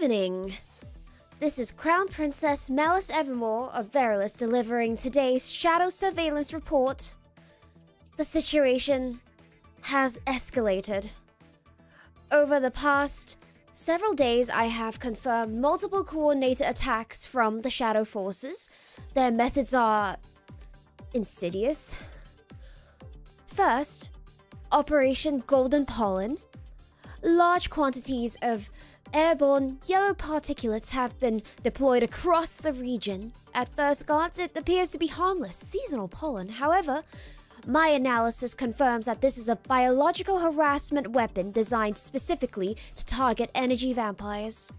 evening. This is Crown Princess Malice Evermore of Verilis delivering today's shadow surveillance report. The situation has escalated. Over the past several days, I have confirmed multiple coordinated attacks from the shadow forces. Their methods are insidious. First, Operation Golden Pollen. Large quantities of airborne yellow particulates have been deployed across the region. At first glance, it appears to be harmless, seasonal pollen. However, my analysis confirms that this is a biological harassment weapon designed specifically to target energy vampires.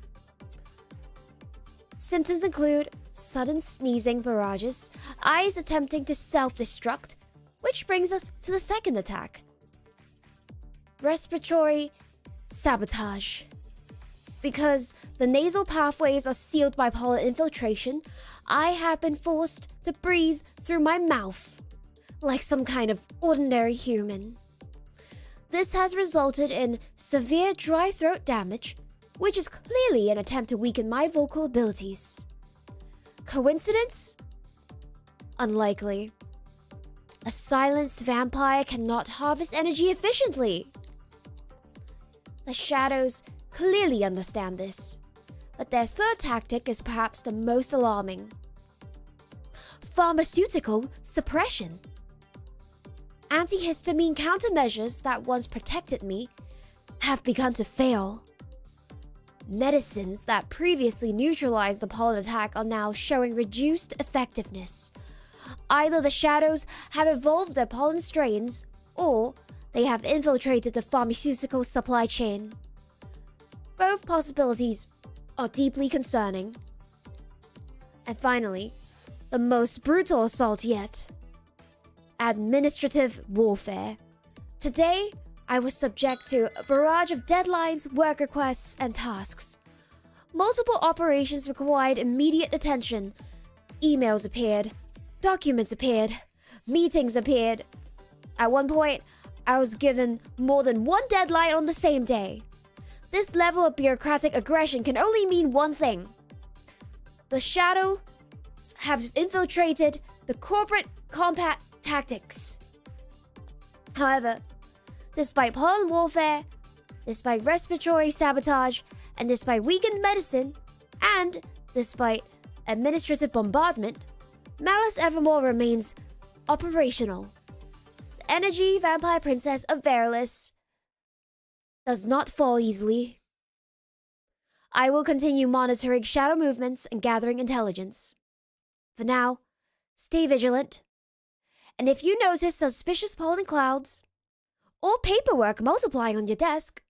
Symptoms include sudden sneezing barrages, eyes attempting to self-destruct, which brings us to the second attack. Respiratory sabotage. Because the nasal pathways are sealed by pollen infiltration, I have been forced to breathe through my mouth, like some kind of ordinary human. This has resulted in severe dry throat damage, which is clearly an attempt to weaken my vocal abilities. Coincidence? Unlikely. A silenced vampire cannot harvest energy efficiently. The shadows clearly understand this, but their third tactic is perhaps the most alarming. Pharmaceutical suppression. Antihistamine countermeasures that once protected me have begun to fail. Medicines that previously neutralized the pollen attack are now showing reduced effectiveness. Either the shadows have evolved their pollen strains, or they have infiltrated the pharmaceutical supply chain. Both possibilities are deeply concerning. And finally, the most brutal assault yet. Administrative warfare. Today, I was subject to a barrage of deadlines, work requests, and tasks. Multiple operations required immediate attention. Emails appeared, documents appeared, meetings appeared. At one point, I was given more than one deadline on the same day. This level of bureaucratic aggression can only mean one thing. The shadows have infiltrated the corporate combat tactics. However, despite pollen warfare, despite respiratory sabotage, and despite weakened medicine, and despite administrative bombardment, Malice Evermore remains operational. The energy vampire princess of Verilis does not fall easily. I will continue monitoring shadow movements and gathering intelligence. For now, stay vigilant. And if you notice suspicious pollen clouds or paperwork multiplying on your desk,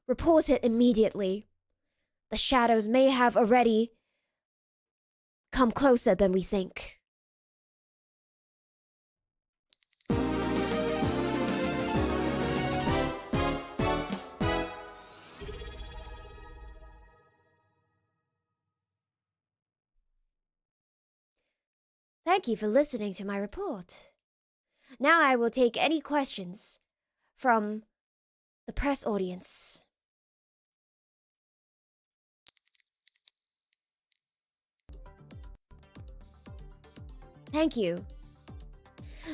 report it immediately. The shadows may have already come closer than we think. Thank you for listening to my report. Now I will take any questions from the press audience. Thank you.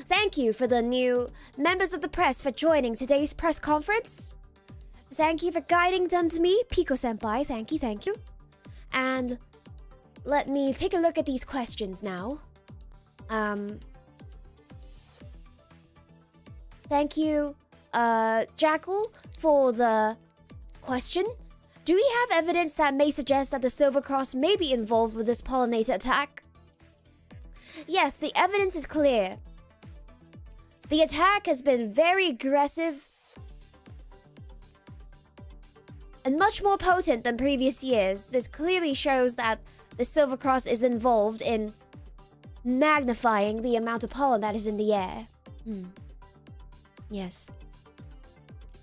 Thank you for the new members of the press for joining today's press conference. Thank you for guiding them to me, Pico-senpai. Thank you. And let me take a look at these questions now. Thank you, Jackal, for the question. Do we have evidence that may suggest that the Silver Cross may be involved with this pollinator attack? Yes, the evidence is clear. The attack has been very aggressive and much more potent than previous years. This clearly shows that the Silver Cross is involved in magnifying the amount of pollen that is in the air. Yes.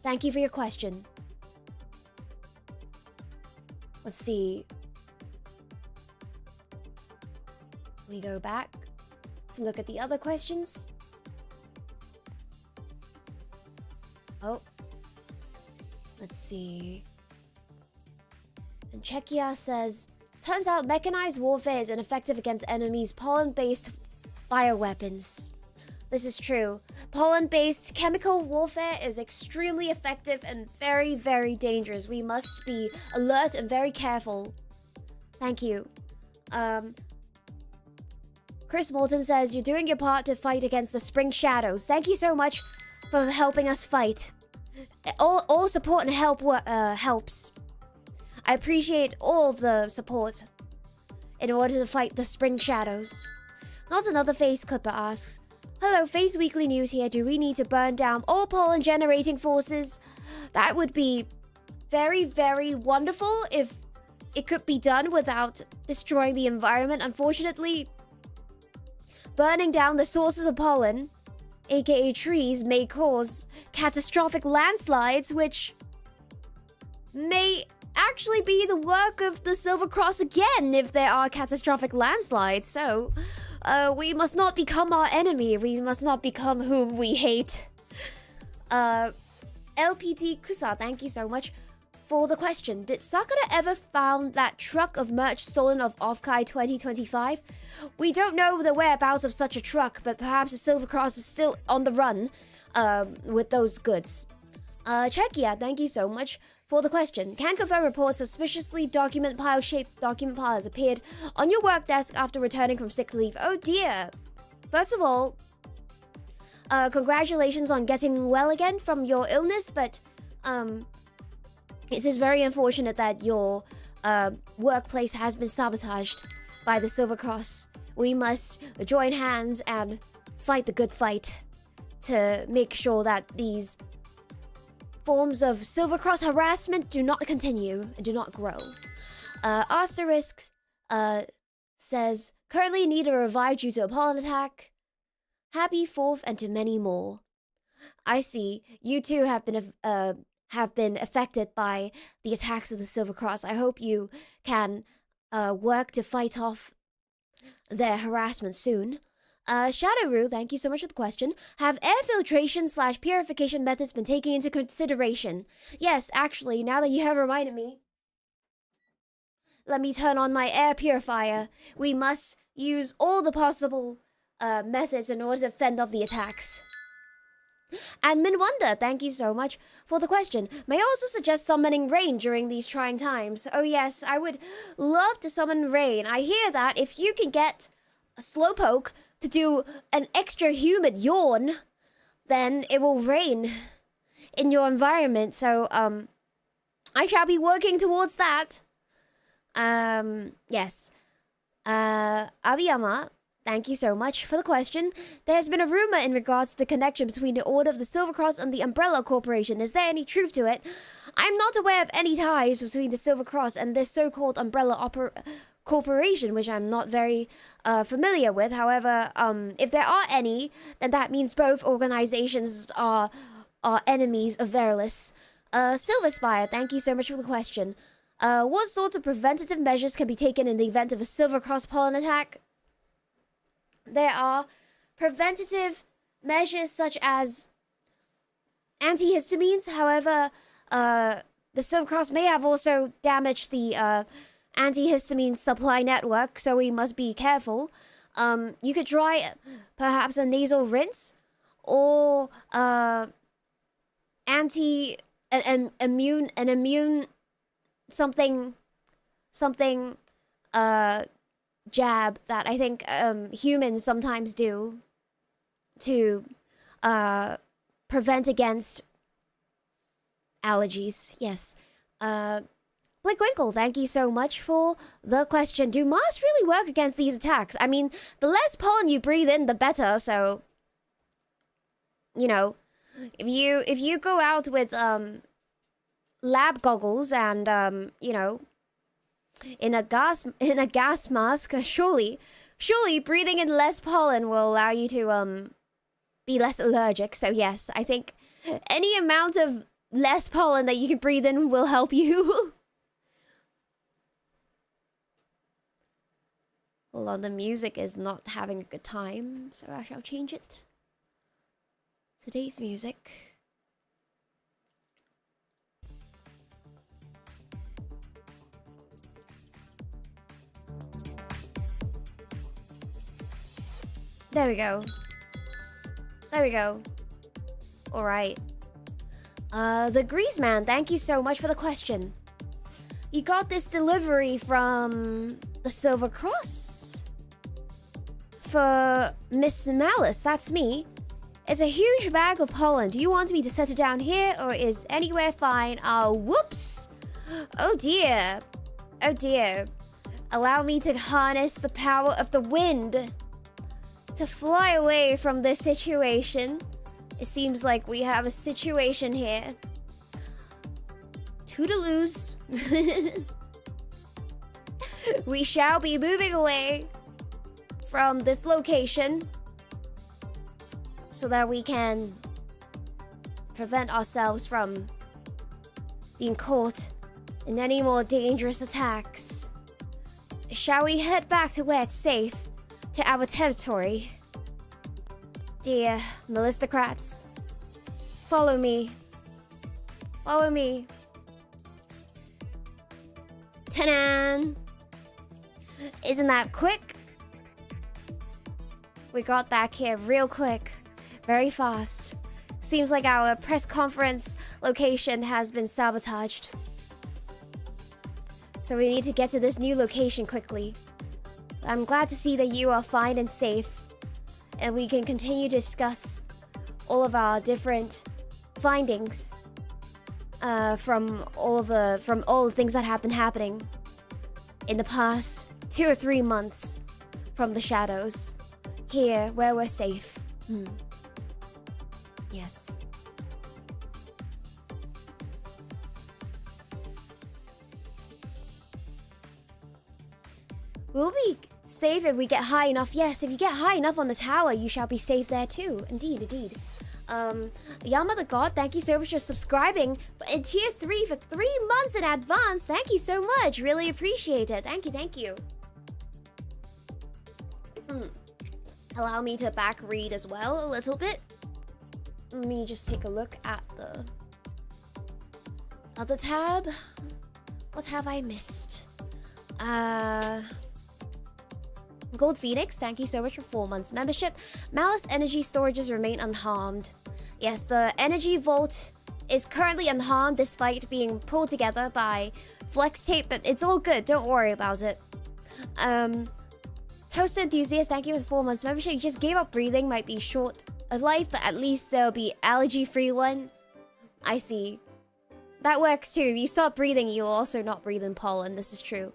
Thank you for your question. Let's see. We go back to look at the other questions. Oh. Let's see. And Czechia says, turns out mechanized warfare is ineffective against enemies' pollen-based bioweapons. This is true. Pollen-based chemical warfare is extremely effective and very, very dangerous. We must be alert and very careful. Thank you. Chris Morton says, you're doing your part to fight against the spring shadows. Thank you so much for helping us fight. All support and help helps. I appreciate all of the support in order to fight the spring shadows. Not Another Face Clipper asks, hello, Face Weekly News here. Do we need to burn down all pollen generating forces? That would be very, very wonderful if it could be done without destroying the environment. Unfortunately, burning down the sources of pollen, aka trees, may cause catastrophic landslides, which may actually be the work of the Silver Cross again if there are catastrophic landslides. So, we must not become our enemy. We must not become whom we hate. LPT Kusa, thank you so much for the question. Did Sakura ever found that truck of merch stolen of Offkai 2025? We don't know the whereabouts of such a truck, but perhaps the Silver Cross is still on the run with those goods. Czechia, thank you so much for the question. Can confirm reports suspiciously shaped document pile has appeared on your work desk after returning from sick leave. Oh dear. First of all, congratulations on getting well again from your illness, but it is very unfortunate that your workplace has been sabotaged by the Silver Cross. We must join hands and fight the good fight to make sure that these forms of Silver Cross harassment do not continue and do not grow. Asterisk says, currently need a revive due to a pollen attack. Happy 4th and to many more. I see. You too have been affected by the attacks of the Silver Cross. I hope you can work to fight off their harassment soon. Shadowroo, thank you so much for the question. Have air filtration / purification methods been taken into consideration? Yes, actually, now that you have reminded me. Let me turn on my air purifier. We must use all the possible methods in order to fend off the attacks. And Minwonder, thank you so much for the question. May I also suggest summoning rain during these trying times? Oh yes, I would love to summon rain. I hear that if you can get a Slowpoke to do an extra humid yawn, then it will rain in your environment. So, I shall be working towards that. Yes. Abiyama, thank you so much for the question. There's been a rumor in regards to the connection between the Order of the Silver Cross and the Umbrella Corporation. Is there any truth to it? I'm not aware of any ties between the Silver Cross and this so-called Umbrella Corporation, which I'm not very familiar with. However, if there are any, then that means both organizations are enemies of Verilis. Silverspire, thank you so much for the question. What sorts of preventative measures can be taken in the event of a Silver Cross pollen attack? There are preventative measures such as antihistamines. However, the Silver Cross may have also damaged the antihistamine supply network, so we must be careful. You could try perhaps a nasal rinse or immune something jab that I think humans sometimes do to prevent against allergies. Yes. Blickwinkle, thank you so much for the question. Do masks really work against these attacks? I mean, the less pollen you breathe in, the better. So, you know, if you go out with lab goggles and you know, in a gas mask, surely breathing in less pollen will allow you to be less allergic. So yes, I think any amount of less pollen that you can breathe in will help you. Hold on, the music is not having a good time, so I shall change it. Today's music. There we go. There we go. Alright. The Grease Man, thank you so much for the question. You got this delivery from the Silver Cross? For Miss Malice, that's me. It's a huge bag of pollen. Do you want me to set it down here or is anywhere fine? Whoops. Oh dear. Oh dear. Allow me to harness the power of the wind to fly away from this situation. It seems like we have a situation here. Toodaloos. We shall be moving away from this location so that we can prevent ourselves from being caught in any more dangerous attacks. Shall we head back to where it's safe, to our territory? Dear Malistocrats, follow me. Follow me. Ta-da! Isn't that quick? We got back here real quick. Very fast. Seems like our press conference location has been sabotaged. So we need to get to this new location quickly. I'm glad to see that you are fine and safe. And we can continue to discuss all of our different findings from all the things that have been happening in the past 2 or 3 months from the shadows. Here, where we're safe. Yes. We'll be safe if we get high enough. Yes, if you get high enough on the tower, you shall be safe there too. Indeed, indeed. Yama the God, thank you so much for subscribing in tier 3 for 3 months in advance. Thank you so much. Really appreciate it. Thank you, thank you. Allow me to back read as well a little bit. Let me just take a look at the other tab. What have I missed? Gold Phoenix, thank you so much for 4 months membership. Malice energy storages remain unharmed. Yes, the energy vault is currently unharmed despite being pulled together by flex tape, but it's all good. Don't worry about it. Toast Enthusiast, thank you for the 4 months membership. You just gave up breathing, might be short of life, but at least there'll be allergy-free one. I see. That works too. If you stop breathing, you'll also not breathe in pollen. This is true.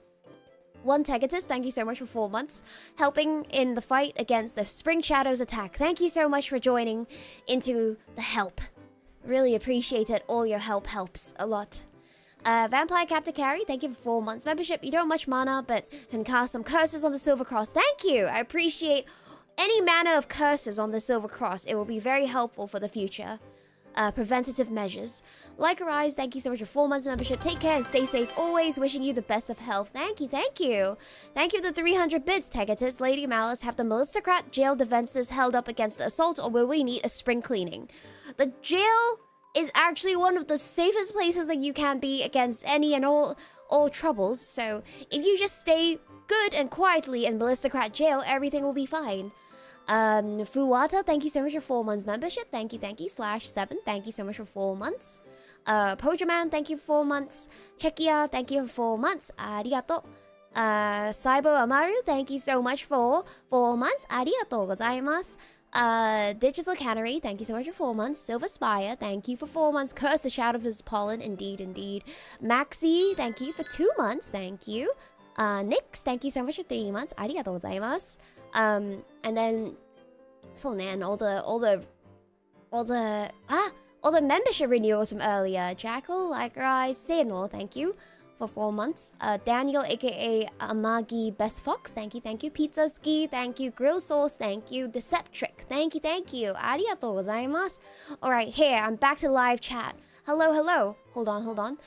One Tegatus, thank you so much for 4 months. Helping in the fight against the Spring Shadows attack. Thank you so much for joining into the help. Really appreciate it. All your help helps a lot. Vampire Captain Carry, thank you for 4 months membership. You don't much mana, but can cast some curses on the Silver Cross. Thank you. I appreciate any mana of curses on the Silver Cross. It will be very helpful for the future. Preventative measures. Like Arise, thank you so much for 4 months membership. Take care and stay safe. Always wishing you the best of health. Thank you, thank you. Thank you for the 300 bits, Tegatus. Lady Malice, have the Malistocrat jail defenses held up against the assault, or will we need a spring cleaning? The jail is actually one of the safest places that you can be against any and all troubles. So if you just stay good and quietly in Malistocrat jail, everything will be fine. Fuwata, thank you so much for 4 months membership. Thank you, /7. Thank you so much for 4 months. Pojaman, thank you for 4 months. Chekia, thank you for 4 months. Arigato. Saibo Amaru, thank you so much for 4 months. Arigatou gozaimasu. Digital Cannery, thank you so much for 4 months. Silver Spire, thank you for 4 months. Curse the Shadow of his pollen, indeed, indeed. Maxi, thank you for 2 months. Thank you. Nix, thank you so much for 3 months. Arigatou gozaimasu. And then, so man, all the membership renewals from earlier. Jackal, Likerize, Seno, thank you for 4 months. Daniel, aka Amagi Best Fox, thank you. Pizza Ski, thank you. Grill Sauce, thank you. Deceptric, thank you. Arigatou gozaimasu. Alright, here, I'm back to live chat. Hello. Hold on.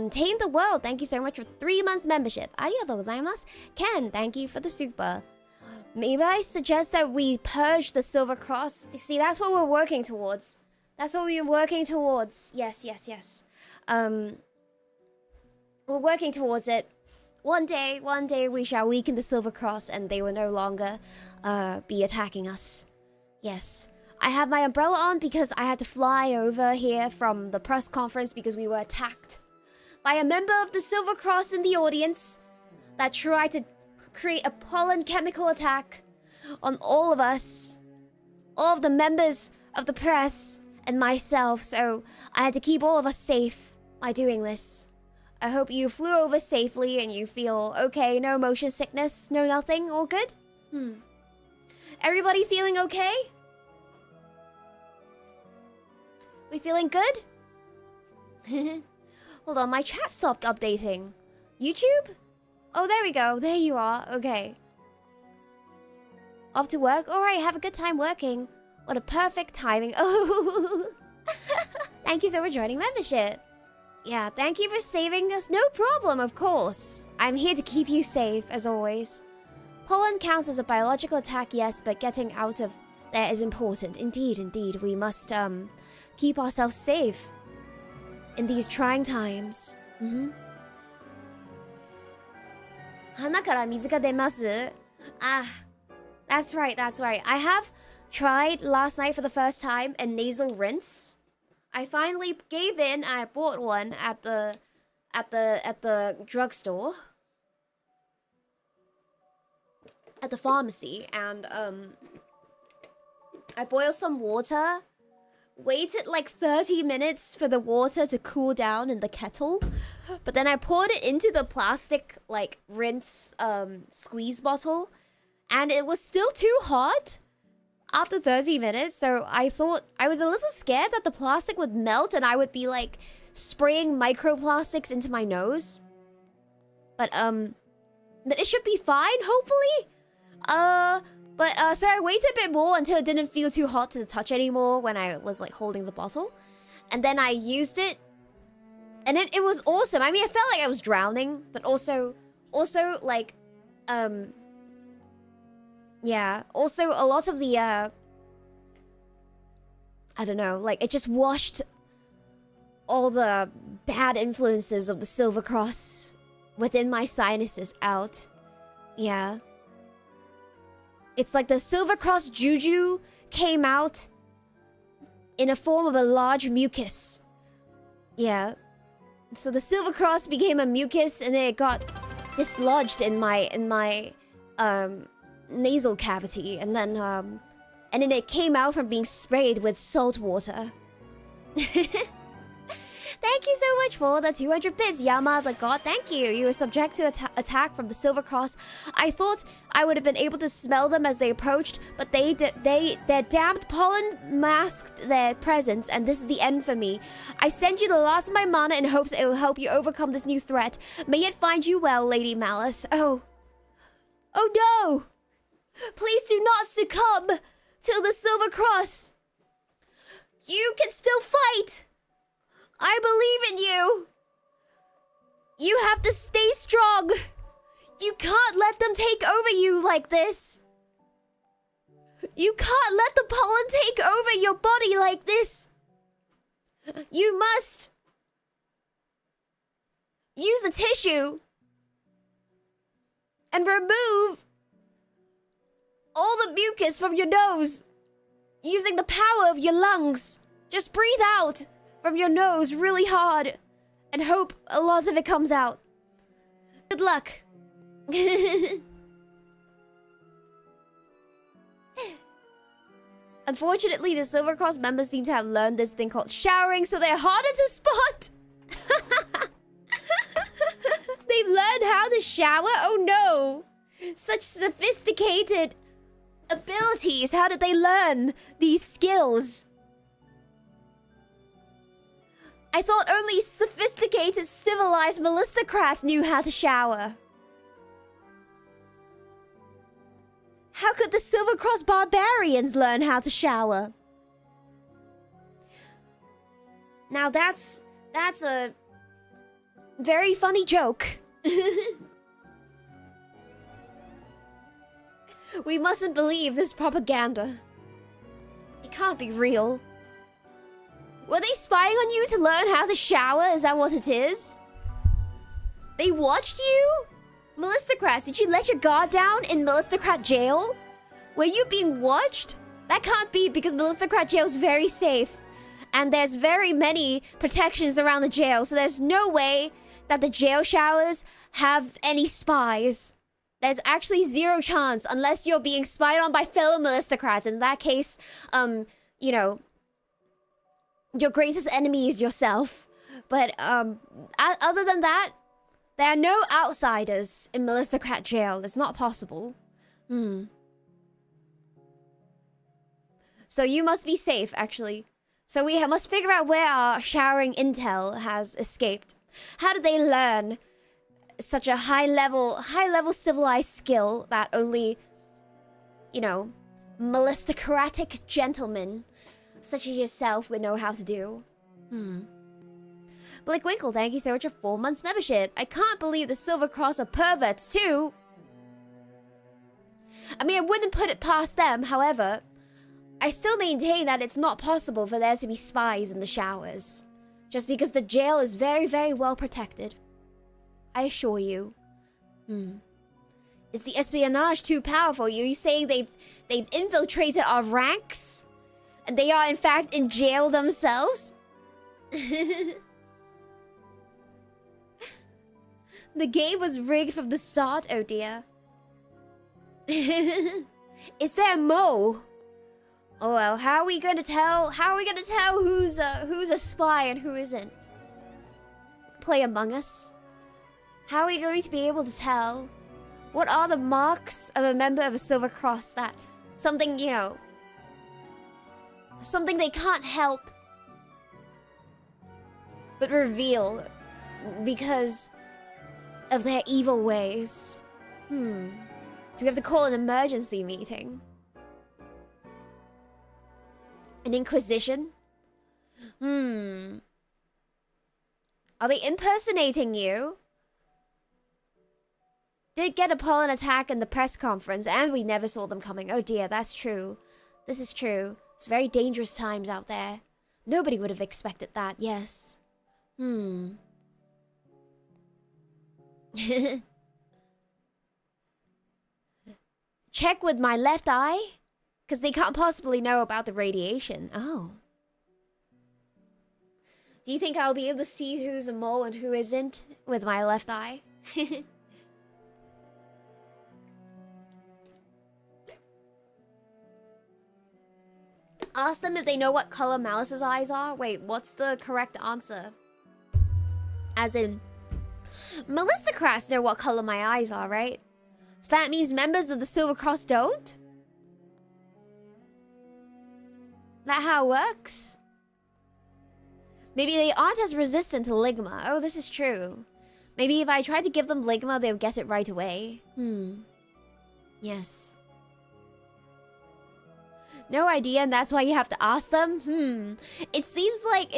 Tame the World, thank you so much for 3 months membership. Arigatou gozaimasu. Ken, thank you for the super. Maybe I suggest that we purge the Silver Cross. See, that's what we're working towards. Yes. We're working towards it. One day we shall weaken the Silver Cross and they will no longer be attacking us. Yes. I have my umbrella on because I had to fly over here from the press conference because we were attacked by a member of the Silver Cross in the audience that tried to create a pollen chemical attack on all of us, all of the members of the press and myself, so I had to keep all of us safe by doing this. I hope you flew over safely and you feel okay, no motion sickness, no nothing, all good? Everybody feeling okay? We feeling good? Hold on, my chat stopped updating. YouTube? Oh, there we go. There you are. Okay. Off to work? Alright, have a good time working. What a perfect timing. Oh, thank you so much for joining membership. Yeah, thank you for saving us. No problem, of course. I'm here to keep you safe, as always. Pollen counts as a biological attack, yes, but getting out of there is important. Indeed, indeed. We must, keep ourselves safe in these trying times. Hana kara mizu ga demasu. Ah, that's right, that's right. I have tried last night for the first time a nasal rinse. I finally gave in. I bought one at the drugstore, at the pharmacy, and I boiled some water. Waited like 30 minutes for the water to cool down in the kettle. But then I poured it into the plastic, like, rinse squeeze bottle. And it was still too hot after 30 minutes. So I thought, I was a little scared that the plastic would melt and I would be, like, spraying microplastics into my nose. But it should be fine, hopefully. So I waited a bit more until it didn't feel too hot to the touch anymore when I was like holding the bottle. And then I used it. And it was awesome. I mean, I felt like I was drowning, but also like, yeah, also a lot of the, I don't know, like it just washed all the bad influences of the Silver Cross within my sinuses out. Yeah. It's like the Silver Cross juju came out in a form of a large mucus. Yeah. So the Silver Cross became a mucus and then it got dislodged in my nasal cavity, and then it came out from being sprayed with salt water. Thank you so much for the 200 bits, Yama the God. Thank you. You were subject to attack from the Silver Cross. I thought I would have been able to smell them as they approached, but their damned pollen masked their presence, and this is the end for me. I send you the last of my mana in hopes it will help you overcome this new threat. May it find you well, Lady Malice. Oh no! Please do not succumb to the Silver Cross. You can still fight. I believe in you. You have to stay strong. You can't let them take over you like this. You can't let the pollen take over your body like this. You must use a tissue and remove all the mucus from your nose using the power of your lungs. Just breathe out from your nose really hard and hope a lot of it comes out. Good luck. Unfortunately, the Silver Cross members seem to have learned this thing called showering, so they're harder to spot. They've learned how to shower? Oh no. Such sophisticated abilities. How did they learn these skills? I thought only sophisticated, civilized Malistocrats knew how to shower. How could the Silver Cross barbarians learn how to shower? Now that's a very funny joke. We mustn't believe this propaganda. It can't be real. Were they spying on you to learn how to shower? Is that what it is? They watched you Malistocrats, did you let your guard down in Malistocrat jail? Were you being watched? That can't be, because Malistocrat jail is very safe. And there's very many protections around the jail, so there's no way that the jail showers have any spies. There's actually zero chance, unless you're being spied on by fellow Malistocrats. In that case, you know, your greatest enemy is yourself. But, other than that, there are no outsiders in Malistocrat jail. It's not possible. So you must be safe, actually. So we must figure out where our showering intel has escaped. How did they learn such a high-level civilized skill that only, you know, Malistocratic gentlemen such as yourself would know how to do? Blake Winkle, thank you so much for 4 months membership. I can't believe the Silver Cross are perverts too. I mean, I wouldn't put it past them, however, I still maintain that it's not possible for there to be spies in the showers. Just because the jail is very, very well protected. I assure you. Is the espionage too powerful? Are you saying they've infiltrated our ranks? And they are in fact in jail themselves? The game was rigged from the start, oh dear. Is there a mole? Oh well, how are we gonna tell who's a spy and who isn't? Play Among Us? How are we going to be able to tell? What are the marks of a member of a Silver Cross that something, you know, something they can't help but reveal because of their evil ways? Do we have to call an emergency meeting? An inquisition? Are they impersonating you? Did get a pollen attack in the press conference and we never saw them coming. Oh dear, that's true. This is true. It's very dangerous times out there. Nobody would have expected that, yes. Check with my left eye? Because they can't possibly know about the radiation. Oh. Do you think I'll be able to see who's a mole and who isn't with my left eye? Ask them if they know what color Malice's eyes are. Wait, what's the correct answer? As in, Malistocrats know what color my eyes are, right? So that means members of the Silver Cross don't? That how it works? Maybe they aren't as resistant to Ligma. Oh, this is true. Maybe if I tried to give them Ligma, they would get it right away. Yes. No idea, and that's why you have to ask them? It seems like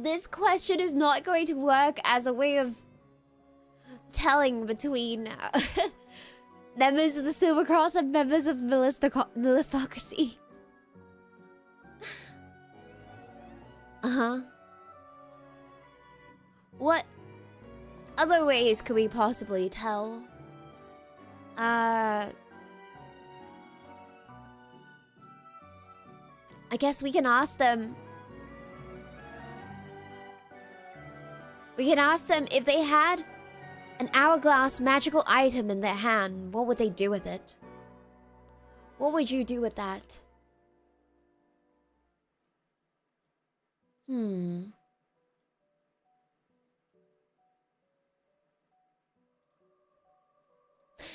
this question is not going to work as a way of telling between members of the Silver Cross and members of Malistocracy. What other ways could we possibly tell? I guess we can ask them. We can ask them if they had an hourglass magical item in their hand, what would they do with it? What would you do with that?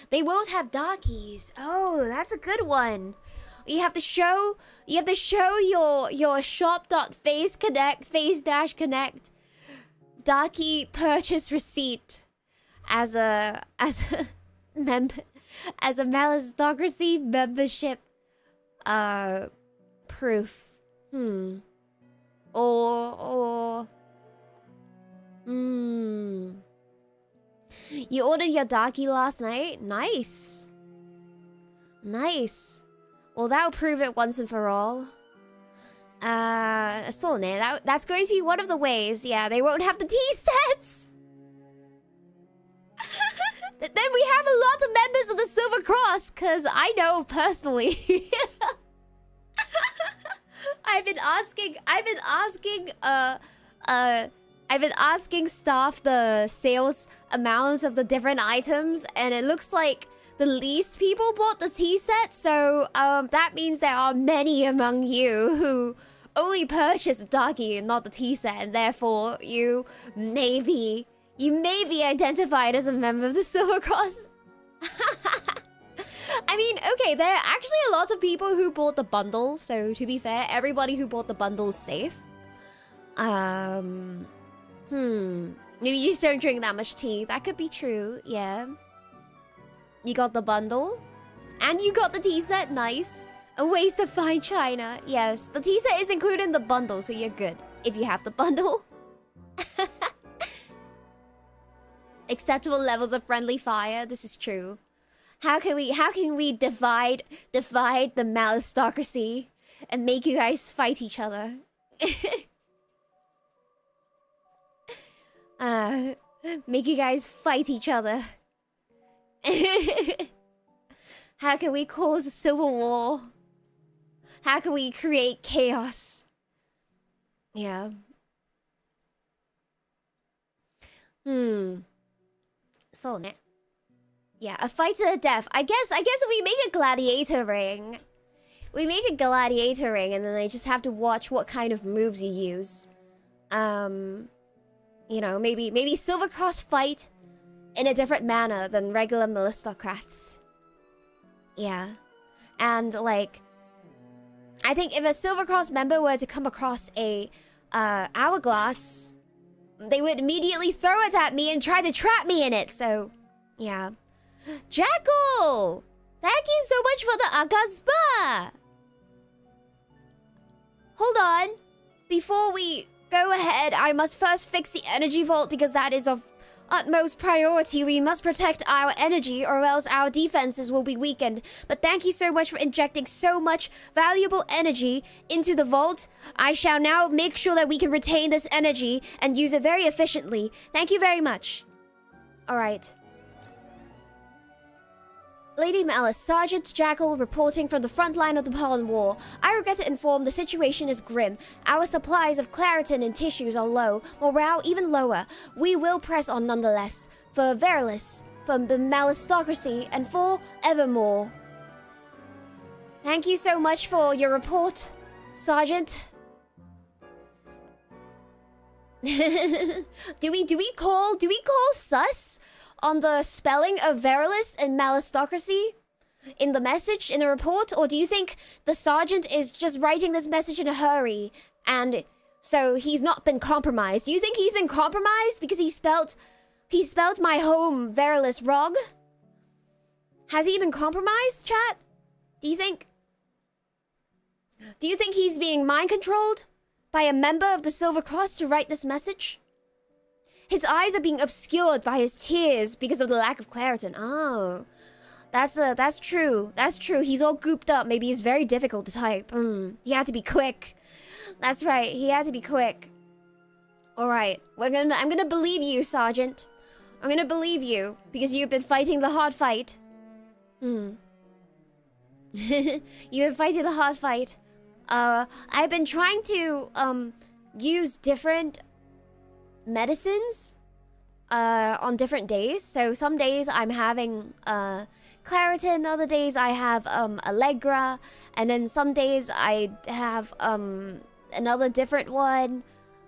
They won't have darkies. Oh, that's a good one. You have to show your shop.face-connect darky purchase receipt as a Malistocracy membership proof. You ordered your darky last night? Nice. Nice. Well, that'll prove it once and for all. That's going to be one of the ways. Yeah, they won't have the tea sets. Then we a lot of members of the Silver Cross, because I know personally. I've been asking staff the sales amounts of the different items, and it looks like the least people bought the tea set, so that means there are many among you who only purchased the doggy and not the tea set, and therefore you may be identified as a member of the Silver Cross. I mean, okay, there are actually a lot of people who bought the bundle, so to be fair, everybody who bought the bundle is safe. Maybe you just don't drink that much tea. That could be true, yeah. You got the bundle, and you got the tea set, nice. And ways to find China, yes. The tea set is included in the bundle, so you're good if you have the bundle. Acceptable levels of friendly fire, this is true. How can we divide the Malice and make you guys fight each other? Make you guys fight each other. How can we cause a civil war? How can we create chaos? Yeah. So, yeah, a fight to the death. I guess we make a gladiator ring. We make a gladiator ring, and then they just have to watch what kind of moves you use. You know, maybe Silver Cross fight in a different manner than regular Malistocrats. Yeah. And, like, I think if a Silver Cross member were to come across a hourglass, they would immediately throw it at me and try to trap me in it, so, yeah. Jackal! Thank you so much for the Akaspa! Hold on. Before we go ahead, I must first fix the energy vault because that is of utmost priority. We must protect our energy or else our defenses will be weakened. But thank you so much for injecting so much valuable energy into the vault. I shall now make sure that we can retain this energy and use it very efficiently. Thank you very much. Alright. Lady Malice, Sergeant Jackal reporting from the front line of the Pollen War. I regret to inform the situation is grim. Our supplies of Claritin and tissues are low, morale even lower. We will press on nonetheless. For Verilis, for the Malistocracy, and for evermore. Thank you so much for your report, Sergeant. Do we call sus on the spelling of Verilis and Malistocracy in the message, in the report? Or do you think the sergeant is just writing this message in a hurry and so he's not been compromised? Do you think he's been compromised because he spelt my home Verilis wrong? Has he been compromised, chat? Do you think he's being mind controlled by a member of the Silver Cross to write this message? His eyes are being obscured by his tears because of the lack of Claritin. Oh, that's true. That's true. He's all gooped up. Maybe it's very difficult to type. He had to be quick. That's right. He had to be quick. All right. I'm gonna believe you, Sergeant. I'm gonna believe you because you've been fighting the hard fight. You've been fighting the hard fight. I've been trying to use different medicines on different days. So some days I'm having Claritin, other days I have Allegra, and then some days I have another different one.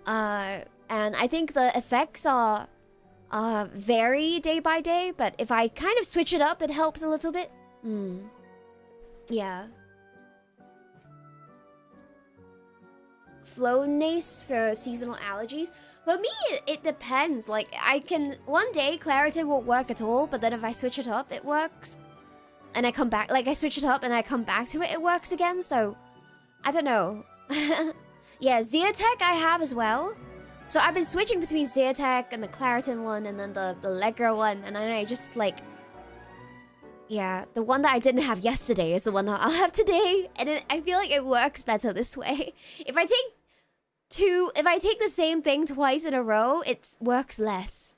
And I think the effects are vary day by day, but if I kind of switch it up, it helps a little bit. Yeah. Flonase for seasonal allergies. For me, it depends. Like, one day Claritin won't work at all, but then if I switch it up, it works. And I come back, like I switch it up and I come back to it, it works again, so I don't know. Yeah, Zeotech I have as well. So I've been switching between Zeotech and the Claritin one and then the Allegra one, and then I just like... Yeah, the one that I didn't have yesterday is the one that I'll have today, and I feel like it works better this way. If I take the same thing twice in a row, it works less.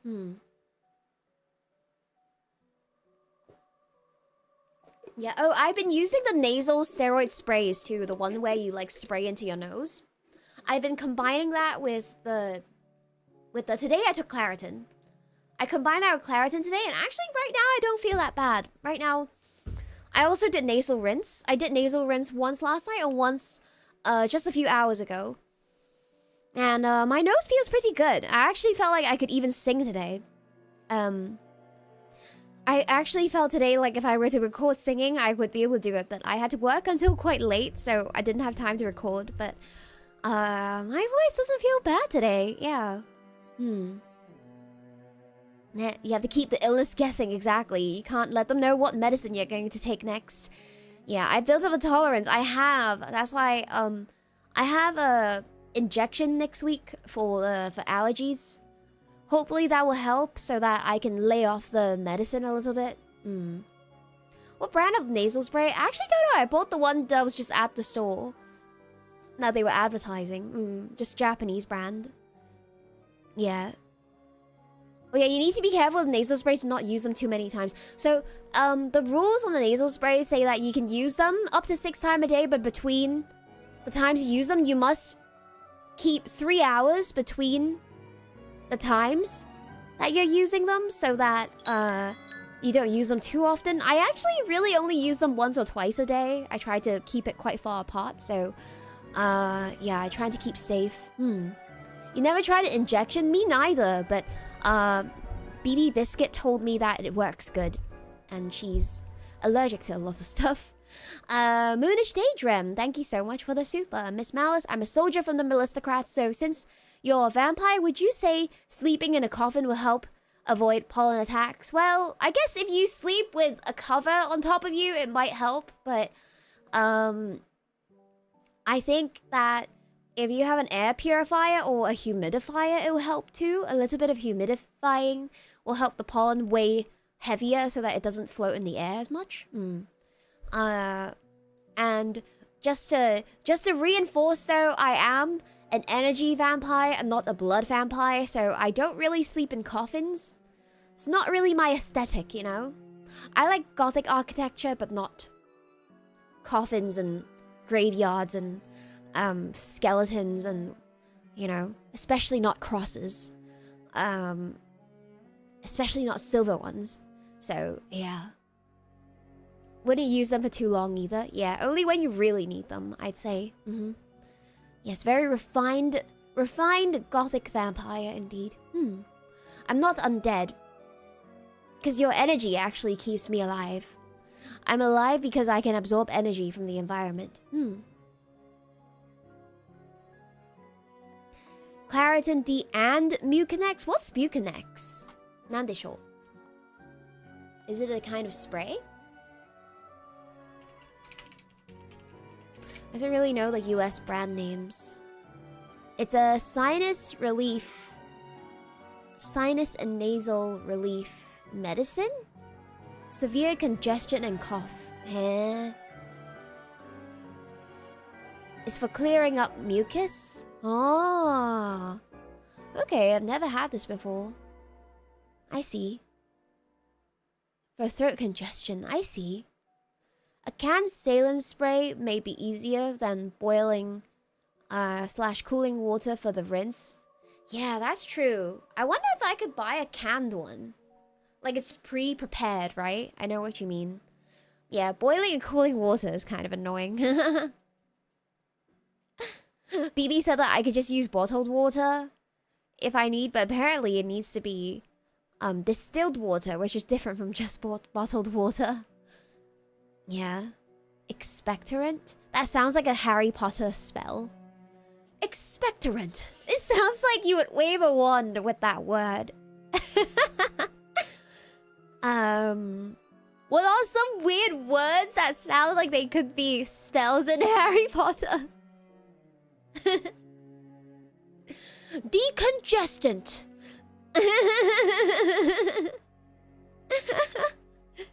Yeah, oh, I've been using the nasal steroid sprays too, the one where you like spray into your nose. I've been combining that with the today I took Claritin. I combined that with Claritin today, and actually right now I don't feel that bad. Right now, I also did nasal rinse. I did nasal rinse once last night and once just a few hours ago. And my nose feels pretty good. I actually felt like I could even sing today. I actually felt today like if I were to record singing, I would be able to do it. But I had to work until quite late, so I didn't have time to record. But my voice doesn't feel bad today. Yeah. Yeah, you have to keep the illness guessing, exactly. You can't let them know what medicine you're going to take next. Yeah, I built up a tolerance. I have. That's why I have a injection next week for allergies. Hopefully that will help so that I can lay off the medicine a little bit. What brand of nasal spray? I actually don't know. I bought the one that was just at the store that they were advertising. Just Japanese brand. Yeah. Oh yeah, you need to be careful with nasal sprays to not use them too many times. So, the rules on the nasal sprays say that you can use them up to 6 times a day, but between the times you use them, you must keep 3 hours between the times that you're using them so that you don't use them too often. I actually really only use them once or twice a day. I try to keep it quite far apart, so yeah, I try to keep safe. You never tried an injection? Me neither, but BB Biscuit told me that it works good, and she's allergic to a lot of stuff. Moonish Daydream, thank you so much for the super. Miss Malice, I'm a soldier from the Malistocrats, so since you're a vampire, would you say sleeping in a coffin will help avoid pollen attacks? Well, I guess if you sleep with a cover on top of you, it might help, but I think that if you have an air purifier or a humidifier, it will help too. A little bit of humidifying will help the pollen way heavier so that it doesn't float in the air as much. And just to reinforce though, I am an energy vampire and not a blood vampire, so I don't really sleep in coffins. It's not really my aesthetic, you know? I like gothic architecture, but not coffins and graveyards and skeletons and, you know, especially not crosses. Especially not silver ones. So, yeah. Wouldn't use them for too long either. Yeah, only when you really need them, I'd say. Yes, very refined gothic vampire indeed. I'm not undead. Because your energy actually keeps me alive. I'm alive because I can absorb energy from the environment. Claritin D and Mucinex? What's Mucinex? Nandesho. Is it a kind of spray? I don't really know the US brand names. It's a sinus and nasal relief medicine? Severe congestion and cough. It's for clearing up mucus? Oh. Okay, I've never had this before. I see. For throat congestion, I see. A canned saline spray may be easier than boiling / cooling water for the rinse. Yeah, that's true. I wonder if I could buy a canned one. Like it's just pre-prepared, right? I know what you mean. Yeah, boiling and cooling water is kind of annoying. BB said that I could just use bottled water if I need, but apparently it needs to be distilled water, which is different from just bottled water. Yeah. Expectorant? That sounds like a Harry Potter spell. Expectorant. It sounds like you would wave a wand with that word. What are some weird words that sound like they could be spells in Harry Potter? Decongestant.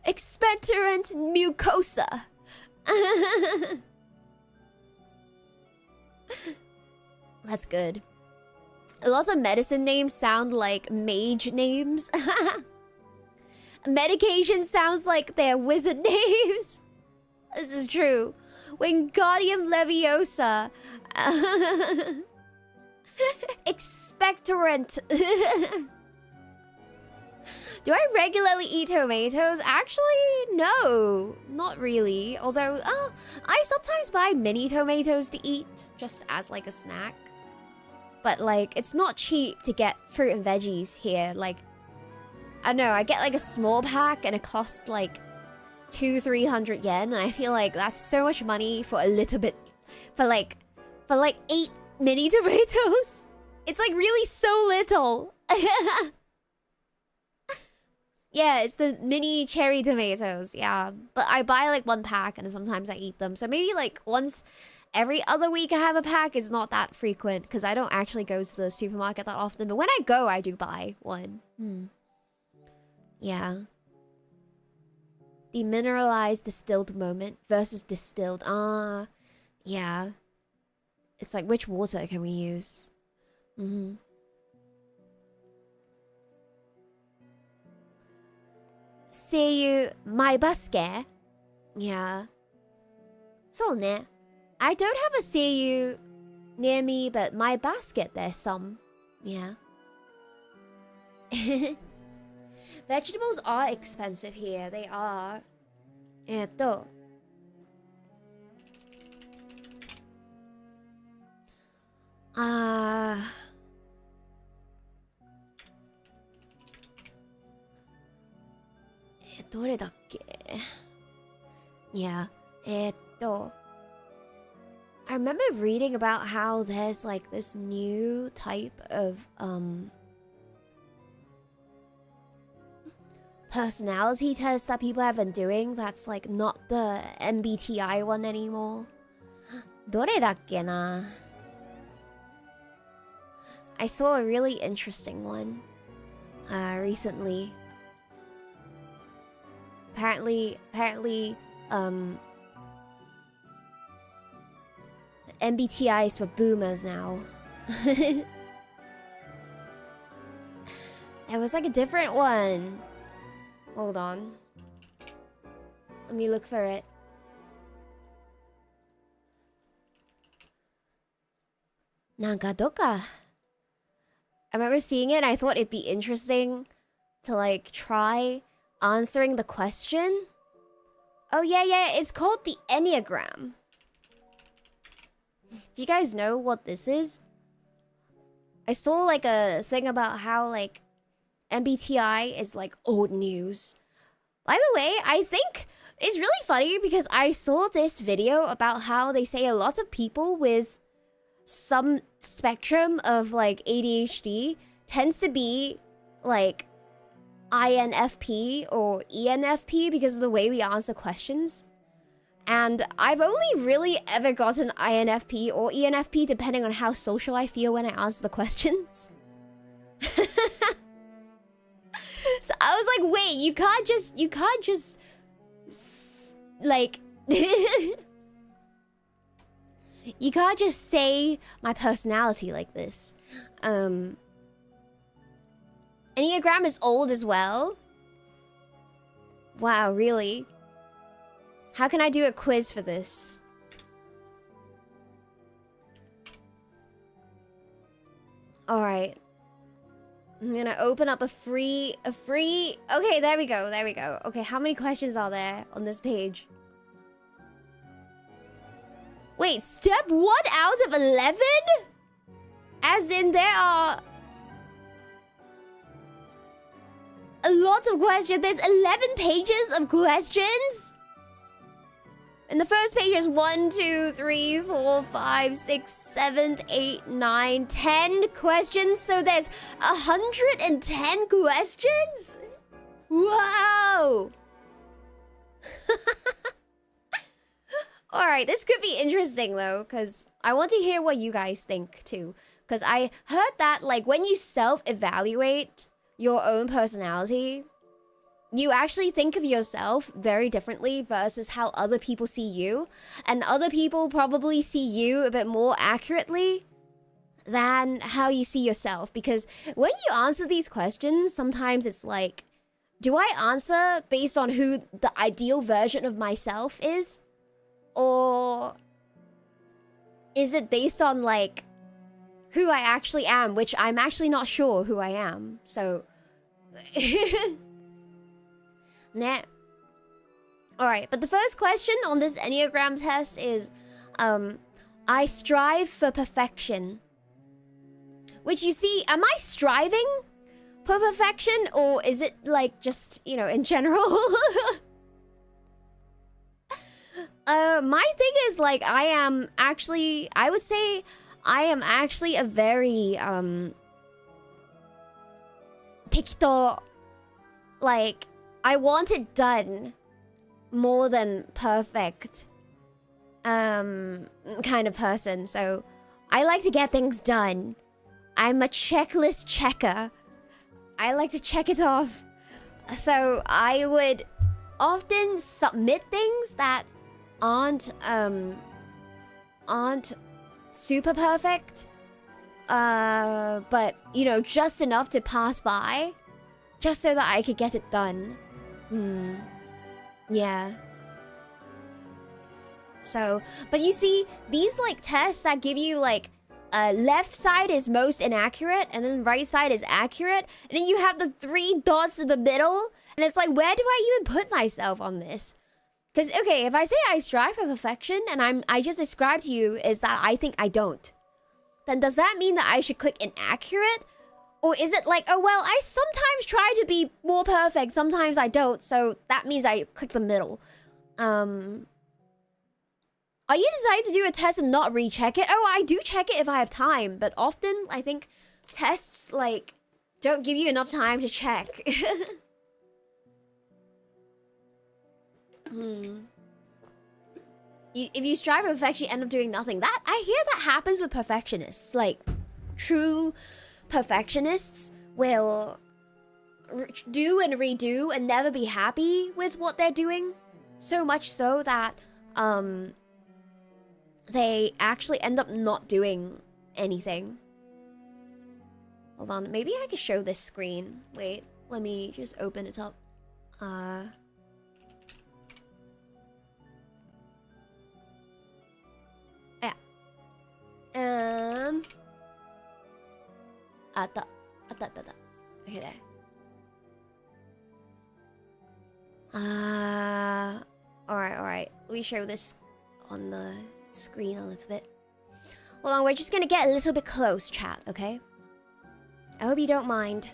Expectorant mucosa. That's good. Lots of medicine names sound like mage names. Medication sounds like they're wizard names. This is true. Wingardium Leviosa. Expectorant. Do I regularly eat tomatoes? Actually, no. Not really. Although, I sometimes buy mini tomatoes to eat, just as like a snack. But like, it's not cheap to get fruit and veggies here. Like, I don't know, I get like a small pack and it costs like 200-300 yen. And I feel like that's so much money for a little bit, for like 8 mini tomatoes. It's like really so little. Yeah, it's the mini cherry tomatoes, yeah. But I buy like 1 pack and sometimes I eat them. So maybe like once every other week I have a pack. It's not that frequent because I don't actually go to the supermarket that often. But when I go, I do buy one. Yeah. Demineralized distilled moment versus distilled. Yeah. It's like, which water can we use? Seiyu, my basket. Yeah. So ne. I don't have a seiyu near me, but my basket there's some. Yeah. Vegetables are expensive here. They are. Yeah. I remember reading about how there's like this new type of personality test that people have been doing that's like not the MBTI one anymore. どれだっけな? I saw a really interesting one recently. Apparently MBTI is for boomers now. It was like a different one. Hold on. Let me look for it. Nankadoka. I remember seeing it and I thought it'd be interesting to like try answering the question. Oh yeah, it's called the Enneagram. Do you guys know what this is? I saw like a thing about how like MBTI is like old news. By the way, I think it's really funny because I saw this video about how they say a lot of people with some spectrum of like ADHD tends to be like INFP or ENFP because of the way we answer questions. And I've only really ever gotten INFP or ENFP depending on how social I feel when I answer the questions. So I was like, wait, you can't just like you can't just say my personality like this. Enneagram is old as well. Wow, really? How can I do a quiz for this? All right. I'm gonna open up a free... Okay, there we go. Okay, how many questions are there on this page? Wait, step 1 out of 11? As in there are... a lot of questions. There's 11 pages of questions? And the first page is 1, 2, 3, 4, 5, 6, 7, 8, 9, 10 questions. So there's 110 questions? Wow! Alright, this could be interesting though, because I want to hear what you guys think too. Because I heard that like when you self-evaluate your own personality, you actually think of yourself very differently versus how other people see you. And other people probably see you a bit more accurately than how you see yourself. Because when you answer these questions, sometimes it's like, do I answer based on who the ideal version of myself is? Or is it based on, like, who I actually am, which I'm actually not sure who I am, so... Nah. Alright, but the first question on this Enneagram test is, I strive for perfection. Which, you see, am I striving for perfection, or is it, like, just, you know, in general? My thing is, like, I would say I am actually a very, tekito, like, I want it done more than perfect, kind of person. So, I like to get things done. I'm a checklist checker. I like to check it off. So, I would often submit things that aren't super perfect, but, you know, just enough to pass by, just so that I could get it done. Yeah. So, but you see, these, like, tests that give you, like, left side is most inaccurate, and then right side is accurate, and then you have the 3 dots in the middle, and it's like, where do I even put myself on this? Because, okay, if I say I strive for perfection, and I just described to you is that I think I don't, then does that mean that I should click inaccurate? Or is it like, oh, well, I sometimes try to be more perfect, sometimes I don't, so that means I click the middle. Are you deciding to do a test and not recheck it? Oh, I do check it if I have time, but often, I think tests, like, don't give you enough time to check. If you strive for perfection, you end up doing nothing. That, I hear that happens with perfectionists. Like, true perfectionists will do and redo and never be happy with what they're doing. So much so that, they actually end up not doing anything. Hold on, maybe I could show this screen. Wait, let me just open it up. Okay, there. Alright. Let me show this on the screen a little bit. Hold on, we're just gonna get a little bit close, chat, okay? I hope you don't mind.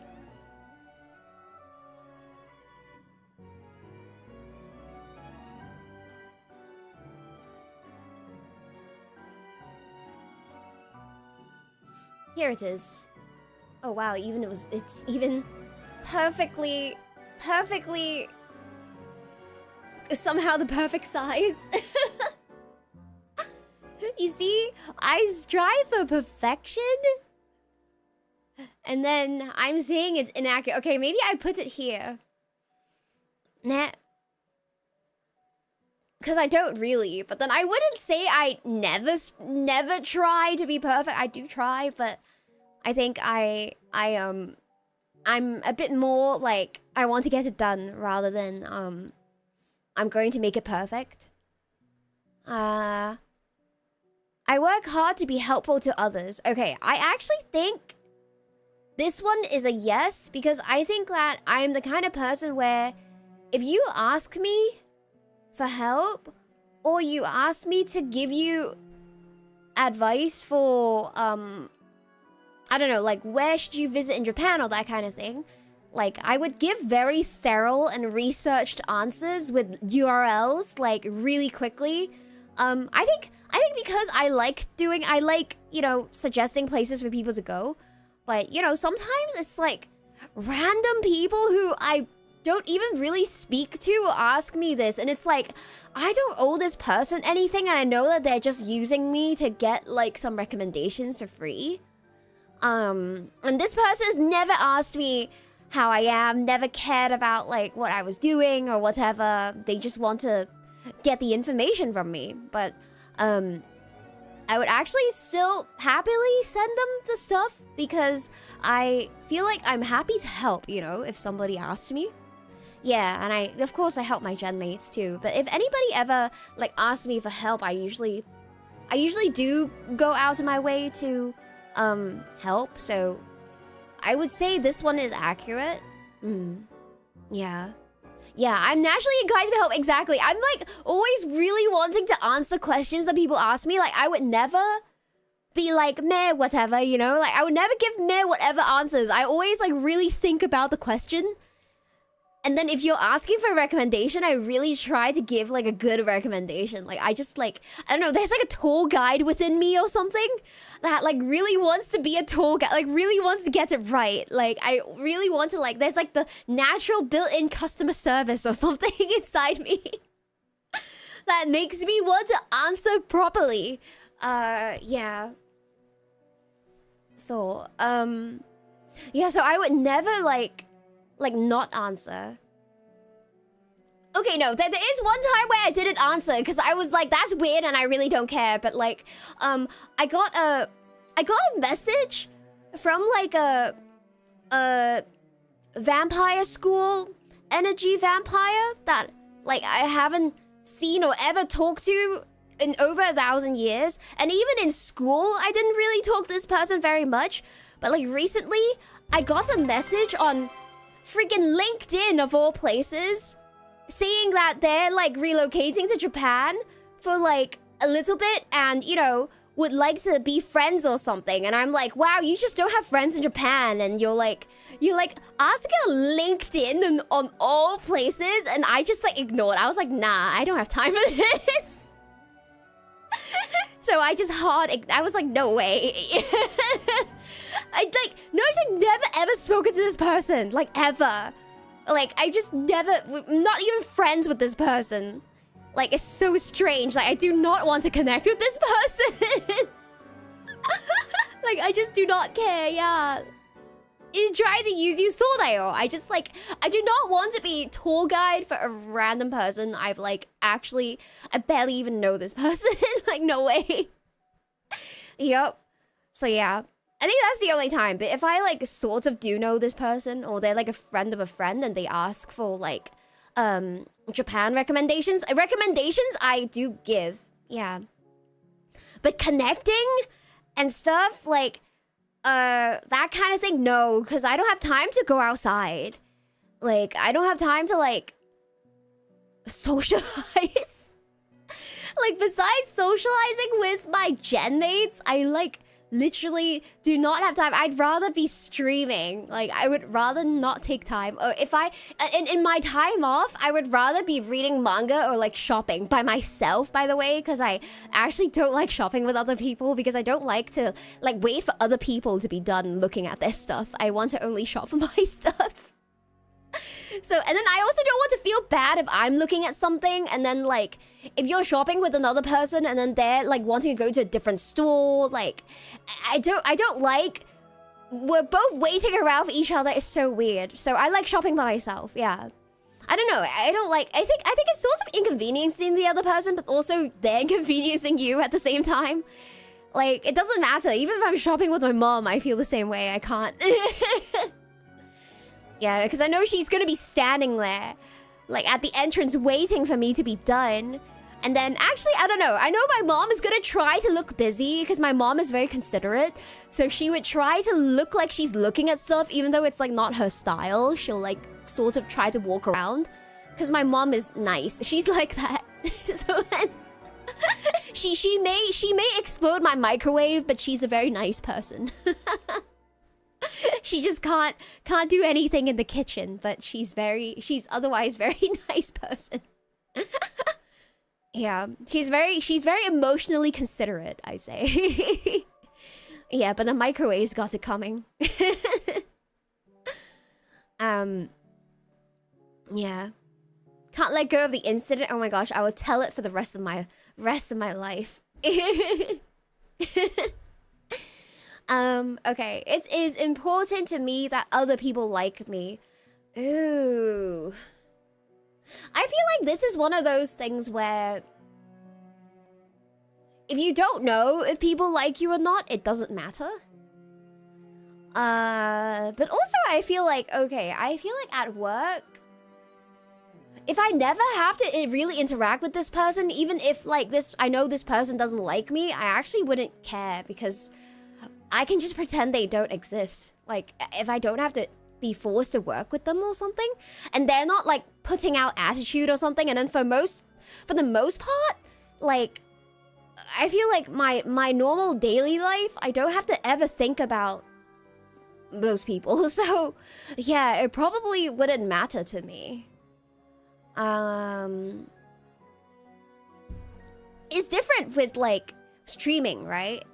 Here it is. Oh wow, it's even perfectly somehow the perfect size. You see, I strive for perfection, and then I'm saying it's inaccurate. Okay, maybe I put it here. Nah. Because I don't really, but then I wouldn't say I never try to be perfect. I do try, but I think I'm a bit more like, I want to get it done rather than, I'm going to make it perfect. I work hard to be helpful to others. Okay, I actually think this one is a yes, because I think that I'm the kind of person where if you ask me for help, or you ask me to give you advice for, I don't know, like, where should you visit in Japan or that kind of thing, like, I would give very thorough and researched answers with URLs, like, really quickly. I think because I like, you know, suggesting places for people to go. But, you know, sometimes it's like random people who I don't even really speak to ask me this. And it's like, I don't owe this person anything. And I know that they're just using me to get, like, some recommendations for free. And this person has never asked me how I am, never cared about, like, what I was doing or whatever. They just want to get the information from me. But, I would actually still happily send them the stuff because I feel like I'm happy to help, you know, if somebody asked me. Yeah, and of course I help my gen mates too. But if anybody ever like asks me for help, I usually do go out of my way to help. So I would say this one is accurate. Yeah. Yeah, I'm naturally inclined to help. Exactly. I'm like always really wanting to answer questions that people ask me. Like I would never be like, meh, whatever, you know? Like I would never give meh, whatever answers. I always like really think about the question. And then if you're asking for a recommendation, I really try to give like a good recommendation. Like I just like, I don't know, there's like a tour guide within me or something that like really wants to be a tour guide, like really wants to get it right. Like I really want to like, there's like the natural built-in customer service or something inside me that makes me want to answer properly. Yeah. So, yeah, so I would never like not answer. Okay, no, there is one time where I didn't answer because I was like, that's weird and I really don't care. But like, I got a message from like a vampire school energy vampire that like I haven't seen or ever talked to in over 1,000 years. And even in school, I didn't really talk to this person very much. But like recently, I got a message on freaking LinkedIn of all places saying that they're like relocating to Japan for like a little bit and, you know, would like to be friends or something. And I'm like, wow, you just don't have friends in Japan. And you're like asking a LinkedIn on all places. And I just like ignored. I was like, nah, I don't have time for this. So I just I was like, no way. I'd like, never ever spoken to this person, like ever. Like, I just never, not even friends with this person. Like, it's so strange. Like, I do not want to connect with this person. Like, I just do not care, yeah. You try to use you Sodayo. I just like, I do not want to be tour guide for a random person. I've like, actually, I barely even know this person. Like, no way. Yup. So yeah. I think that's the only time. But if I like sort of do know this person or they're like a friend of a friend and they ask for like Japan recommendations I do give. Yeah. But connecting and stuff like that kind of thing, no, because I don't have time to go outside. Like I don't have time to like socialize. Like besides socializing with my gen mates, I like literally do not have time. I'd rather be streaming. Like I would rather not take time. Or if I in my time off, I would rather be reading manga or like shopping by myself, by the way, because I actually don't like shopping with other people because I don't like to like wait for other people to be done looking at their stuff. I want to only shop for my stuff. So, and then I also don't want to feel bad if I'm looking at something and then like if you're shopping with another person and then they're like wanting to go to a different store, like I don't like, we're both waiting around for each other. It's so weird. So I like shopping by myself. Yeah. I don't know. I don't like, I think it's sort of inconveniencing the other person, but also they're inconveniencing you at the same time. Like it doesn't matter. Even if I'm shopping with my mom, I feel the same way. I can't. Yeah, because I know she's gonna be standing there, like at the entrance waiting for me to be done. And then actually, I don't know. I know my mom is gonna try to look busy because my mom is very considerate. So she would try to look like she's looking at stuff even though it's like not her style. She'll like sort of try to walk around because my mom is nice. She's like that. So then she may explode my microwave, but she's a very nice person. She just can't do anything in the kitchen, but she's otherwise very nice person. Yeah, she's very emotionally considerate, I'd say. Yeah, but the microwave's got it coming. Yeah. Can't let go of the incident. Oh my gosh, I will tell it for the rest of my life. Okay. It is important to me that other people like me. Ooh. I feel like this is one of those things where if you don't know if people like you or not, it doesn't matter. But also I feel like, okay, I feel like at work, if I never have to really interact with this person, even if like I know this person doesn't like me, I actually wouldn't care because I can just pretend they don't exist. Like if I don't have to be forced to work with them or something, and they're not like putting out attitude or something, and then for the most part, like I feel like my normal daily life, I don't have to ever think about those people. So yeah, it probably wouldn't matter to me. It's different with like streaming, right?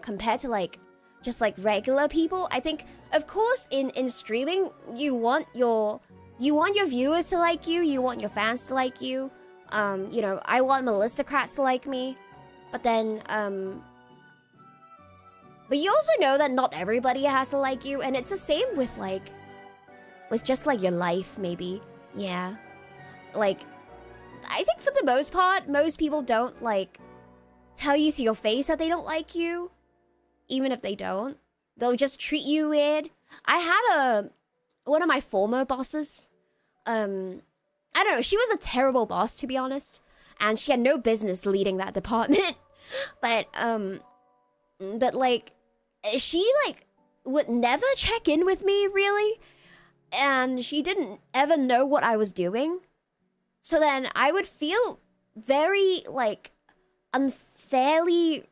Compared to like just like regular people. I think of course in streaming you want your viewers to like you, you want your fans to like you. You know, I want Malistocrats to like me. But then but you also know that not everybody has to like you, and it's the same with like just like your life maybe. Yeah. Like I think for the most part, most people don't like tell you to your face that they don't like you. Even if they don't, they'll just treat you weird. I had one of my former bosses. I don't know, she was a terrible boss to be honest, and she had no business leading that department. But like she like would never check in with me really, and she didn't ever know what I was doing. So then I would feel very like unfairly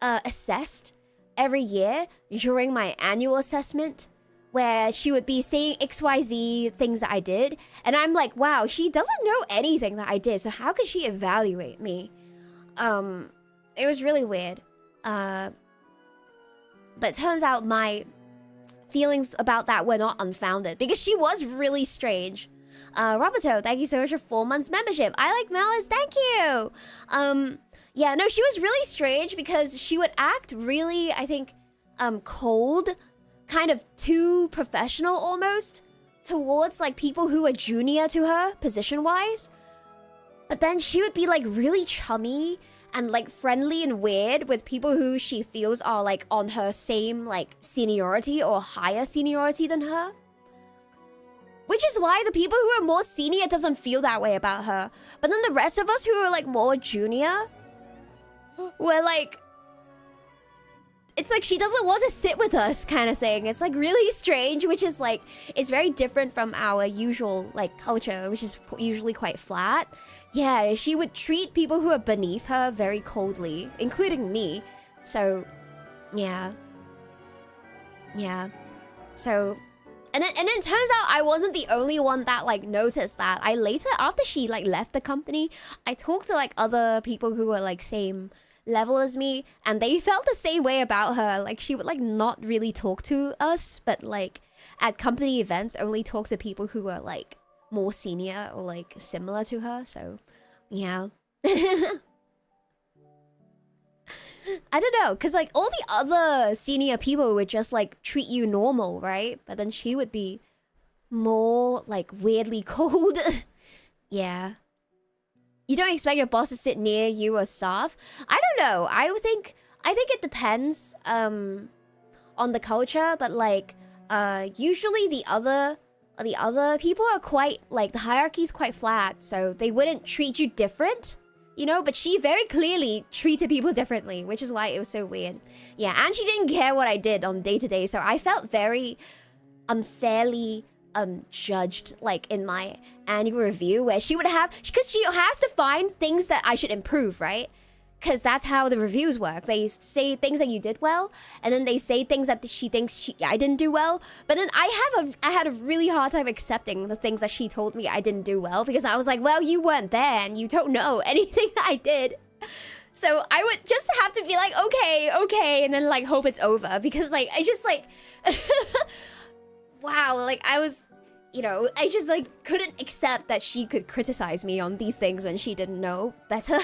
assessed every year during my annual assessment, where she would be saying XYZ things that I did, and I'm like, wow, she doesn't know anything that I did, so how could she evaluate me? It was really weird. But it turns out my feelings about that were not unfounded, because she was really strange. Roboto, thank you so much for 4 months membership. I like Malice, thank you! Yeah, no, she was really strange because she would act really, I think, cold, kind of too professional almost, towards like people who were junior to her, position-wise. But then she would be like really chummy and like friendly and weird with people who she feels are like on her same like seniority or higher seniority than her. Which is why the people who are more senior doesn't feel that way about her. But then the rest of us who are like more junior, we're like, it's like she doesn't want to sit with us kind of thing. It's like really strange, which is like, it's very different from our usual like culture, which is usually quite flat. Yeah, she would treat people who are beneath her very coldly, including me. So, yeah. Yeah. So, and then it turns out I wasn't the only one that like noticed that. I later, after she like left the company, I talked to like other people who were like same level as me, and they felt the same way about her. Like she would like not really talk to us, but like at company events only talk to people who were like more senior or like similar to her. So yeah. I don't know, because like all the other senior people would just like treat you normal, right? But then she would be more like weirdly cold. Yeah. You don't expect your boss to sit near you or staff? I don't know. I think it depends on the culture, but like usually the other people are quite like, the hierarchy is quite flat, so they wouldn't treat you different, you know, but she very clearly treated people differently, which is why it was so weird. Yeah, and she didn't care what I did on day-to-day, so I felt very unfairly judged like in my annual review, where she would have, because she has to find things that I should improve, right? Because that's how the reviews work. They say things that you did well, and then they say things that she thinks I didn't do well. But then I had a really hard time accepting the things that she told me I didn't do well, because I was like, well, you weren't there and you don't know anything that I did. So I would just have to be like, okay, and then like hope it's over, because like I just like wow, like I was, you know, I just like couldn't accept that she could criticize me on these things when she didn't know better.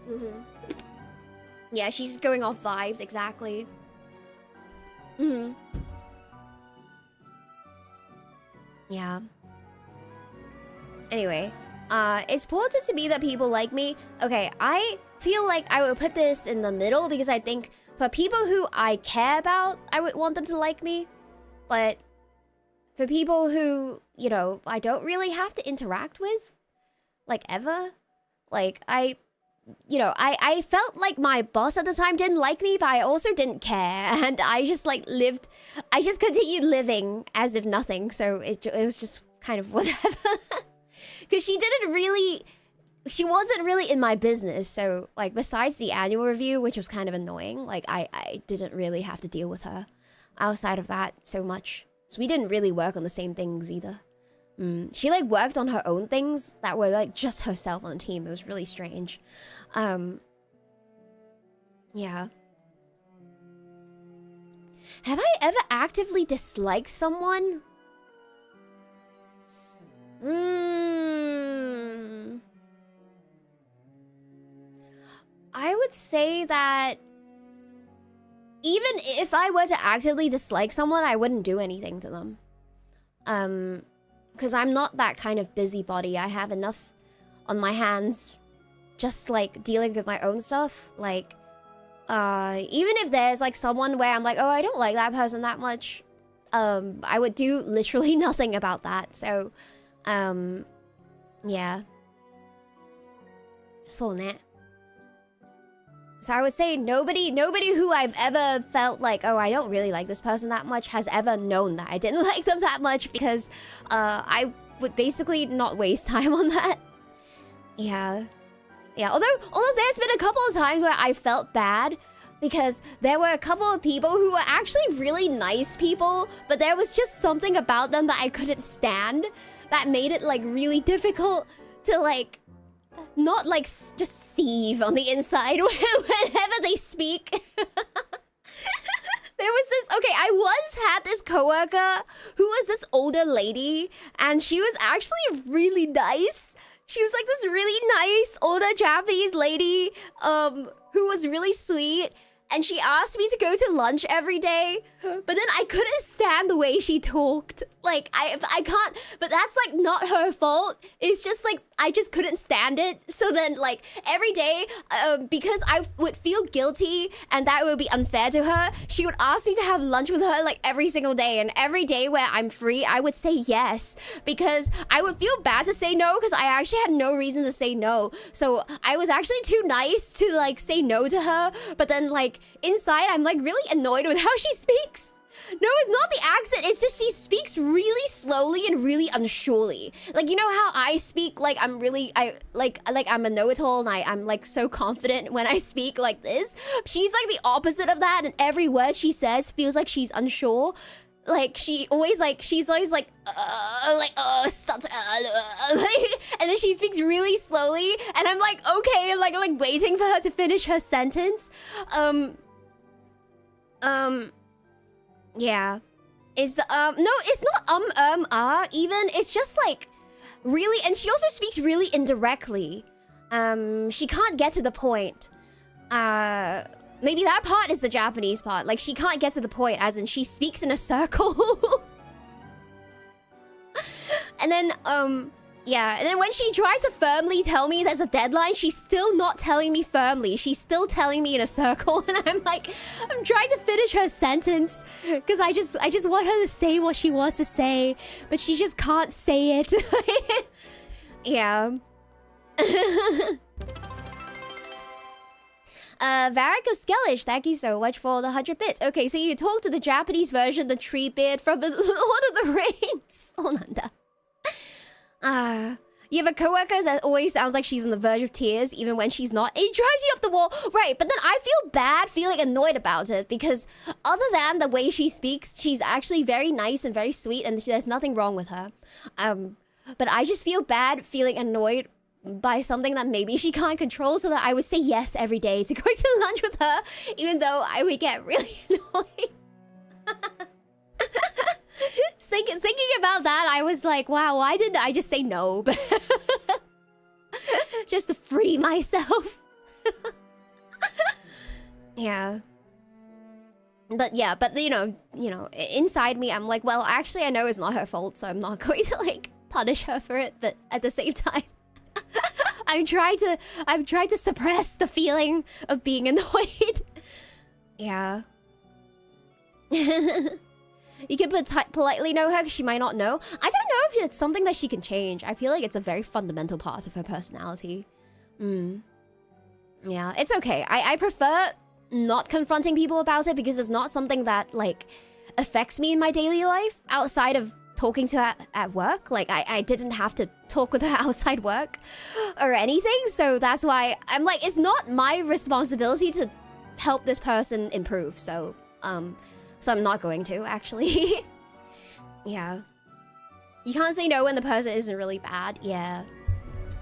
Mm-hmm. Yeah, she's going off vibes, exactly. Mm-hmm. Yeah. Anyway, it's important to me that people like me. Okay, I feel like I would put this in the middle, because I think for people who I care about, I would want them to like me. But For people who, you know, I don't really have to interact with, like, ever. Like, I felt like my boss at the time didn't like me, but I also didn't care. And I just, like, I just continued living as if nothing. So it was just kind of whatever. Because she wasn't really in my business. So, like, besides the annual review, which was kind of annoying, like, I didn't really have to deal with her outside of that so much. So we didn't really work on the same things either. She, like, worked on her own things that were, like, just herself on the team. It was really strange. Yeah. Have I ever actively disliked someone? I would say that even if I were to actively dislike someone, I wouldn't do anything to them. Because I'm not that kind of busybody. I have enough on my hands just, like, dealing with my own stuff. Like, even if there's, like, someone where I'm like, oh, I don't like that person that much, I would do literally nothing about that. So, yeah. So net. So I would say nobody who I've ever felt like, oh, I don't really like this person that much has ever known that I didn't like them that much, because I would basically not waste time on that. Yeah. Yeah, although there's been a couple of times where I felt bad because there were a couple of people who were actually really nice people, but there was just something about them that I couldn't stand that made it, like, really difficult to, like, not, like, just seethe on the inside whenever they speak. There was this, okay, I once had this coworker who was this older lady, and she was actually really nice. She was, like, this really nice older Japanese lady, who was really sweet. And she asked me to go to lunch every day, but then I couldn't stand the way she talked. Like, I can't, but that's, like, not her fault. It's just, like, I just couldn't stand it. So then, like, every day, because I would feel guilty and that would be unfair to her, she would ask me to have lunch with her, like, every single day. And every day where I'm free, I would say yes, because I would feel bad to say no, because I actually had no reason to say no. So I was actually too nice to, like, say no to her. But then, like, inside, I'm, like, really annoyed with how she speaks. No, it's not the accent. It's just she speaks really slowly and really unsurely. Like, you know how I speak? Like, I'm a know-it-all, and I'm, like, so confident when I speak like this. She's, like, the opposite of that, and every word she says feels like she's unsure. Like, she's always like, stutter, and then she speaks really slowly, and I'm like, okay, I'm like waiting for her to finish her sentence. Yeah. It's, no, it's not, even. It's just, like, really, and she also speaks really indirectly. She can't get to the point. Maybe that part is the Japanese part. Like, she can't get to the point, as in she speaks in a circle. And then, yeah, and then when she tries to firmly tell me there's a deadline, she's still not telling me firmly. She's still telling me in a circle, and I'm like, I'm trying to finish her sentence because I just want her to say what she wants to say, but she just can't say it. Yeah. Varric of Skellish, thank you so much for the 100 bits. Okay, so you talk to the Japanese version, the tree beard from the Lord of the Rings. Oh, Nanda. You have a coworker that always sounds like she's on the verge of tears, even when she's not. It drives you up the wall. Right, but then I feel bad feeling annoyed about it, because other than the way she speaks, she's actually very nice and very sweet, and there's nothing wrong with her. But I just feel bad feeling annoyed by something that maybe she can't control, so that I would say yes every day to going to lunch with her, even though I would get really annoyed. Thinking about that, I was like, wow, why didn't I just say no? Just to free myself. Yeah. But yeah, but you know, inside me, I'm like, well, actually, I know it's not her fault, so I'm not going to, like, punish her for it. But at the same time, I'm trying to suppress the feeling of being annoyed. Yeah. You can politely know her because she might not know. I don't know if it's something that she can change. I feel like it's a very fundamental part of her personality. Yeah, it's okay. I prefer not confronting people about it because it's not something that, like, affects me in my daily life outside of talking to her at work. Like, I didn't have to talk with her outside work or anything. So that's why I'm like, it's not my responsibility to help this person improve. So I'm not going to, actually. Yeah. You can't say no when the person isn't really bad. Yeah.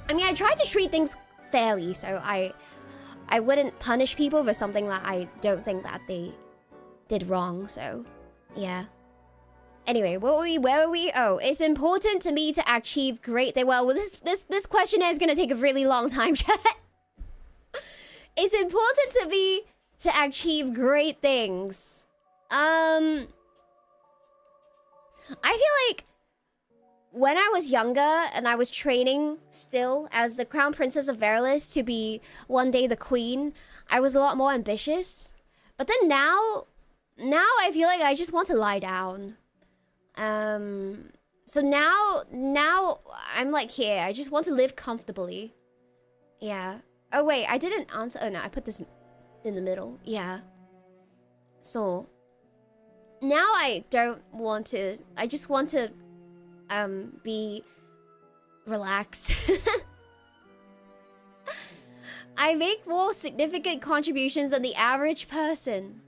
I mean, I try to treat things fairly, so I wouldn't punish people for something that I don't think that they did wrong, so yeah. Anyway, where were we? Oh, it's important to me to achieve great things. Well, this questionnaire is gonna take a really long time, chat. It's important to me to achieve great things. I feel like when I was younger and I was training still as the Crown Princess of Verlis to be one day the queen, I was a lot more ambitious. But then now I feel like I just want to lie down. So now I'm like here. I just want to live comfortably. Yeah. Oh wait, I didn't answer. Oh no, I put this in the middle. Yeah. So now I don't want to. I just want to be relaxed. I make more significant contributions than the average person.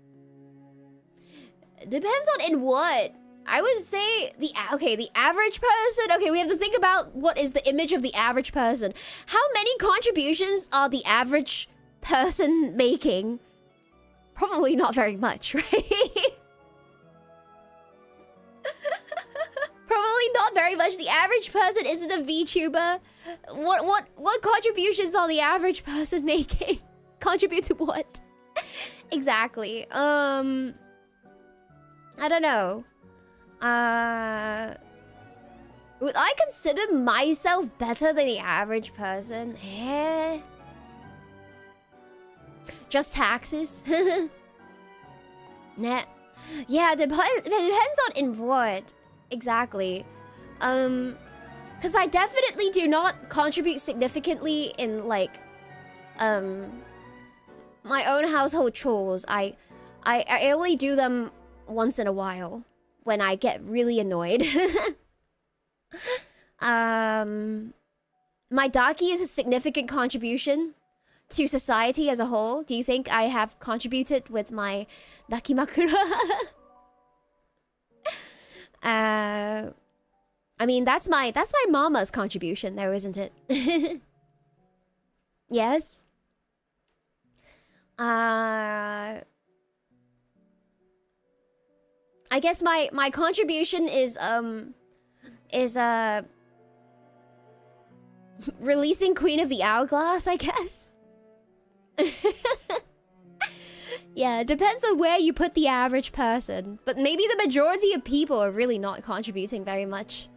Depends on in what. I would say the average person. Okay, we have to think about what is the image of the average person. How many contributions are the average person making? Probably not very much, right? Probably not very much. The average person isn't a VTuber. What contributions are the average person making? Contribute to what? Exactly. I don't know. Would I consider myself better than the average person? Just taxes? Nah. Yeah, it depends on in what. Exactly. Because I definitely do not contribute significantly in, like, my own household chores. I only do them once in a while when I get really annoyed. My daki is a significant contribution to society as a whole. Do you think I have contributed with my dakimakura? I mean, that's my mama's contribution though, isn't it? Yes? I guess my contribution is releasing Queen of the Hourglass, I guess. Yeah, it depends on where you put the average person. But maybe the majority of people are really not contributing very much.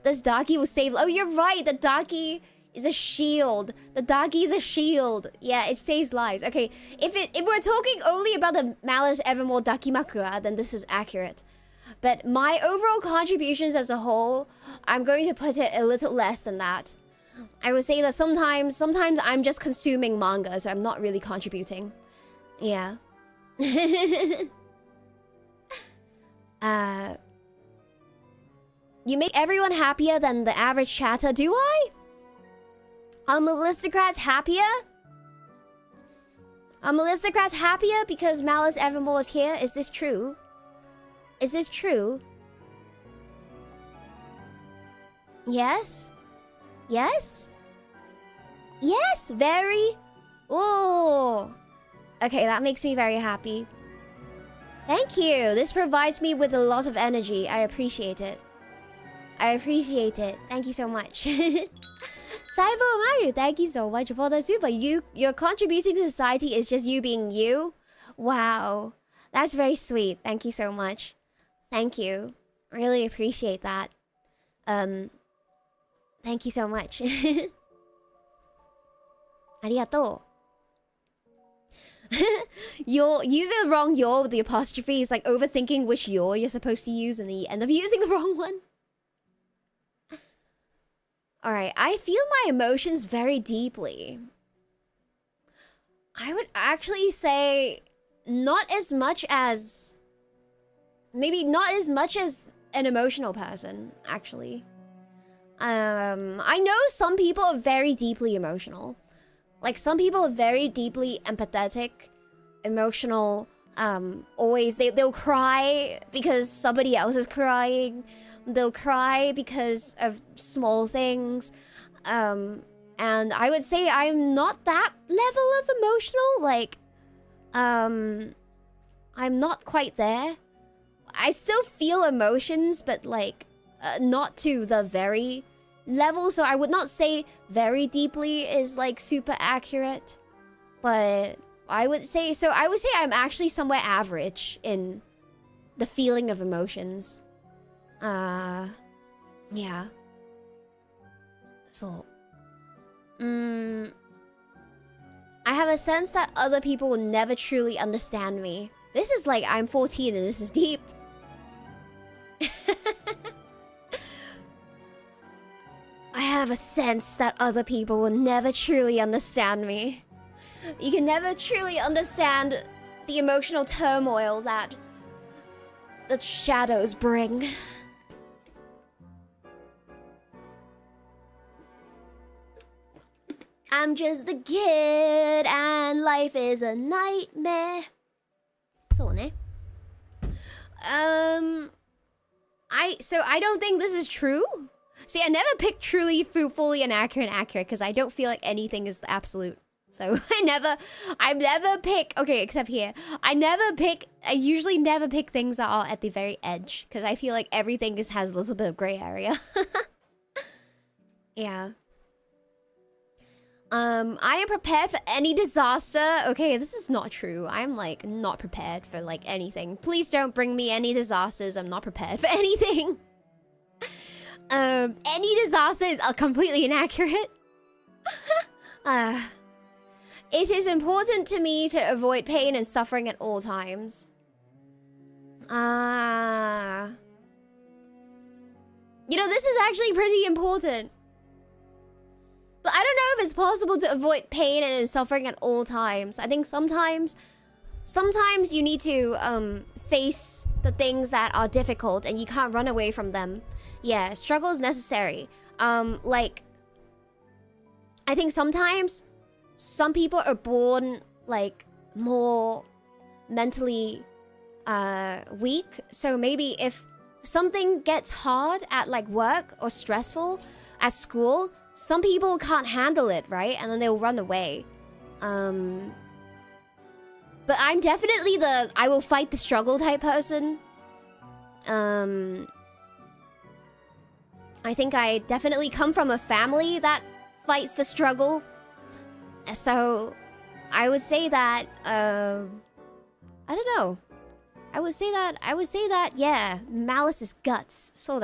This daki will save... Oh, you're right. The daki is a shield. The daki is a shield. Yeah, it saves lives. Okay, if we're talking only about the Malice Evermore Dakimakura, then this is accurate. But my overall contributions as a whole, I'm going to put it a little less than that. I would say that sometimes I'm just consuming manga, so I'm not really contributing. Yeah. You make everyone happier than the average chatter, do I? Are Malistocrats happier? Are Malistocrats happier because Malice Evermore is here? Is this true? Is this true? Yes? Yes? Yes, very. Oh. Okay, that makes me very happy. Thank you. This provides me with a lot of energy. I appreciate it. I appreciate it. Thank you so much. Saibo Mario, thank you so much for the super. You're contributing to society is just you being you. Wow. That's very sweet. Thank you so much. Thank you. Really appreciate that. Thank you so much. ありがとう. You're using the wrong "you're" with the apostrophe. It's like overthinking which you're supposed to use, and then you end up using the wrong one. Alright, I feel my emotions very deeply. I would actually say not as much as... Maybe not as much as an emotional person, actually. I know some people are very deeply emotional. Like, some people are very deeply empathetic, emotional. Always, they'll cry because somebody else is crying. They'll cry because of small things. And I would say I'm not that level of emotional. Like, I'm not quite there. I still feel emotions, but like, not to the very level. So I would not say very deeply is like super accurate. But I would say I'm actually somewhere average in the feeling of emotions. Yeah. So, I have a sense that other people will never truly understand me. This is like, I'm 14 and this is deep. I have a sense that other people will never truly understand me. You can never truly understand the emotional turmoil that the shadows bring. I'm just a kid and life is a nightmare. So ne? I don't think this is true. See, I never pick truly, fully, and accurate because I don't feel like anything is the absolute. So I never pick, okay, except here. I usually never pick things that are at the very edge because I feel like everything has a little bit of gray area. Yeah. I am prepared for any disaster. Okay, this is not true. I'm like not prepared for like anything. Please don't bring me any disasters. I'm not prepared for anything. Any disasters are completely inaccurate. It is important to me to avoid pain and suffering at all times. You know, this is actually pretty important. But I don't know if it's possible to avoid pain and suffering at all times. I think sometimes you need to face the things that are difficult and you can't run away from them. Yeah, struggle is necessary. Like, I think sometimes some people are born like more mentally weak. So maybe if something gets hard at like work or stressful at school, some people can't handle it, right? And then they'll run away. But I'm definitely the I will fight the struggle type person. I think I definitely come from a family that fights the struggle. So I would say that I don't know. I would say that yeah, Malice is guts. So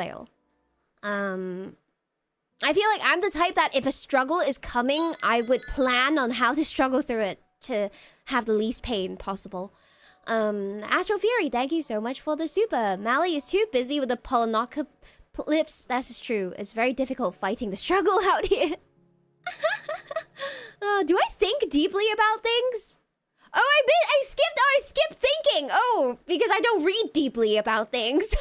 I feel like I'm the type that if a struggle is coming, I would plan on how to struggle through it to have the least pain possible. Astral Fury, thank you so much for the super. Mally is too busy with the polynocalypse. That's true. It's very difficult fighting the struggle out here. Do I think deeply about things? Oh, I skipped thinking. Oh, because I don't read deeply about things.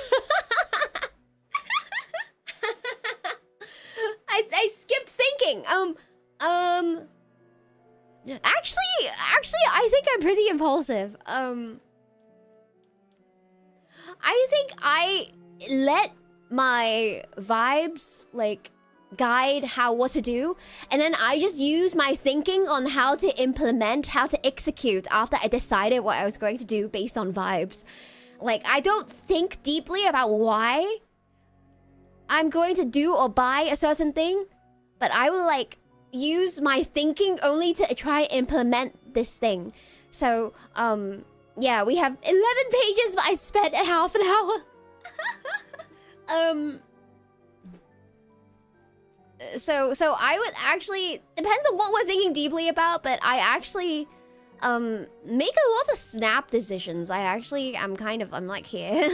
I skipped thinking. Actually, I think I'm pretty impulsive. I think I let my vibes like guide what to do, and then I just use my thinking on how to implement, how to execute after I decided what I was going to do based on vibes. Like, I don't think deeply about why I'm going to do or buy a certain thing, but I will like use my thinking only to try and implement this thing. So, yeah, we have 11 pages, but I spent half an hour. So I would actually, depends on what we're thinking deeply about, but I actually make a lot of snap decisions. I'm like here.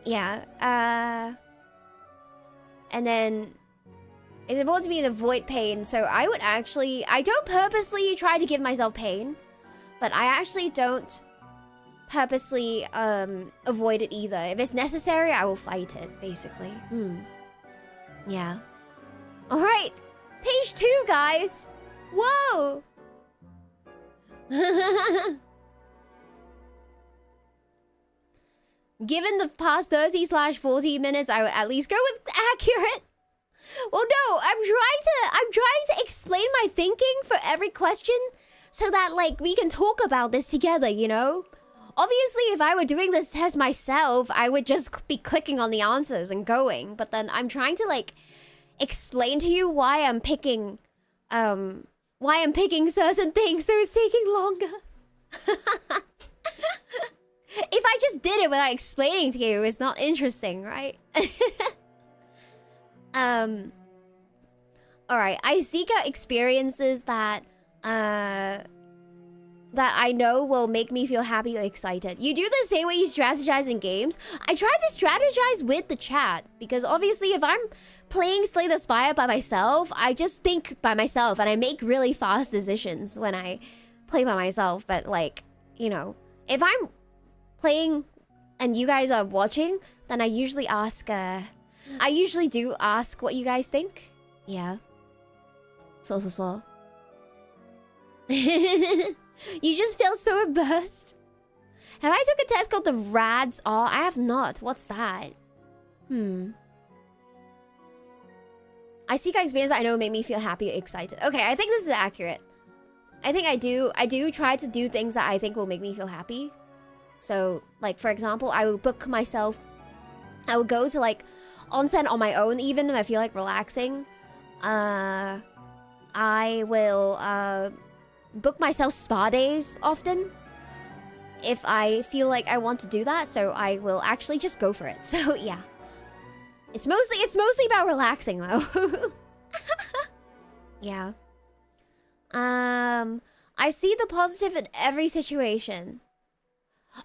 Yeah, and then it's important to me to avoid pain, so I don't purposely try to give myself pain, but I actually don't purposely avoid it either. If it's necessary, I will fight it, basically. Yeah. Alright, page 2, guys. Whoa! Given the past 30/40 minutes, I would at least go with accurate. Well, no, I'm trying to explain my thinking for every question so that, like, we can talk about this together, you know? Obviously, if I were doing this test myself, I would just be clicking on the answers and going. But then I'm trying to, like, explain to you why I'm picking certain things, so it's taking longer. If I just did it without explaining to you, it's not interesting, right? Alright, I seek out experiences that I know will make me feel happy or excited. You do the same way you strategize in games. I try to strategize with the chat, because obviously if I'm playing Slay the Spire by myself, I just think by myself, and I make really fast decisions when I play by myself. But, like, you know, if I'm playing and you guys are watching, then I usually do ask what you guys think. Yeah. So. You just feel so immersed. Have I took a test called the RADS? Oh, I have not. What's that? I seek out experience that I know make me feel happy or excited. Okay, I think this is accurate. I think I do try to do things that I think will make me feel happy. So, like, for example, I will book myself... I will go to, like, onsen on my own, even if I feel like relaxing. I will, book myself spa days often. If I feel like I want to do that, so I will actually just go for it. So, yeah. It's mostly about relaxing, though. Yeah. I see the positive in every situation.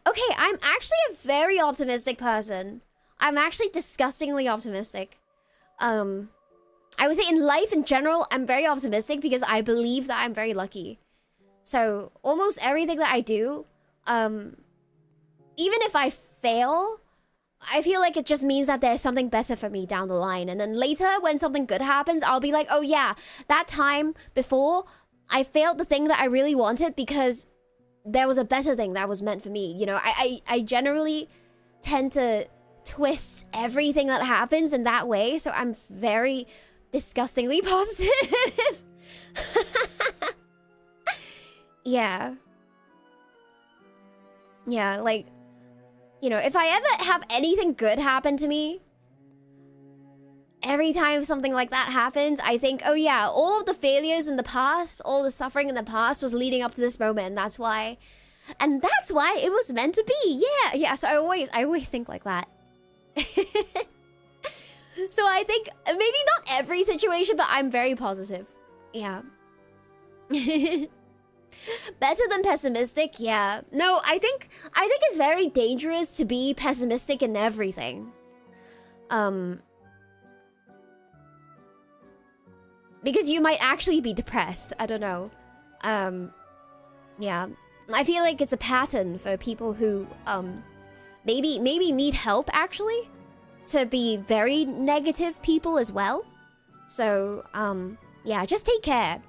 Okay, I'm actually a very optimistic person. I'm actually disgustingly optimistic. I would say in life in general, I'm very optimistic because I believe that I'm very lucky. So almost everything that I do, even if I fail, I feel like it just means that there's something better for me down the line. And then later, when something good happens, I'll be like, oh yeah, that time before, I failed the thing that I really wanted because there was a better thing that was meant for me. You know, I generally tend to twist everything that happens in that way. So I'm very disgustingly positive. Yeah. Yeah, like, you know, if I ever have anything good happen to me, every time something like that happens, I think, oh yeah, all of the failures in the past, all the suffering in the past was leading up to this moment. And that's why it was meant to be. Yeah. So I always think like that. So I think maybe not every situation, but I'm very positive. Yeah. Better than pessimistic? Yeah. No, I think it's very dangerous to be pessimistic in everything. Because you might actually be depressed. I don't know. Yeah. I feel like it's a pattern for people who maybe need help actually to be very negative people as well. So yeah, just take care.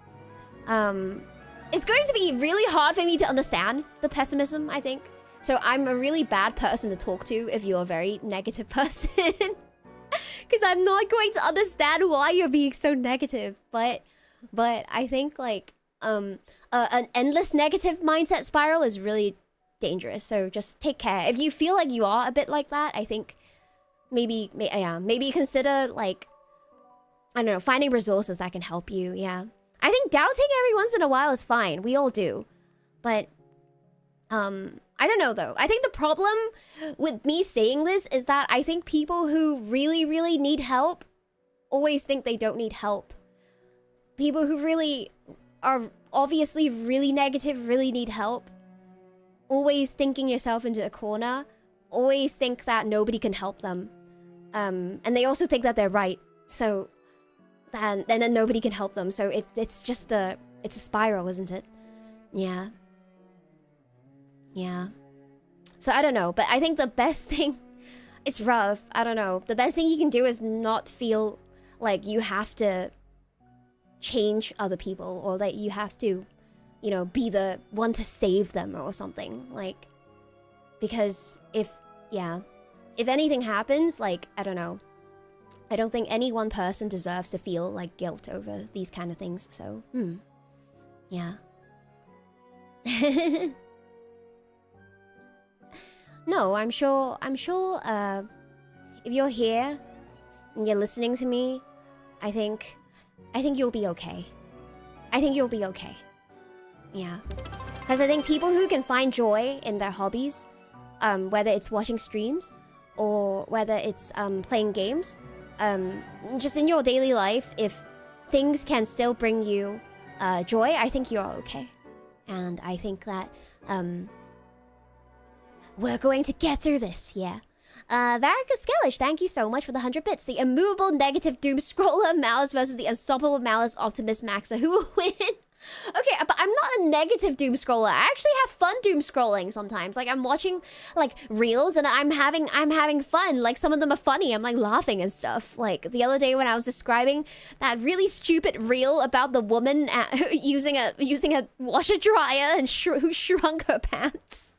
It's going to be really hard for me to understand the pessimism, I think. So I'm a really bad person to talk to if you're a very negative person. Because I'm not going to understand why you're being so negative. But I think, like, an endless negative mindset spiral is really dangerous. So just take care. If you feel like you are a bit like that, I think maybe consider, like, I don't know, finding resources that can help you, yeah. I think doubting every once in a while is fine. We all do. But, I don't know, though. I think the problem with me saying this is that I think people who really, really need help always think they don't need help. People who really are obviously really negative, really need help, always thinking yourself into a corner, always think that nobody can help them. And they also think that they're right. So then nobody can help them. So it's just it's a spiral, isn't it? Yeah. Yeah. So I don't know, but I think the best thing, it's rough, I don't know. The best thing you can do is not feel like you have to change other people, or that you have to, you know, be the one to save them or something. Like, because if anything happens, like, I don't know, I don't think any one person deserves to feel like guilt over these kind of things. So, yeah. No, I'm sure, if you're here and you're listening to me, I think you'll be okay. I think you'll be okay. Yeah. Because I think people who can find joy in their hobbies, whether it's watching streams or whether it's playing games, just in your daily life, if things can still bring you joy, I think you're okay. And I think that we're going to get through this, yeah. Varicus Skellish, thank you so much for the 100 bits. The immovable negative doom scroller Malice versus the unstoppable Malice optimist Maxa. Who will win? Okay, but I'm not a negative doom scroller. I actually have fun doom scrolling sometimes. Like, I'm watching like reels and I'm having fun. Like, some of them are funny. I'm like laughing and stuff. Like the other day when I was describing that really stupid reel about the woman using a washer dryer and who shrunk her pants.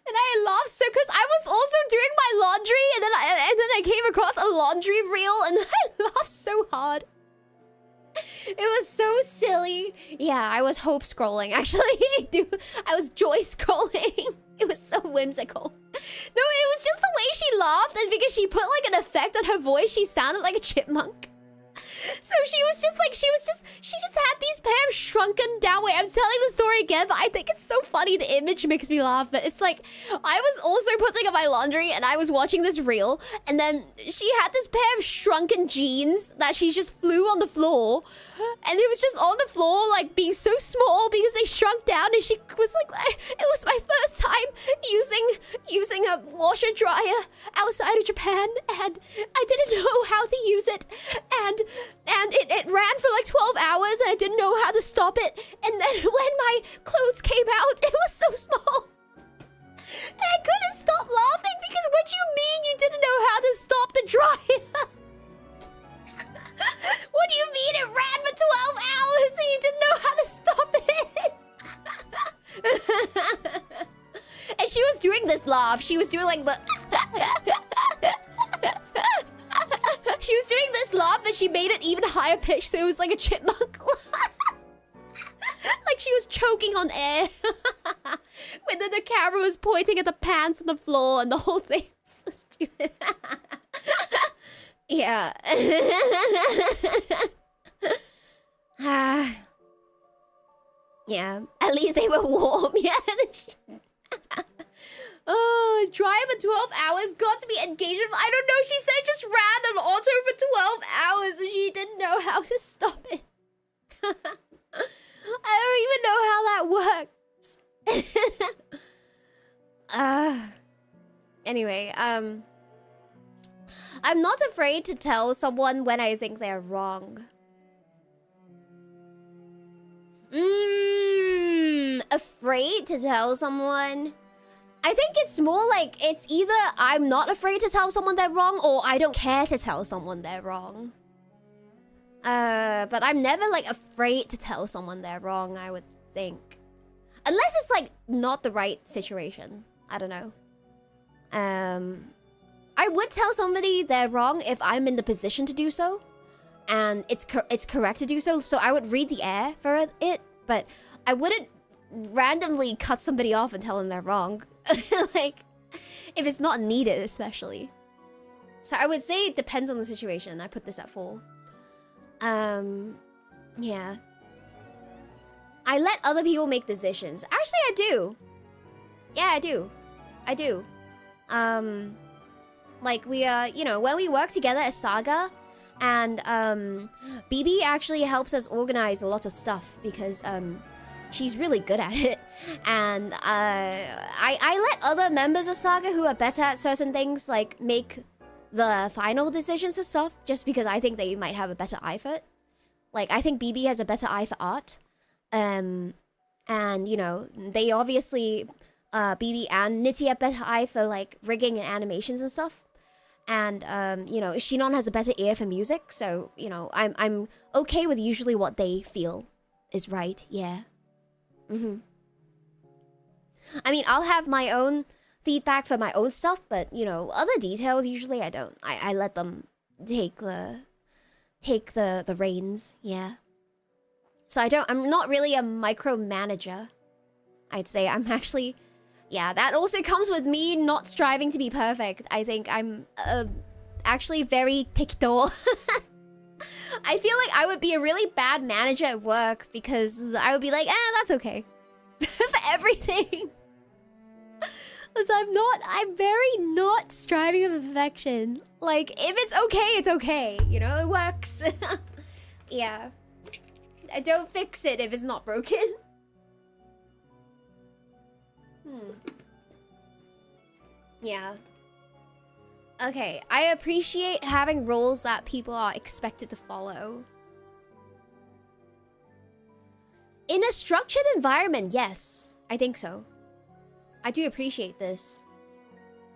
And I laughed so, because I was also doing my laundry, and then I came across a laundry reel, and I laughed so hard. It was so silly. Yeah, I was hope scrolling, actually. I was joy scrolling. It was so whimsical. No, it was just the way she laughed, and because she put like an effect on her voice, she sounded like a chipmunk. So she just had these pair of shrunken down. Wait, I'm telling the story again, but I think it's so funny. The image makes me laugh. But it's like, I was also putting up my laundry and I was watching this reel, and then she had this pair of shrunken jeans that she just flew on the floor, and it was just on the floor, like being so small because they shrunk down. And she was like, it was my first time using a washer dryer outside of Japan, and I didn't know how to use it, and it ran for like 12 hours and I didn't know how to stop it. And then when my clothes came out, it was so small. And I couldn't stop laughing because what do you mean you didn't know how to stop the dryer? What do you mean it ran for 12 hours and you didn't know how to stop it? And she was doing this laugh. She was doing like the... She was doing this laugh, but she made it even higher pitched, so it was like a chipmunk. Like she was choking on air. When then the camera was pointing at the pants on the floor and the whole thing. So stupid. Yeah. Yeah. At least they were warm. Yeah. Oh, drive for 12 hours, got to be engaged. I don't know, she said just ran an auto for 12 hours and she didn't know how to stop it. I don't even know how that works. Anyway, I'm not afraid to tell someone when I think they're wrong. Afraid to tell someone? I think it's more like it's either I'm not afraid to tell someone they're wrong, or I don't care to tell someone they're wrong. But I'm never like afraid to tell someone they're wrong, I would think. Unless it's like not the right situation. I don't know. I would tell somebody they're wrong if I'm in the position to do so, and it's correct to do so. So I would read the air for it, but I wouldn't randomly cut somebody off and tell them they're wrong. Like, if it's not needed, especially. So I would say it depends on the situation. I put this at 4. Yeah. I let other people make decisions. Actually, I do. Yeah, I do. I do. Like, we, you know, when we work together as Saga, And BB actually helps us organize a lot of stuff because she's really good at it. And I let other members of Saga who are better at certain things like make the final decisions for stuff just because I think they might have a better eye for it. Like, I think BB has a better eye for art. And, you know, they obviously, BB and Nitty have better eye for, like, rigging and animations and stuff. And, you know, Shinon has a better ear for music. So, you know, I'm okay with usually what they feel is right. Yeah. I mean, I'll have my own feedback for my own stuff, but, you know, other details, usually I don't. I let them take the reins, yeah. So I'm not really a micromanager. I'd say I'm actually, yeah, that also comes with me not striving to be perfect. I think I'm actually very tikto. I feel like I would be a really bad manager at work because I would be like, that's okay. For everything. Because I'm very not striving for perfection. Like, if it's okay, it's okay. You know, it works. Yeah. I don't fix it if it's not broken. Yeah. Okay, I appreciate having rules that people are expected to follow. In a structured environment, yes. I think so. I do appreciate this.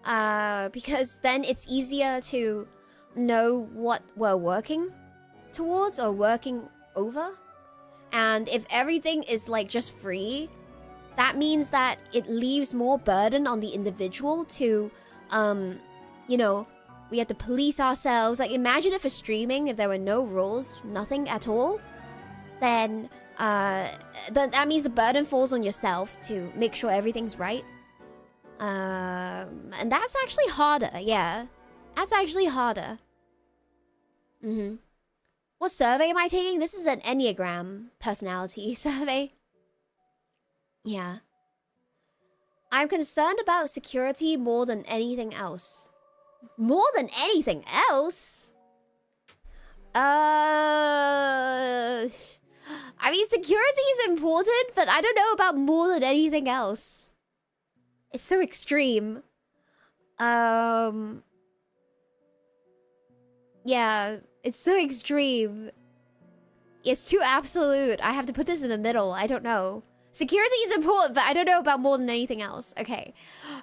Because then it's easier to know what we're working towards or working over. And if everything is like just free, that means that it leaves more burden on the individual to, you know, we have to police ourselves. Like, imagine if for streaming, if there were no rules, nothing at all, then that means the burden falls on yourself to make sure everything's right. And that's actually harder, yeah. That's actually harder. What survey am I taking? This is an Enneagram personality survey. Yeah. I'm concerned about security more than anything else. More than anything else? I mean, security is important, but I don't know about more than anything else. It's so extreme. Yeah, it's so extreme. It's too absolute. I have to put this in the middle. I don't know. Security is important, but I don't know about more than anything else. Okay.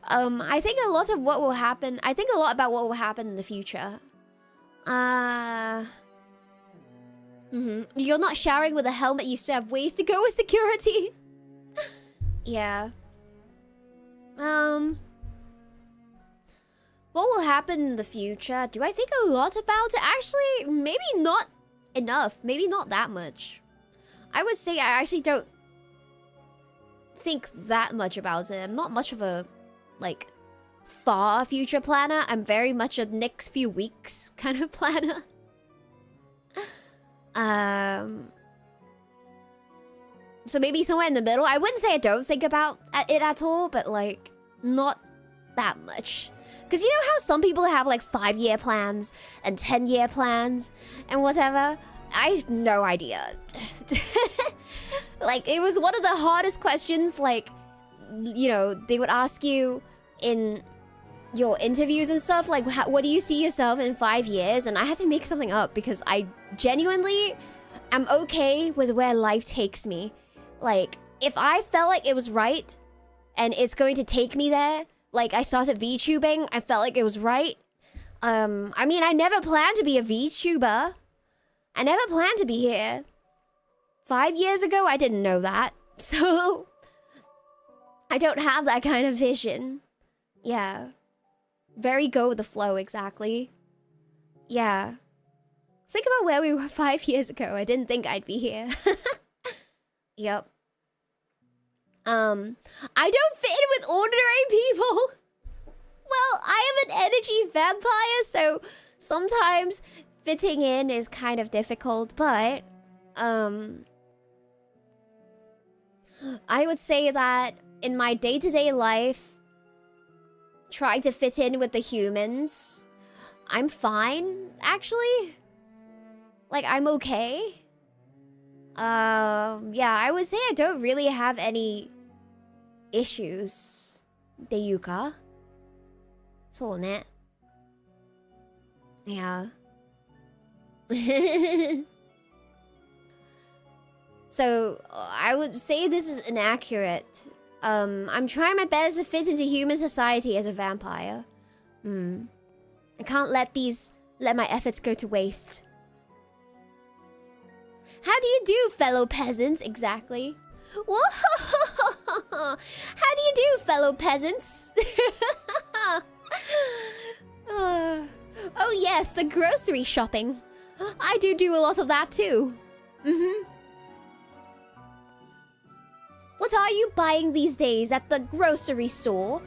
I think a lot of what will happen... I think a lot about what will happen in the future. You're not showering with a helmet. You still have ways to go with security. Yeah. What will happen in the future? Do I think a lot about it? Actually, maybe not enough. Maybe not that much. I would say I actually don't think that much about it. I'm not much of a, like, far future planner. I'm very much a next few weeks kind of planner. So maybe somewhere in the middle. I wouldn't say I don't think about it at all, but, like, not that much. Because you know how some people have, like, 5-year plans and 10-year plans and whatever? I have no idea. Like, it was one of the hardest questions, like, you know, they would ask you in your interviews and stuff, like, what do you see yourself in 5 years? And I had to make something up because I genuinely am okay with where life takes me. Like, if I felt like it was right and it's going to take me there, like, I started VTubing, I felt like it was right. I mean, I never planned to be a VTuber. I never planned to be here. 5 years ago, I didn't know that. So, I don't have that kind of vision. Yeah. Very go with the flow, exactly. Yeah. Think about where we were 5 years ago. I didn't think I'd be here. Yep. I don't fit in with ordinary people. Well, I am an energy vampire, so sometimes fitting in is kind of difficult, but I would say that in my day-to-day life, trying to fit in with the humans, I'm fine, actually. Like, I'm okay. Yeah, I would say I don't really have any issues. っていうか? そうね. Yeah. So, I would say this is inaccurate. I'm trying my best to fit into human society as a vampire. I can't let my efforts go to waste. How do you do, fellow peasants? Exactly. Whoa! How do you do, fellow peasants? Oh yes, the grocery shopping. I do a lot of that too. What are you buying these days at the grocery store?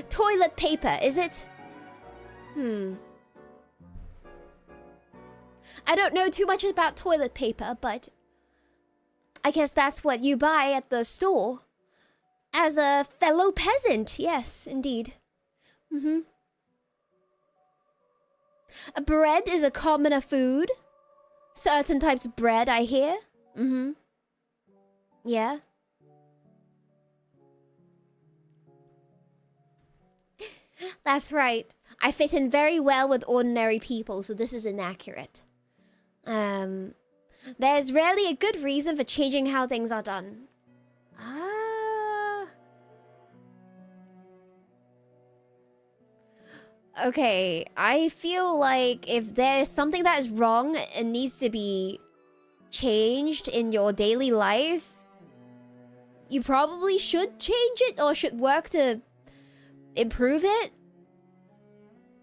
Toilet paper, is it? I don't know too much about toilet paper, but I guess that's what you buy at the store. As a fellow peasant, yes, indeed. Bread is a commoner food. Certain types of bread, I hear. Yeah. That's right. I fit in very well with ordinary people, so this is inaccurate. There's rarely a good reason for changing how things are done. Okay, I feel like if there's something that is wrong and needs to be changed in your daily life, you probably should change it or should work to improve it.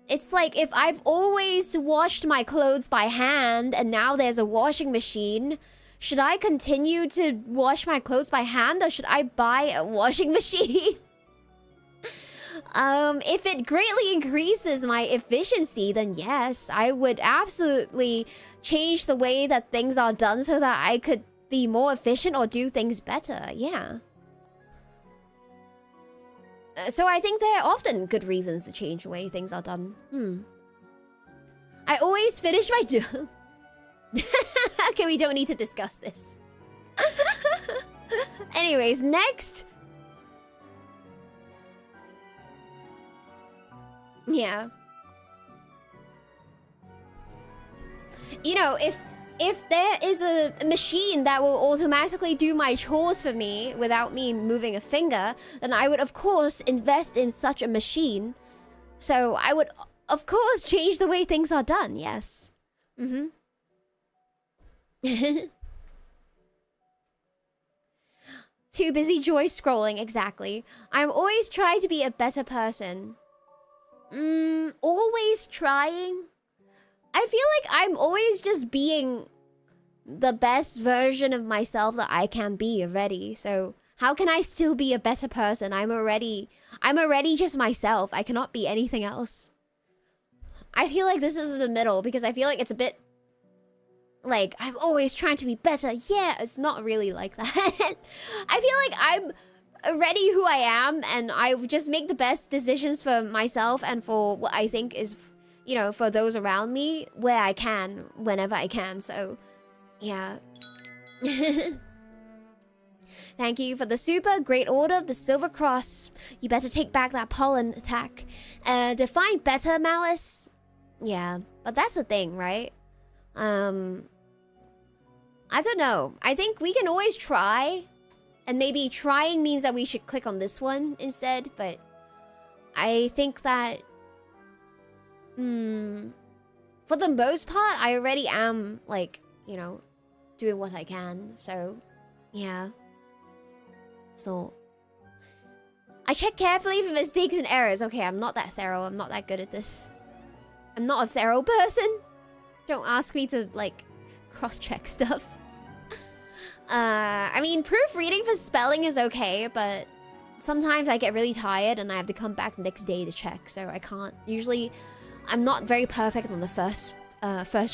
It's like if I've always washed my clothes by hand and now there's a washing machine, should I continue to wash my clothes by hand or should I buy a washing machine? If it greatly increases my efficiency, then yes, I would absolutely change the way that things are done so that I could be more efficient or do things better, yeah. So I think there are often good reasons to change the way things are done. I always finish my job. Okay, we don't need to discuss this. Anyways, next. Yeah. You know, if there is a machine that will automatically do my chores for me without me moving a finger, then I would, of course, invest in such a machine. So I would, of course, change the way things are done, yes. Too busy joy scrolling, exactly. I'm always trying to be a better person. Always trying? I feel like I'm always just being the best version of myself that I can be already. So how can I still be a better person? I'm already just myself. I cannot be anything else. I feel like this is the middle because I feel like it's a bit like I'm always trying to be better. Yeah, it's not really like that. I feel like I'm already who I am and I just make the best decisions for myself and for what I think is, you know, for those around me where I can, whenever I can. So, yeah. Thank you for the super great order of the Silver Cross. You better take back that pollen attack. Define better, Malice. Yeah, but that's the thing, right? I don't know. I think we can always try. And maybe trying means that we should click on this one instead. But I think that... for the most part, I already am, like, you know, doing what I can. So, yeah. So... I check carefully for mistakes and errors. Okay, I'm not that thorough. I'm not that good at this. I'm not a thorough person. Don't ask me to, like, cross-check stuff. I mean, proofreading for spelling is okay, but sometimes I get really tired and I have to come back the next day to check, so I can't. Usually, I'm not very perfect on the first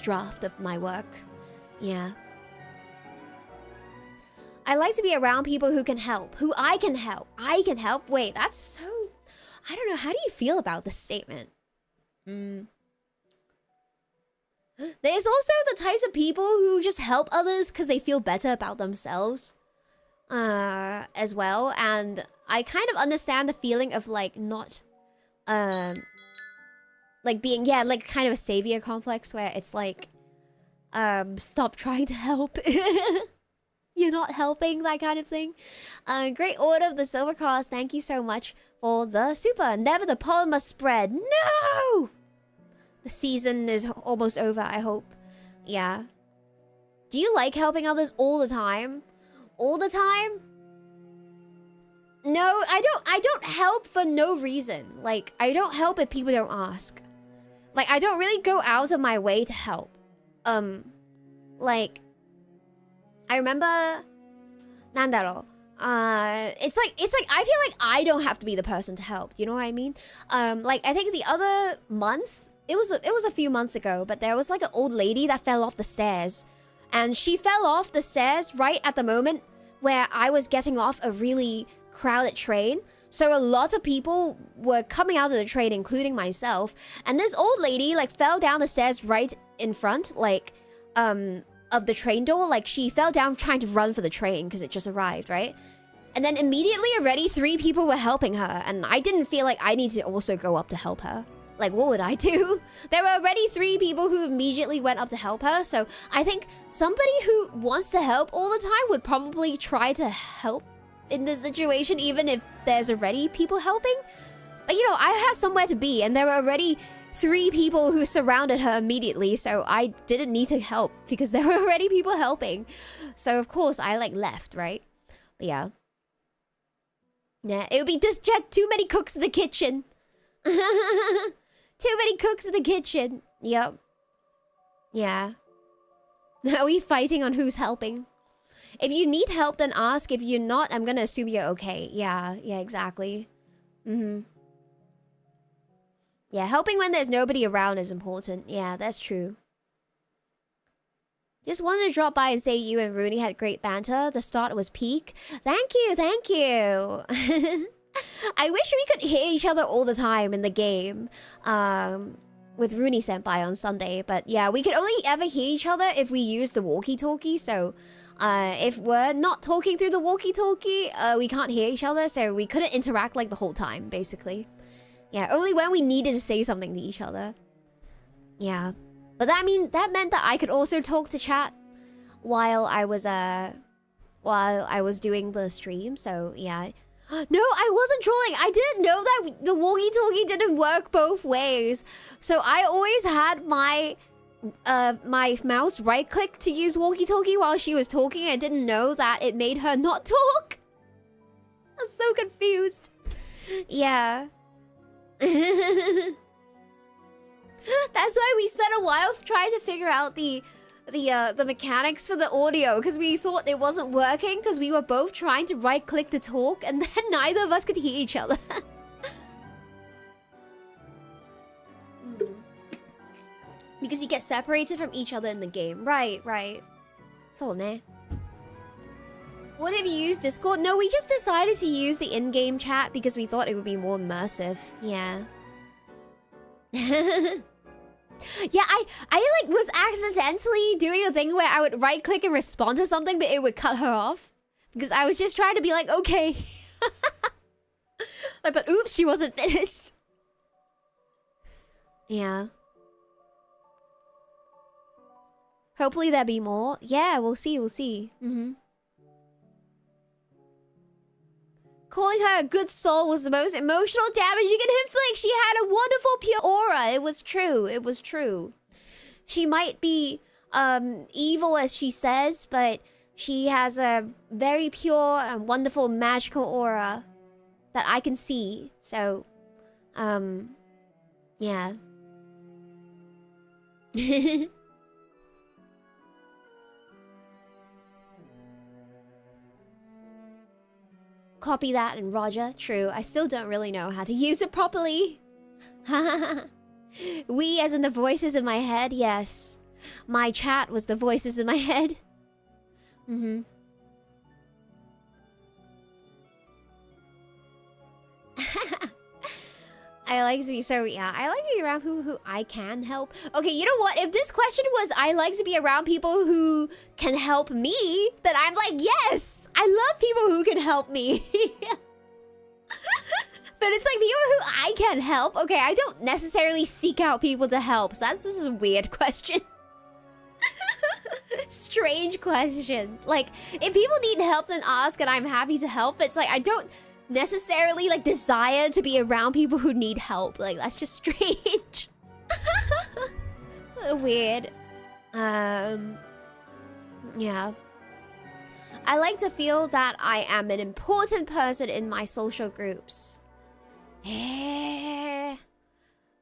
draft of my work. Yeah. I like to be around people who can help, who I can help. I can help? Wait, that's so... I don't know, how do you feel about this statement? There's also the types of people who just help others because they feel better about themselves. As well. And I kind of understand the feeling of like not... like being, yeah, like kind of a savior complex where it's like... stop trying to help. You're not helping, that kind of thing. Great order of the Silver Cross. Thank you so much for the super. Never the pollen must spread. No! The season is almost over, I hope. Yeah. Do you like helping others all the time? All the time? No, I don't help for no reason. Like, I don't help if people don't ask. Like, I don't really go out of my way to help. Like, I remember... Nandaro. It's like I feel like I don't have to be the person to help. You know what I mean? Like, I think the other month... It was a few months ago, but there was like an old lady that fell off the stairs. And she fell off the stairs right at the moment where I was getting off a really crowded train. So a lot of people were coming out of the train, including myself. And this old lady like fell down the stairs right in front, like, of the train door. Like, she fell down trying to run for the train because it just arrived, right? And then immediately already 3 people were helping her. And I didn't feel like I needed to also go up to help her. Like, what would I do? There were already 3 people who immediately went up to help her. So I think somebody who wants to help all the time would probably try to help in this situation, even if there's already people helping. But, you know, I had somewhere to be, and there were already 3 people who surrounded her immediately, so I didn't need to help because there were already people helping. So, of course, I, like, left, right? But, yeah. Yeah, it would be this jet, too many cooks in the kitchen. Too many cooks in the kitchen. Yep. Yeah. Are we fighting on who's helping? If you need help, then ask. If you're not, I'm gonna assume you're okay. Yeah, exactly. Yeah, helping when there's nobody around is important. Yeah, that's true. Just wanted to drop by and say you and Rooney had great banter. The start was peak. Thank you, thank you. I wish we could hear each other all the time in the game. With Rooney Senpai on Sunday. But yeah, we could only ever hear each other if we use the walkie-talkie. So if we're not talking through the walkie-talkie, we can't hear each other. So we couldn't interact like the whole time, basically. Yeah, only when we needed to say something to each other. Yeah. But that meant that I could also talk to chat while I was doing the stream. So yeah. No, I wasn't trolling. I didn't know that the walkie-talkie didn't work both ways. So I always had my my mouse right-click to use walkie-talkie while she was talking. I didn't know that it made her not talk. I'm so confused. Yeah. That's why we spent a while trying to figure out the mechanics for the audio, because we thought it wasn't working because we were both trying to right-click to talk and then neither of us could hear each other. Because you get separated from each other in the game. Right. So, ne. What have you used Discord? No, we just decided to use the in-game chat because we thought it would be more immersive. Yeah. Yeah, I like was accidentally doing a thing where I would right-click and respond to something, but it would cut her off. Because I was just trying to be like, okay. Like, but oops, she wasn't finished. Yeah. Hopefully there'll be more. Yeah, we'll see. Calling her a good soul was the most emotional damage you can inflict. She had a wonderful pure aura. It was true. She might be evil as she says, but she has a very pure and wonderful magical aura that I can see. So, yeah. Copy that and Roger. True, I still don't really know how to use it properly. We as in the voices in my head, yes. My chat was the voices in my head. I like to be, so yeah, I like to be around who I can help. Okay, you know what? If this question was I like to be around people who can help me, then I'm like, yes! I love people who can help me. But it's like people who I can help. Okay, I don't necessarily seek out people to help, so that's just a weird question. Strange question. Like, if people need help, then ask and I'm happy to help. It's like, I don't necessarily like desire to be around people who need help. Like, that's just strange. Weird. Yeah. I like to feel that I am an important person in my social groups. Okay,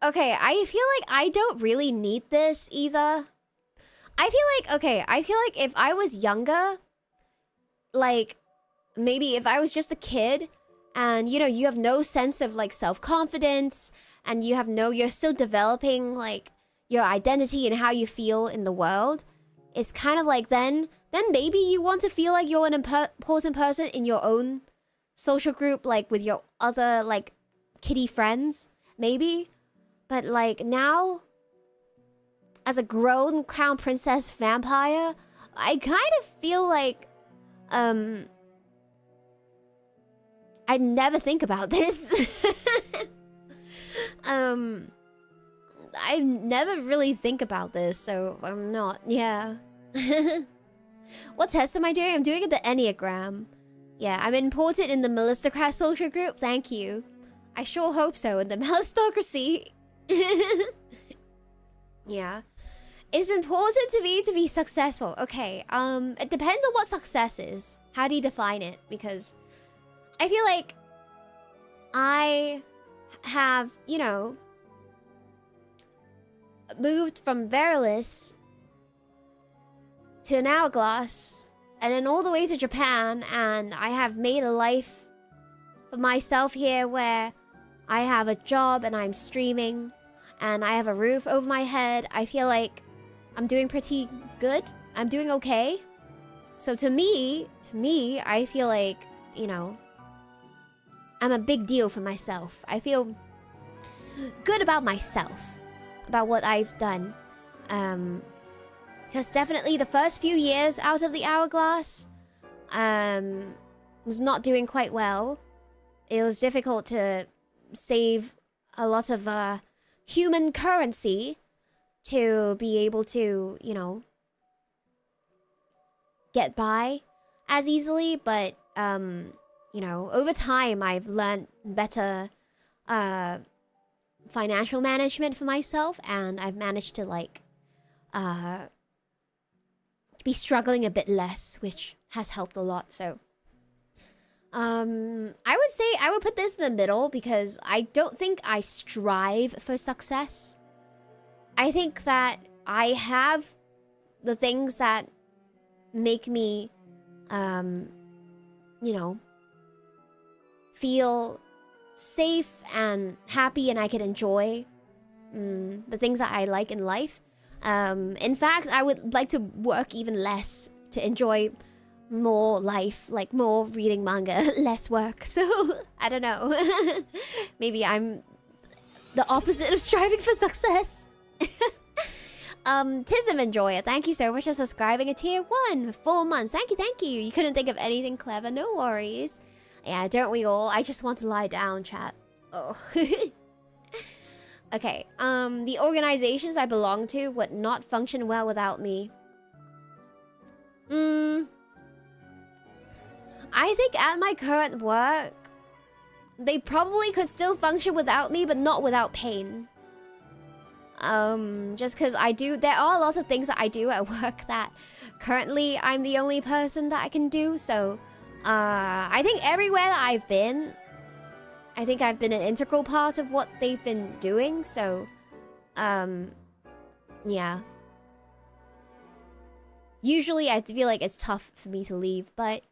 I feel like I don't really need this either. I feel like if I was younger, like, maybe if I was just a kid, and, you know, you have no sense of, like, self-confidence, and you're still developing, like, your identity and how you feel in the world, it's kind of like then maybe you want to feel like you're an important person in your own social group, like, with your other, like, kitty friends, maybe. But, like, now, as a grown crown princess vampire, I kind of feel like, I never think about this. I never really think about this, so I'm not, yeah. What test am I doing? I'm doing the Enneagram. Yeah, I'm important in the Malistocrat social group, thank you. I sure hope so, in the Malistocracy. Yeah. It's important to me to be successful. Okay, it depends on what success is. How do you define it? Because I feel like I have, you know, moved from Verilis to an hourglass and then all the way to Japan, and I have made a life for myself here where I have a job and I'm streaming and I have a roof over my head. I feel like I'm doing pretty good. I'm doing okay. So to me, I feel like, you know, I'm a big deal for myself. I feel good about myself, about what I've done. Because definitely the first few years out of the hourglass, was not doing quite well. It was difficult to save a lot of human currency to be able to, you know, get by as easily. But, you know, over time, I've learned better financial management for myself, and I've managed to, like, be struggling a bit less, which has helped a lot, so... I would say I would put this in the middle because I don't think I strive for success. I think that I have the things that make me, you know, feel safe and happy, and I can enjoy the things that I like in life. In fact, I would like to work even less to enjoy more life, like more reading manga, less work. So, I don't know. Maybe I'm the opposite of striving for success. Tism Enjoyer, thank you so much for subscribing a tier 1 for 4 months. Thank you. You couldn't think of anything clever, no worries. Yeah, don't we all? I just want to lie down, chat. Oh. Okay, the organizations I belong to would not function well without me. I think at my current work, they probably could still function without me, but not without pain. Just because there are lots of things that I do at work that currently I'm the only person that I can do, so, I think everywhere that I've been, I think I've been an integral part of what they've been doing, so, yeah. Usually I feel like it's tough for me to leave, but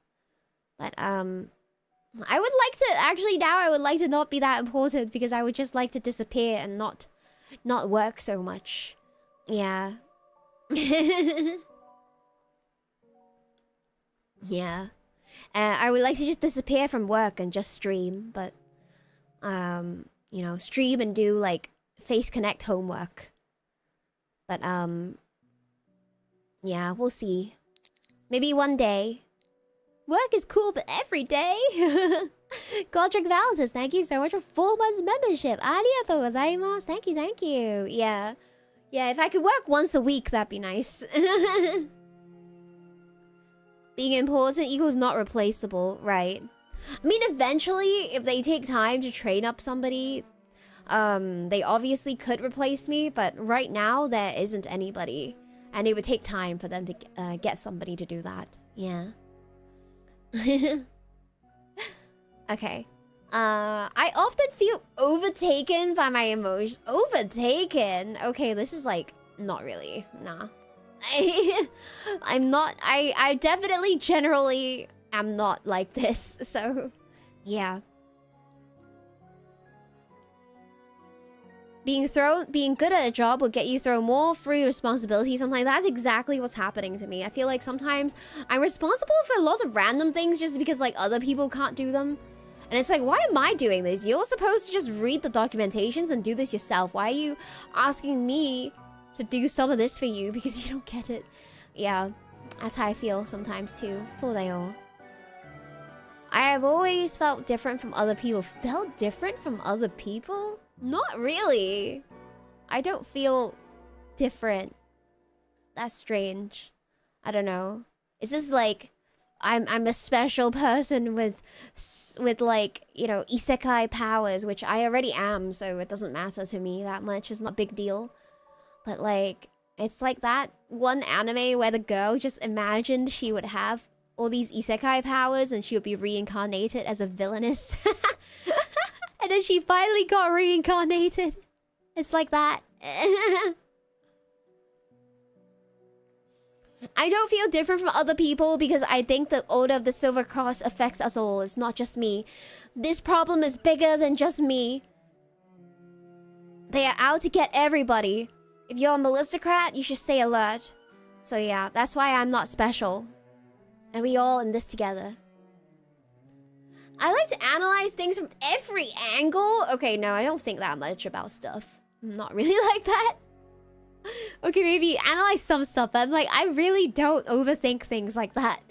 I would like to, actually now I would like to not be that important because I would just like to disappear and not work so much. Yeah. Yeah. I would like to just disappear from work and just stream, but, you know, stream and do like face connect homework. But yeah, we'll see. Maybe one day. Work is cool, but every day. Godric Valentine, thank you so much for 4 months membership. Arigatou gozaimasu. Thank you, thank you. Yeah. Yeah, if I could work once a week, that'd be nice. Being important equals not replaceable, right? I mean, eventually, if they take time to train up somebody, they obviously could replace me, but right now, there isn't anybody. And it would take time for them to get somebody to do that. Yeah. Okay. I often feel overtaken by my emotions. Overtaken? Okay, this is like, not really. Nah. I'm not, I definitely generally am not like this. So, yeah. Being good at a job will get you thrown more free responsibilities. Sometimes that's exactly what's happening to me. I feel like sometimes I'm responsible for lots of random things just because like other people can't do them. And it's like, why am I doing this? You're supposed to just read the documentations and do this yourself. Why are you asking me to do some of this for you because you don't get it? Yeah, that's how I feel sometimes too. そうだよ. I have always felt different from other people. Felt different from other people? Not really. I don't feel different. That's strange. I don't know. Is this like I'm a special person with like, you know, isekai powers, which I already am, so it doesn't matter to me that much. It's not a big deal. But like, it's like that one anime where the girl just imagined she would have all these isekai powers and she would be reincarnated as a villainess. And then she finally got reincarnated. It's like that. I don't feel different from other people because I think the Order of the Silver Cross affects us all. It's not just me. This problem is bigger than just me. They are out to get everybody. If you're a malistocrat, you should stay alert. So yeah, that's why I'm not special. And we all in this together. I like to analyze things from every angle. Okay, no, I don't think that much about stuff. I'm not really like that. Okay, maybe analyze some stuff, but like, I really don't overthink things like that.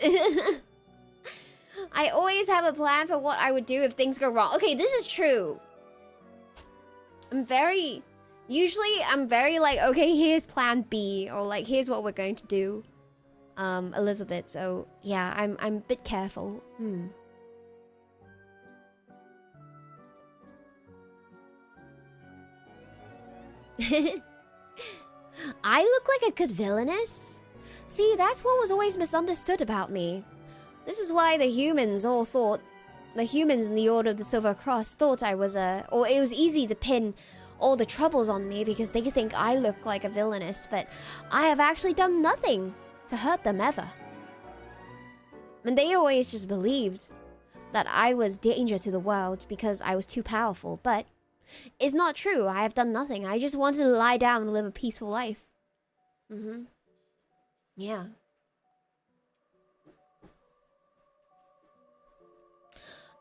I always have a plan for what I would do if things go wrong. Okay, this is true. Usually I'm very like, okay, here's plan B, or like, here's what we're going to do. A little bit, so yeah, I'm a bit careful. I look like a good villainess? See, that's what was always misunderstood about me. This is why the humans in the Order of the Silver Cross thought I was or it was easy to pin all the troubles on me because they think I look like a villainess, but I have actually done nothing to hurt them ever. And they always just believed that I was danger to the world because I was too powerful, but it's not true. I have done nothing. I just wanted to lie down and live a peaceful life. Yeah.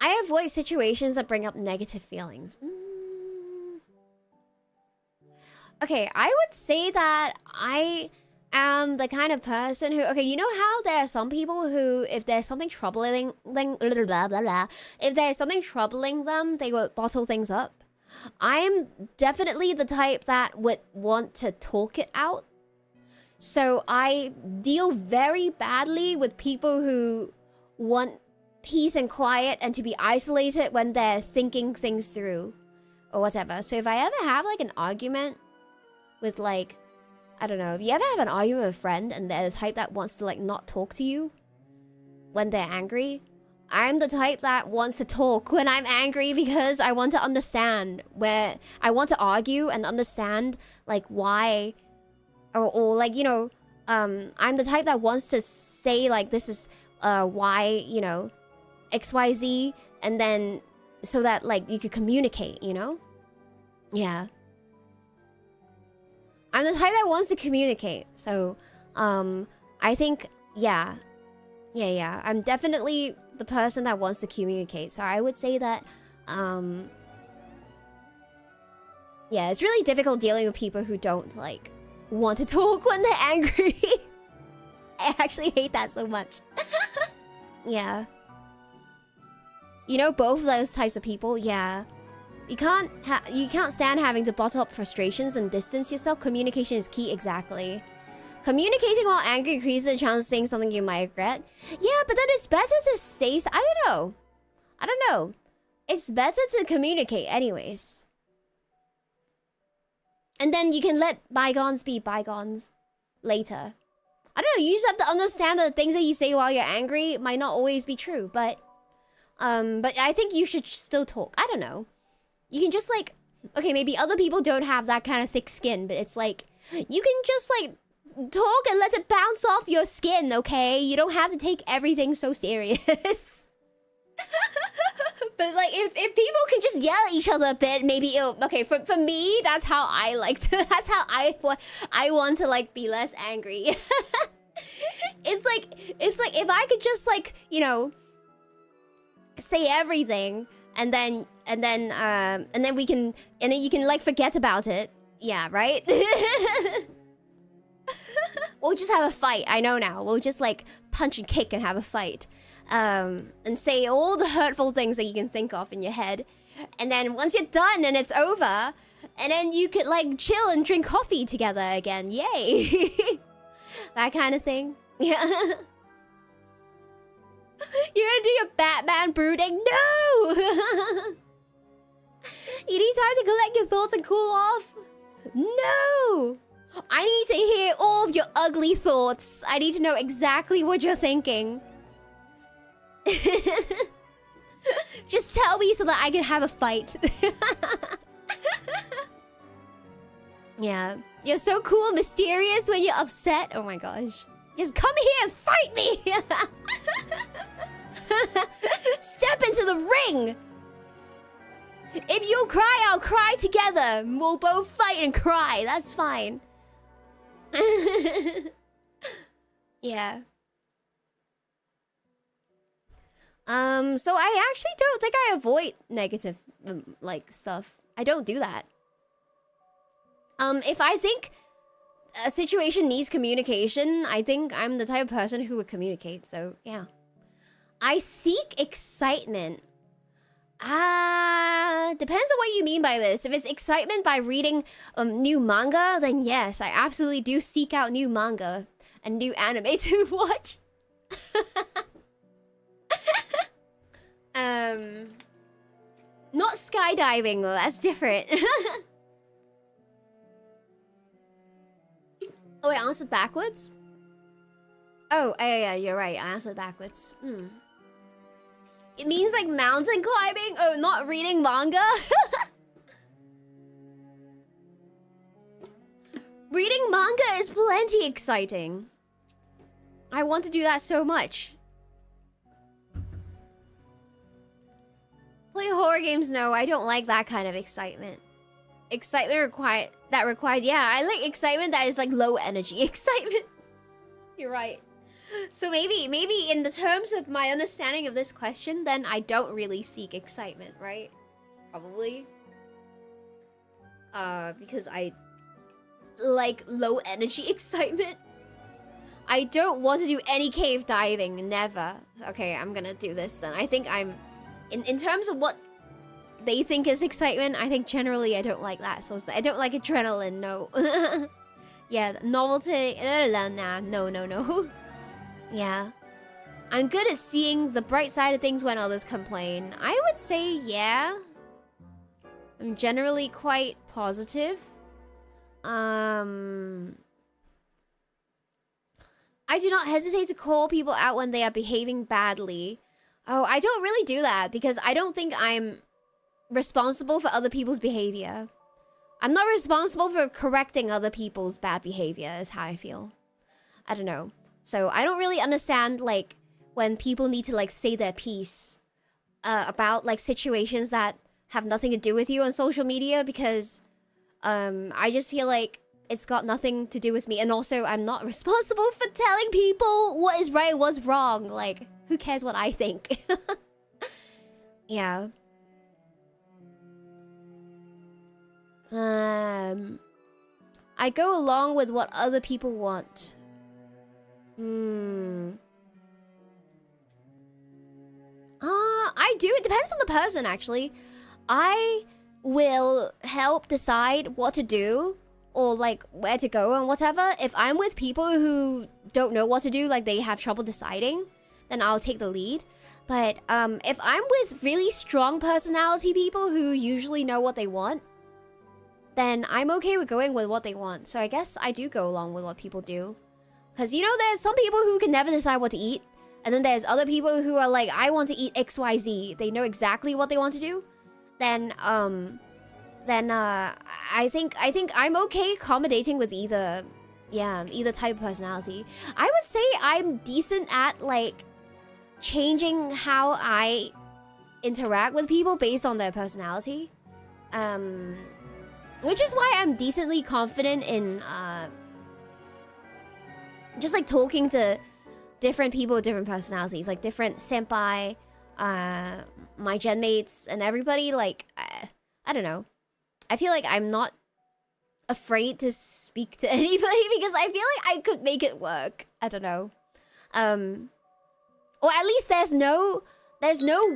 I avoid situations that bring up negative feelings. Okay, I would say that I am the kind of person who... Okay, you know how there are some people who, if there's something troubling... If there's something troubling them, they will bottle things up. I am definitely the type that would want to talk it out. So I deal very badly with people who want peace and quiet and to be isolated when they're thinking things through or whatever. So if I ever have like an argument with like, I don't know, if you ever have an argument with a friend and they're the type that wants to like not talk to you when they're angry, I'm the type that wants to talk when I'm angry because I want to understand where... I want to argue and understand, like, why... Or like, you know... I'm the type that wants to say, like, this is why, you know... XYZ, and then... So that, like, you could communicate, you know? Yeah. I'm the type that wants to communicate. So, I think, yeah. Yeah. I'm definitely... the person that wants to communicate. So I would say that Yeah, it's really difficult dealing with people who don't, like, want to talk when they're angry. I actually hate that so much. Yeah. You know, both those types of people, yeah. You can't stand having to bottle up frustrations and distance yourself. Communication is key, exactly. Communicating while angry increases the chance of saying something you might regret. Yeah, but then it's better to say... I don't know. It's better to communicate anyways. And then you can let bygones be bygones later. I don't know, you just have to understand that the things that you say while you're angry might not always be true, but I think you should still talk. I don't know. You can just like... Okay, maybe other people don't have that kind of thick skin, but it's like... You can just like... talk and let it bounce off your skin, okay? You don't have to take everything so serious. But like, if people can just yell at each other a bit, maybe it'll... Okay, for me, that's how I like to... That's how I want to like be less angry. It's like if I could just like, you know... say everything, and then we can... And then you can like forget about it. Yeah, right? We'll just have a fight. I know now. We'll just like punch and kick and have a fight. And say all the hurtful things that you can think of in your head. And then once you're done and it's over, and then you could like chill and drink coffee together again. Yay. That kind of thing. Yeah. You're gonna do your Batman brooding? No! You need time to collect your thoughts and cool off? No! I need to hear all of your ugly thoughts. I need to know exactly what you're thinking. Just tell me so that I can have a fight. Yeah. You're so cool and mysterious when you're upset. Oh my gosh. Just come here and fight me! Step into the ring! If you cry, I'll cry together. We'll both fight and cry. That's fine. Yeah. So I actually don't think I avoid negative, like, stuff. I don't do that. If I think a situation needs communication, I think I'm the type of person who would communicate, so, yeah. I seek excitement. Depends on what you mean by this. If it's excitement by reading new manga, then yes, I absolutely do seek out new manga and new anime to watch. Not skydiving though, that's different. Oh wait, I answered backwards? Oh, yeah, you're right, I answered backwards. It means like mountain climbing? Oh, not reading manga? Reading manga is plenty exciting. I want to do that so much. Play horror games? No, I don't like that kind of excitement. Excitement required... Yeah, I like excitement that is like low energy excitement. You're right. So maybe in the terms of my understanding of this question, then I don't really seek excitement, right? Probably. Because I like low energy excitement. I don't want to do any cave diving, never. Okay, I'm gonna do this then. I think I'm... In terms of what they think is excitement, I think generally I don't like that. So I don't like adrenaline, no. Yeah, novelty, nah, no. Yeah. I'm good at seeing the bright side of things when others complain. I would say, yeah. I'm generally quite positive. I do not hesitate to call people out when they are behaving badly. Oh, I don't really do that because I don't think I'm responsible for other people's behavior. I'm not responsible for correcting other people's bad behavior is how I feel. I don't know. So I don't really understand like when people need to like say their piece about like situations that have nothing to do with you on social media because I just feel like it's got nothing to do with me. And also I'm not responsible for telling people what is right and what's wrong. Like, who cares what I think? Yeah. I go along with what other people want. I do. It depends on the person, actually. I will help decide what to do or like where to go and whatever. If I'm with people who don't know what to do, like they have trouble deciding, then I'll take the lead. But if I'm with really strong personality people who usually know what they want, then I'm okay with going with what they want. So I guess I do go along with what people do. Because, you know, there's some people who can never decide what to eat. And then there's other people who are like, I want to eat XYZ. They know exactly what they want to do. Then I think I'm okay accommodating with either type of personality. I would say I'm decent at like changing how I interact with people based on their personality. Which is why I'm decently confident in just like talking to different people with different personalities, like different senpai, my gen mates, and everybody. Like, I don't know. I feel like I'm not afraid to speak to anybody because I feel like I could make it work. I don't know. Or at least there's no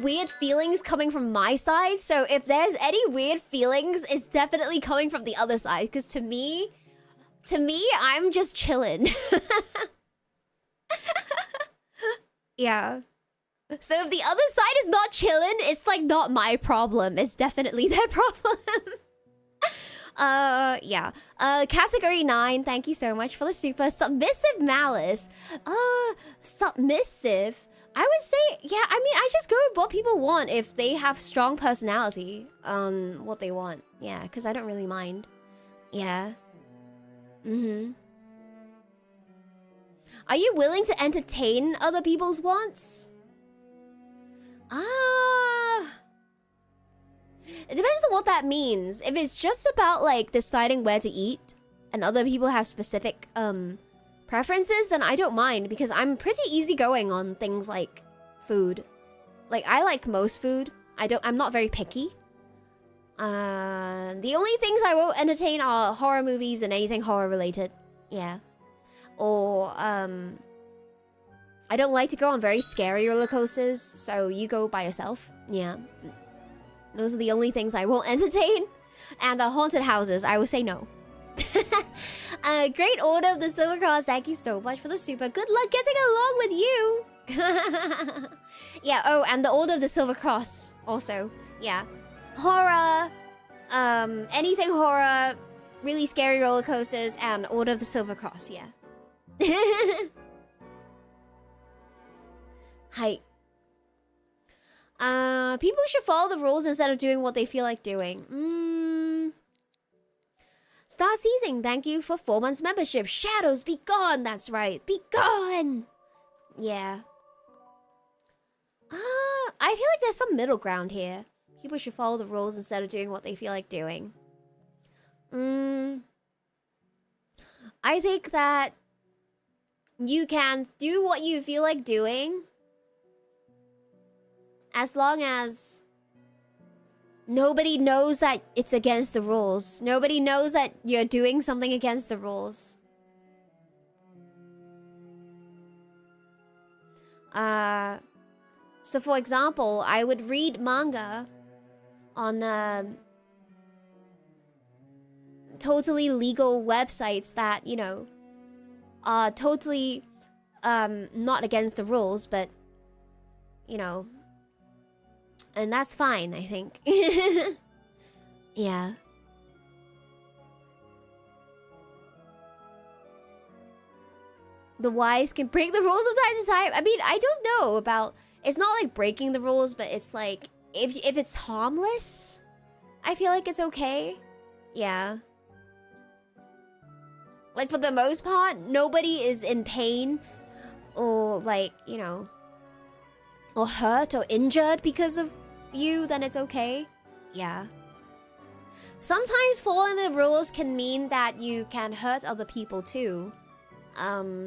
weird feelings coming from my side. So if there's any weird feelings, it's definitely coming from the other side. Because to me, I'm just chilling. Yeah. So if the other side is not chilling, it's like not my problem. It's definitely their problem. Yeah. Category 9, thank you so much for the super. Submissive Malice. Submissive. I would say, yeah, I mean, I just go with what people want if they have strong personality on what they want. Yeah, because I don't really mind. Yeah. Are you willing to entertain other people's wants? It depends on what that means. If it's just about like deciding where to eat and other people have specific preferences, then I don't mind because I'm pretty easygoing on things like food. Like I like most food. I'm not very picky. The only things I won't entertain are horror movies and anything horror related. Yeah. Or I don't like to go on very scary roller coasters, so you go by yourself. Yeah. Those are the only things I won't entertain. And haunted houses, I will say no. Great Order of the Silver Cross, thank you so much for the super. Good luck getting along with you. Yeah, oh, and the Order of the Silver Cross also. Yeah. Horror, anything horror, really scary roller coasters, and Order of the Silver Cross, yeah. Hi. People should follow the rules instead of doing what they feel like doing. Star Seizing, thank you for 4 months membership. Shadows, be gone. That's right. Be gone. Yeah. I feel like there's some middle ground here. People should follow the rules instead of doing what they feel like doing. I think that you can do what you feel like doing as long as nobody knows that it's against the rules. Nobody knows that you're doing something against the rules. So for example, I would read manga on totally legal websites that, you know, are totally not against the rules, but, you know, and that's fine, I think. Yeah. The wise can break the rules from time to time. I mean, I don't know about... It's not like breaking the rules, but it's like... If it's harmless, I feel like it's okay. Yeah. Like, for the most part, nobody is in pain or, like, you know, or hurt or injured because of you, then it's okay. Yeah. Sometimes following the rules can mean that you can hurt other people too.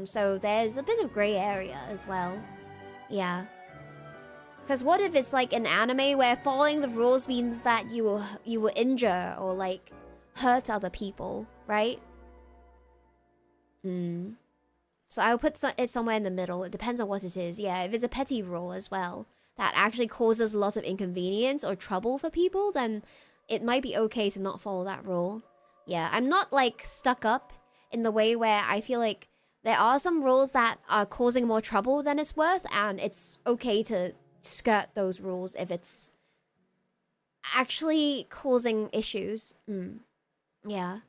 So there's a bit of gray area as well. Yeah. Because what if it's like an anime where following the rules means that you will injure or like hurt other people, right? So I'll put it somewhere in the middle. It depends on what it is. Yeah, if it's a petty rule as well that actually causes a lot of inconvenience or trouble for people, then it might be okay to not follow that rule. Yeah, I'm not like stuck up in the way where I feel like there are some rules that are causing more trouble than it's worth, and it's okay to skirt those rules if it's actually causing issues. Yeah.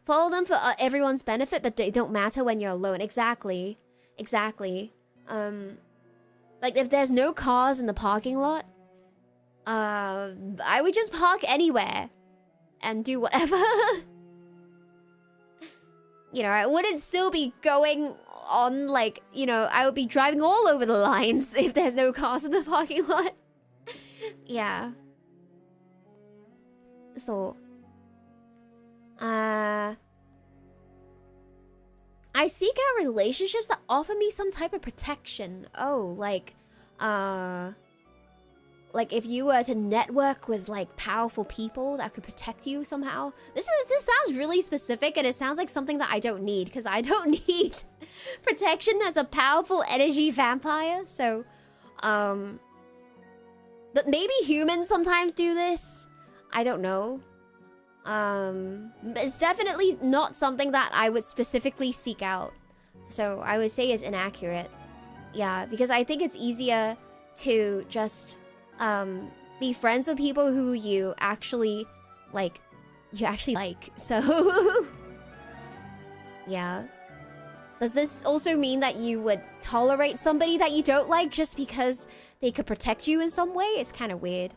Follow them for everyone's benefit, but they don't matter when you're alone. Exactly. Exactly. Like if there's no cars in the parking lot, I would just park anywhere and do whatever. You know, I wouldn't still be going on like, you know, I would be driving all over the lines if there's no cars in the parking lot. Yeah. So, I seek out relationships that offer me some type of protection. Oh, like if you were to network with like powerful people that could protect you somehow. This sounds really specific, and it sounds like something that I don't need, because I don't need protection as a powerful energy vampire. So, but maybe humans sometimes do this. I don't know. It's definitely not something that I would specifically seek out. So I would say it's inaccurate. Yeah, because I think it's easier to just be friends with people who you actually like. So yeah. Does this also mean that you would tolerate somebody that you don't like just because they could protect you in some way? It's kind of weird.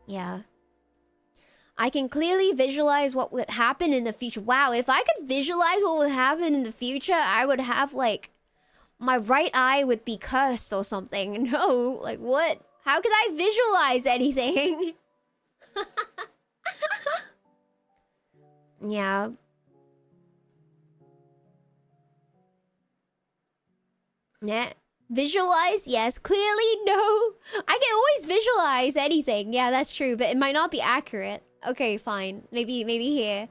Yeah. I can clearly visualize what would happen in the future. Wow, if I could visualize what would happen in the future, I would have, like, my right eye would be cursed or something. No, like, what? How could I visualize anything? Yeah. Nah. Visualize? Yes. Clearly, no. I can always visualize anything. Yeah, that's true, but it might not be accurate. Okay, fine. Maybe here.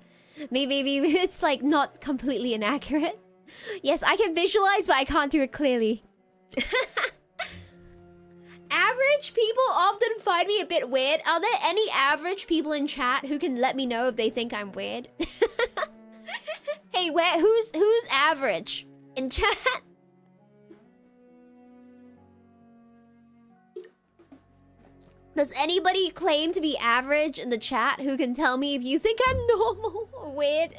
Maybe it's like not completely inaccurate. Yes, I can visualize, but I can't do it clearly. Average people often find me a bit weird. Are there any average people in chat who can let me know if they think I'm weird? Hey, who's average in chat? Does anybody claim to be average in the chat who can tell me if you think I'm normal or weird?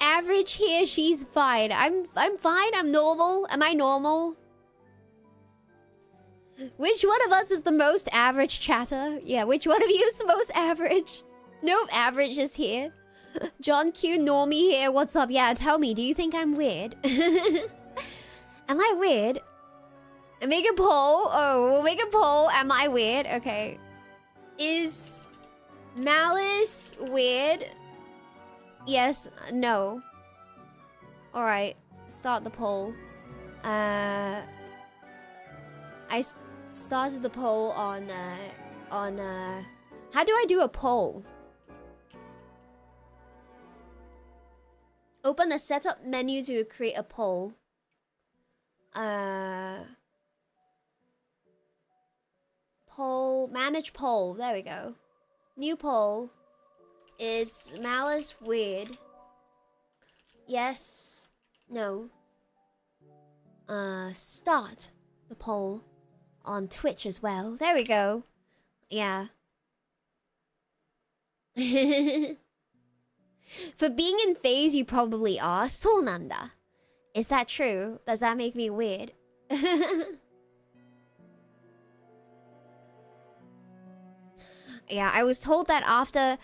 Average here, she's fine. I'm fine, I'm normal. Am I normal? Which one of us is the most average, chatter? Yeah, which one of you is the most average? No average is here. John Q, normie here, what's up? Yeah, tell me, do you think I'm weird? Am I weird? Make a poll. Oh, we'll make a poll. Am I weird? Okay. Is Malice weird? Yes. No. Alright. Start the poll. I started the poll on... How do I do a poll? Open the setup menu to create a poll. Poll, manage poll, there we go. New poll. Is Malice weird? Yes. No. Start the poll on Twitch as well. There we go. Yeah. For being in phase, you probably are. Solnanda. Is that true? Does that make me weird? Yeah, I was told that after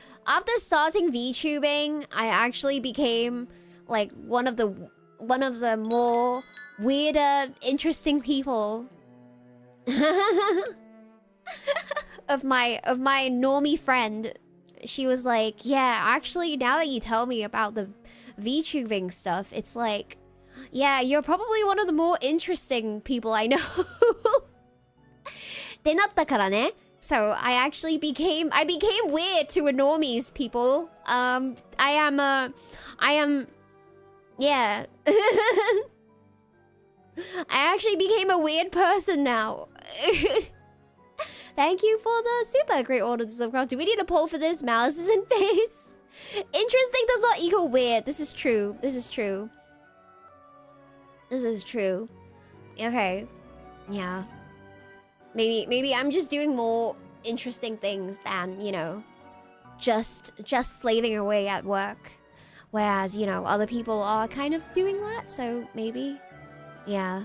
starting VTubing, I actually became like one of the more weirder, interesting people of my normie friend. She was like, "Yeah, actually, now that you tell me about the VTubing stuff, it's like Yeah, you're probably one of the more interesting people I know. ってなったからね. So I became weird to a normies people. Yeah. I actually became a weird person now. Thank you for the super great order to subscribe. Do we need a poll for this? Malice is in face. Interesting does not equal weird. This is true. This is true. This is true. Okay. Yeah. Maybe I'm just doing more interesting things than, you know, just slaving away at work. Whereas, you know, other people are kind of doing that, so maybe. Yeah.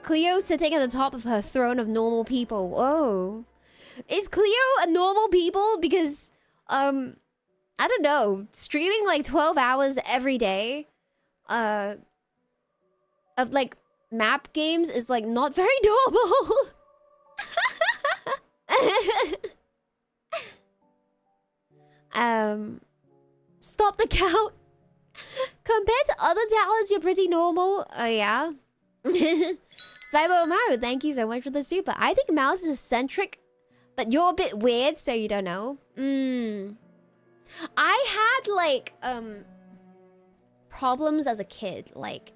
Cleo sitting at the top of her throne of normal people. Whoa. Is Cleo a normal people? Because, I don't know, streaming like 12 hours every day, of like map games is like not very normal. Stop the count. Compared to other talents, you're pretty normal. Oh, yeah. Saibo Maru, thank you so much for the super. I think Malice is eccentric, but you're a bit weird, so you don't know. I had, like, problems as a kid. Like,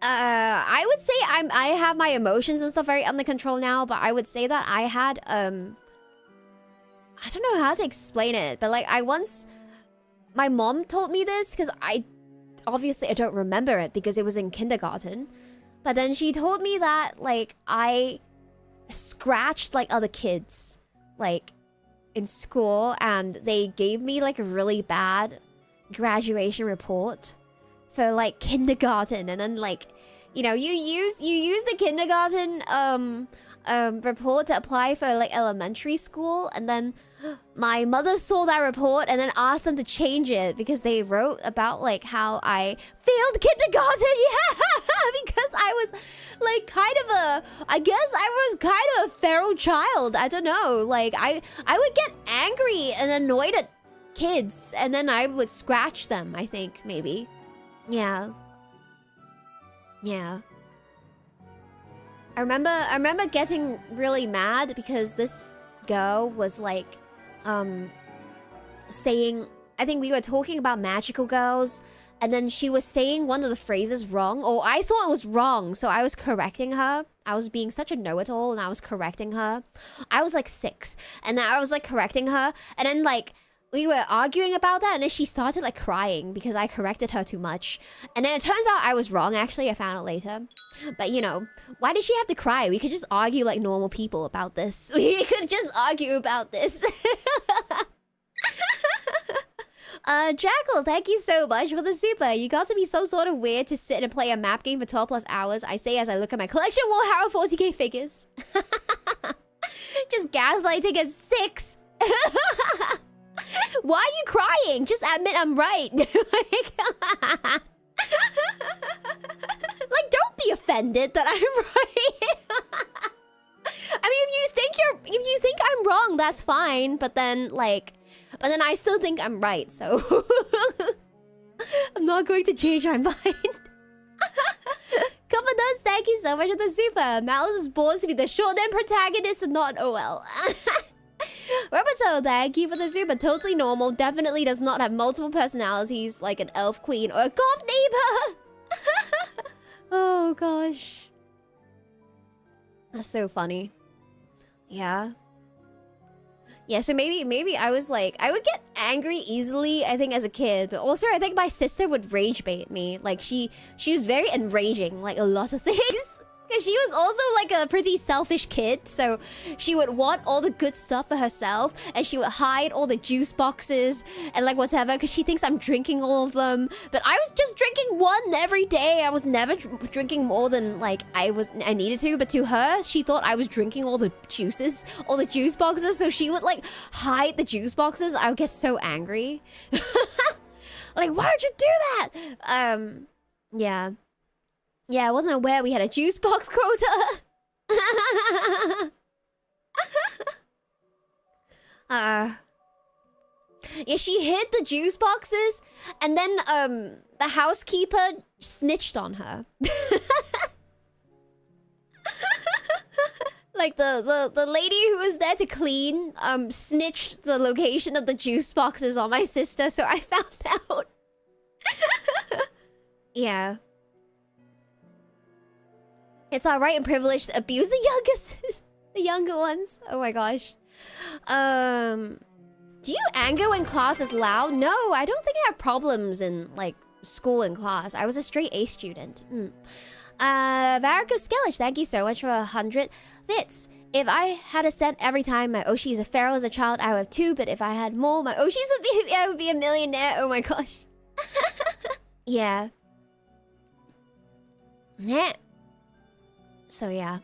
I would say I have my emotions and stuff very under control now, but I would say that I had, I don't know how to explain it, but, like, my mom told me this, because obviously I don't remember it, because it was in kindergarten. But then she told me that, like, I scratched, like, other kids, like, in school, and they gave me, like, a really bad graduation report for, like, kindergarten. And then, like, you know, you use the kindergarten report to apply for, like, elementary school, and then my mother saw that report and then asked them to change it because they wrote about, like, how I failed kindergarten. Yeah, because I was, like, I guess I was kind of a feral child. I don't know. Like, I would get angry and annoyed at kids, and then I would scratch them, I think, maybe. Yeah. Yeah. I remember getting really mad because this girl was, like, saying, I think we were talking about magical girls, and then she was saying one of the phrases wrong, or I thought it was wrong, so I was correcting her. I was being such a know-it-all, and I was correcting her. I was, like, 6, and then I was, like, correcting her, and then, like, we were arguing about that, and then she started, like, crying because I corrected her too much. And then it turns out I was wrong, actually. I found out later. But, you know, why did she have to cry? We could just argue like normal people about this. We could just argue about this. Jackal, thank you so much for the super. You got to be some sort of weird to sit and play a map game for 12 plus hours. I say as I look at my collection of Warhammer 40k figures. Just gaslighting at 6. Why are you crying? Just admit I'm right. Like, don't be offended that I'm right. I mean, if you think I'm wrong, that's fine. But then, like, I still think I'm right. So I'm not going to change my mind. Couple nuts, thank you so much for the super. Malice was born to be the shonen protagonist and not OL. Roboto, thank you for the super. Totally normal. Definitely does not have multiple personalities like an elf queen or a goth neighbor. Oh gosh. That's so funny. Yeah. Yeah, so maybe I was like, I would get angry easily, I think, as a kid. But also, I think my sister would rage bait me. Like, she was very enraging, like, a lot of things. Because she was also, like, a pretty selfish kid. So she would want all the good stuff for herself. And she would hide all the juice boxes and, like, whatever. Because she thinks I'm drinking all of them. But I was just drinking one every day. I was never drinking more than, like, I needed to. But to her, she thought I was drinking all the juices. All the juice boxes. So she would, like, hide the juice boxes. I would get so angry. Like, why'd you do that? Yeah. Yeah, I wasn't aware we had a juice box quota. Yeah, she hid the juice boxes, and then the housekeeper snitched on her. Like the lady who was there to clean snitched the location of the juice boxes on my sister, so I found out. Yeah. It's our right and privilege to abuse the younger ones. Oh my gosh. Do you anger when class is loud? No, I don't think I have problems in like school and class. I was a straight A student. Varric of Skellage, thank you so much for 100 bits. If I had a cent every time my Oshi is a feral as a child, I would have 2. But if I had more, my Oshis I would be a millionaire. Oh my gosh. Yeah. Yeah. So yeah.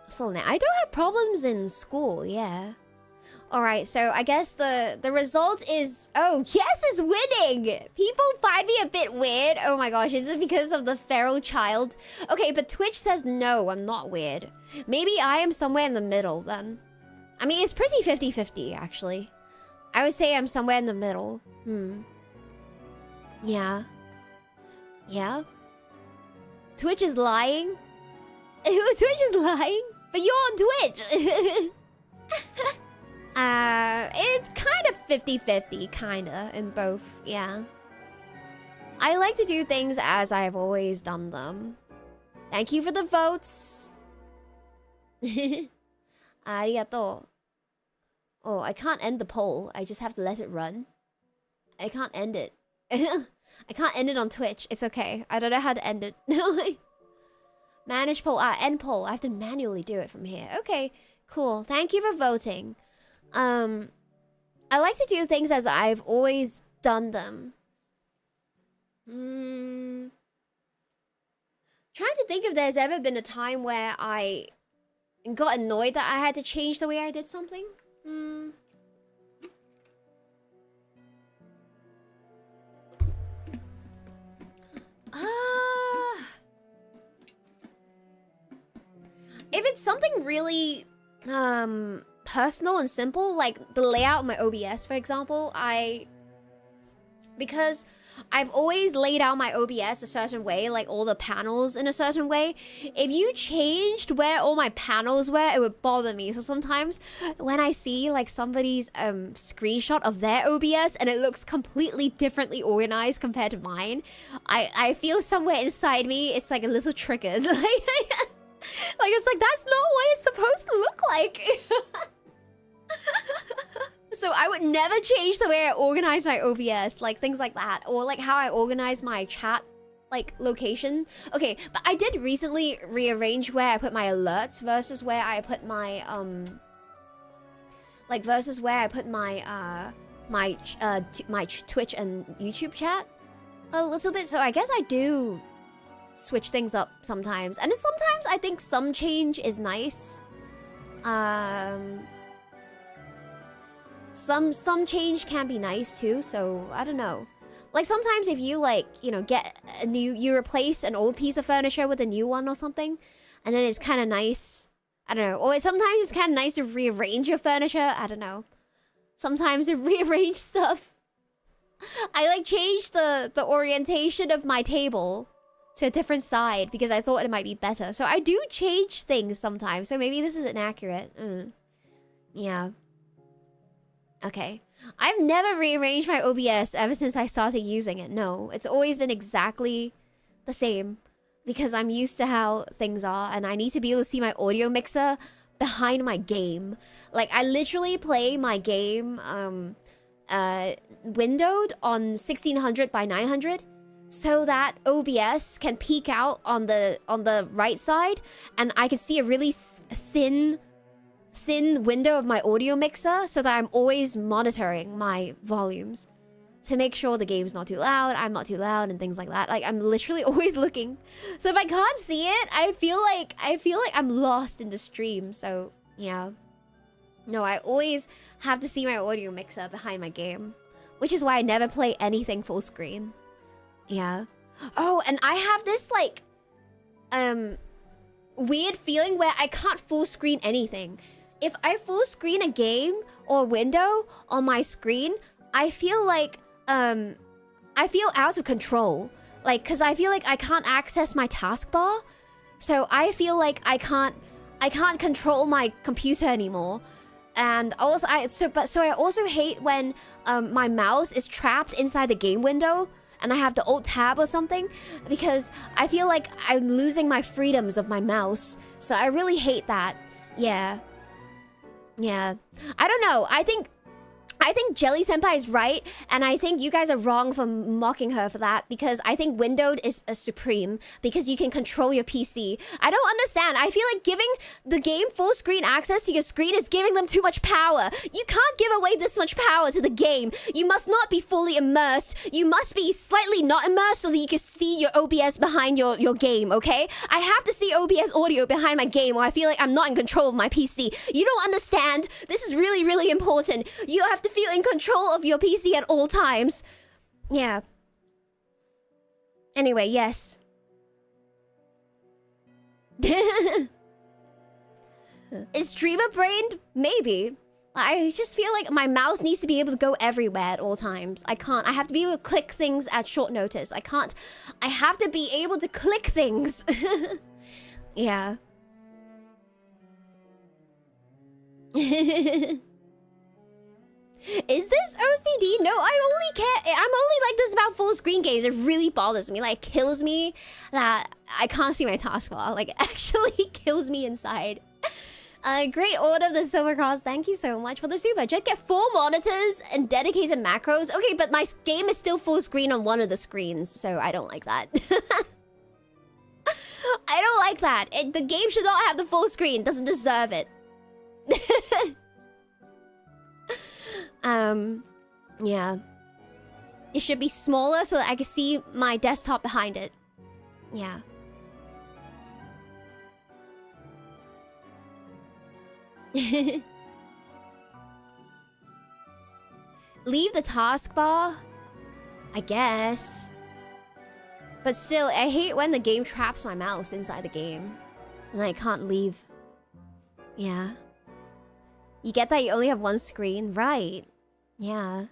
So now I don't have problems in school, yeah. Alright, so I guess the result is... Oh, yes is winning! People find me a bit weird. Oh my gosh, is it because of the feral child? Okay, but Twitch says no, I'm not weird. Maybe I am somewhere in the middle then. I mean, it's pretty 50-50, actually. I would say I'm somewhere in the middle. Yeah. Yeah? Twitch is lying? Twitch is lying? But you're on Twitch! It's kind of 50-50, kinda, in both, yeah. I like to do things as I've always done them. Thank you for the votes! Arigato. Oh, I can't end the poll. I just have to let it run. I can't end it. I can't end it on Twitch. It's okay. I don't know how to end it. Manage poll. End poll. I have to manually do it from here. Okay, cool. Thank you for voting. I like to do things as I've always done them. Trying to think if there's ever been a time where I got annoyed that I had to change the way I did something. If it's something really personal and simple, like the layout of my OBS, for example, because I've always laid out my OBS a certain way, like all the panels in a certain way. If you changed where all my panels were, it would bother me. So sometimes when I see like somebody's screenshot of their OBS and it looks completely differently organized compared to mine, I feel somewhere inside me, it's like a little triggered. Like it's like, that's not what it's supposed to look like. So I would never change the way I organize my OBS, like things like that, or like how I organize my chat, like location. Okay, but I did recently rearrange where I put my alerts versus where I put my my Twitch and YouTube chat a little bit. So I guess I do switch things up sometimes, and sometimes I think some change is nice. Some change can be nice too, so I don't know. Like sometimes if you like, you know, get a you replace an old piece of furniture with a new one or something, and then it's kind of nice. I don't know. Or sometimes it's kind of nice to rearrange your furniture. I don't know. Sometimes to rearrange stuff. I like changed the orientation of my table to a different side because I thought it might be better. So I do change things sometimes. So maybe this isn't accurate. Yeah. Okay. I've never rearranged my OBS ever since I started using it. No, it's always been exactly the same because I'm used to how things are and I need to be able to see my audio mixer behind my game. Like I literally play my game windowed on 1600 by 900 so that OBS can peek out on the right side and I can see a really thin window of my audio mixer so that I'm always monitoring my volumes to make sure the game's not too loud, I'm not too loud, and things like that. Like I'm literally always looking. So if I can't see it, I feel like I'm lost in the stream. So yeah. No, I always have to see my audio mixer behind my game, which is why I never play anything full screen. Yeah. Oh, and I have this like weird feeling where I can't full screen anything. if I full screen a game or window on my screen, I feel like I feel out of control. Like, cause I feel like I can't access my taskbar. So I feel like I can't control my computer anymore. And also I also hate when my mouse is trapped inside the game window and I have to alt tab or something, because I feel like I'm losing my freedoms of my mouse. So I really hate that. Yeah. Yeah. I don't know. I think Jelly Senpai is right, and I think you guys are wrong for mocking her for that, because I think windowed is a supreme, because you can control your PC. I don't understand. I feel like giving the game full screen access to your screen is giving them too much power. You can't give away this much power to the game. You must not be fully immersed. You must be slightly not immersed so that you can see your OBS behind your game, okay? I have to see OBS audio behind my game, or I feel like I'm not in control of my PC. You don't understand. This is really, really important. You have to feel in control of your PC at all times. Yeah. Anyway, yes. Is streamer brained? Maybe. I just feel like my mouse needs to be able to go everywhere at all times. I can't. I have to be able to click things at short notice. I can't. I have to be able to click things. Yeah. Is this OCD? No, I'm only like this about full screen games. It really bothers me. Like, kills me that I can't see my taskbar. Like, actually kills me inside. Great order of the Silver Cross. Thank you so much for the super. Just get 4 monitors and dedicated macros. Okay, but my game is still full screen on one of the screens, so I don't like that. I don't like that. The game should not have the full screen. Doesn't deserve it. Yeah. It should be smaller so that I can see my desktop behind it. Yeah. Leave the taskbar? I guess. But still, I hate when the game traps my mouse inside the game. And I can't leave. Yeah. You get that you only have one screen? Right. Yeah.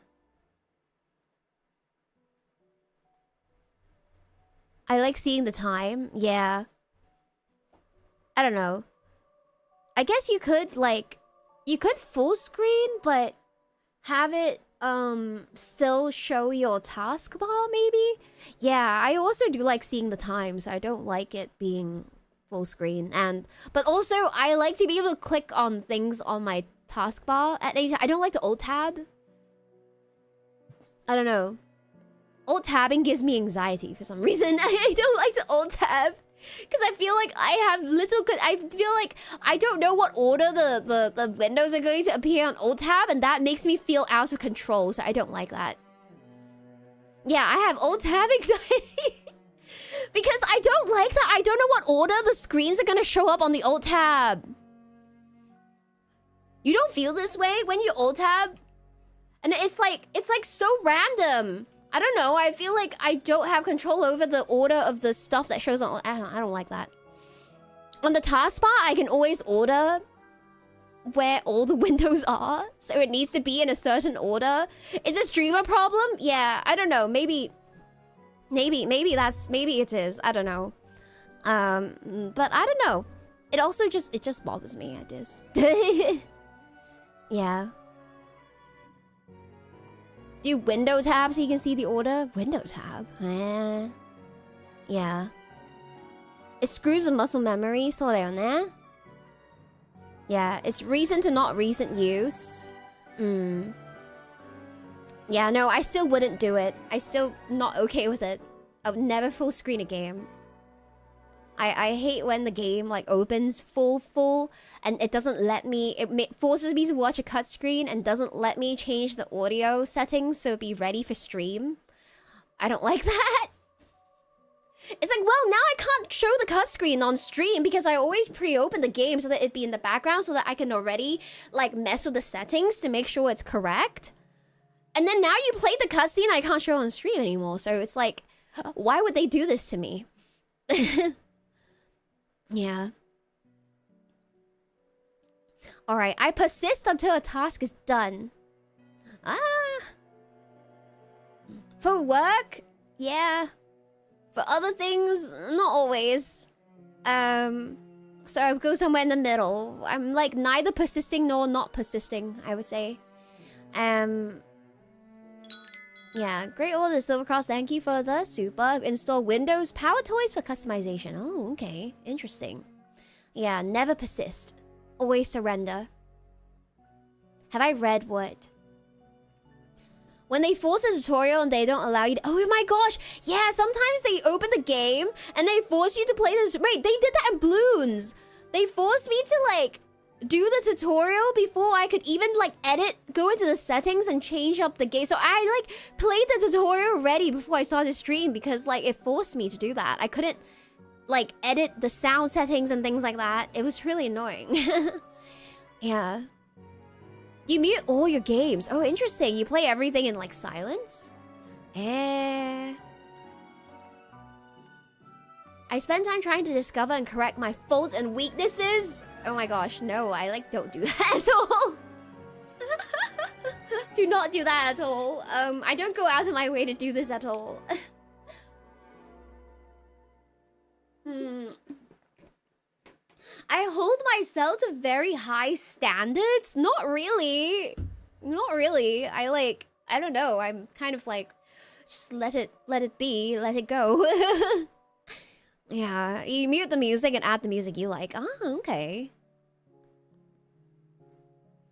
I like seeing the time. Yeah. I don't know. I guess you could, like... You could full screen, but... have it, still show your taskbar, maybe? Yeah, I also do like seeing the time, so I don't like it being full screen. But also, I like to be able to click on things on my taskbar at any time. I don't like to alt tab. I don't know. Alt tabbing gives me anxiety for some reason. I don't like to alt tab. Because I feel like I have I feel like I don't know what order the windows are going to appear on alt tab, and that makes me feel out of control, so I don't like that. Yeah, I have alt tab anxiety. Because I don't like that. I don't know what order the screens are going to show up on the alt tab. You don't feel this way when you alt tab? And it's like so random. I don't know. I feel like I don't have control over the order of the stuff that shows on. I don't like that. On the taskbar, I can always order where all the windows are, so it needs to be in a certain order. Is a streamer problem? Yeah, I don't know. Maybe it is. I don't know. But I don't know. It also just bothers me. It is. Yeah. Do window tab so you can see the order? Window tab? Yeah. It screws the muscle memory, so there. Yeah, it's recent to not recent use. Yeah, no, I still wouldn't do it. I still not okay with it. I would never full screen a game. I hate when the game like opens full and it doesn't let me, it forces me to watch a cut screen and doesn't let me change the audio settings so be ready for stream. I don't like that. It's like, well, now I can't show the cut screen on stream because I always pre-open the game so that it'd be in the background so that I can already like mess with the settings to make sure it's correct. And then now you played the cutscene I can't show on stream anymore. So it's like, why would they do this to me? Yeah. Alright, I persist until a task is done. For work, yeah. For other things, not always. So I go somewhere in the middle. I'm like neither persisting nor not persisting, I would say. Yeah, Great Order Silvercross, thank you for the super. Install Windows Power Toys for customization. Oh, okay. Interesting. Yeah, never persist. Always surrender. Have I read what? When they force a tutorial and they don't allow you to... Oh my gosh! Yeah, sometimes they open the game and they force you to play this... Wait, they did that in Bloons! They forced me to, like, do the tutorial before I could even, like, go into the settings and change up the game. So I, like, played the tutorial already before I started stream because, like, it forced me to do that. I couldn't, like, edit the sound settings and things like that. It was really annoying. Yeah. You mute all your games. Oh, interesting. You play everything in, like, silence? I spend time trying to discover and correct my faults and weaknesses. Oh my gosh, no, I, like, don't do that at all. Do not do that at all. I don't go out of my way to do this at all. I hold myself to very high standards. Not really. Not really. I don't know. I'm kind of like, just let it be, let it go. Yeah, you mute the music and add the music you like. Oh, okay.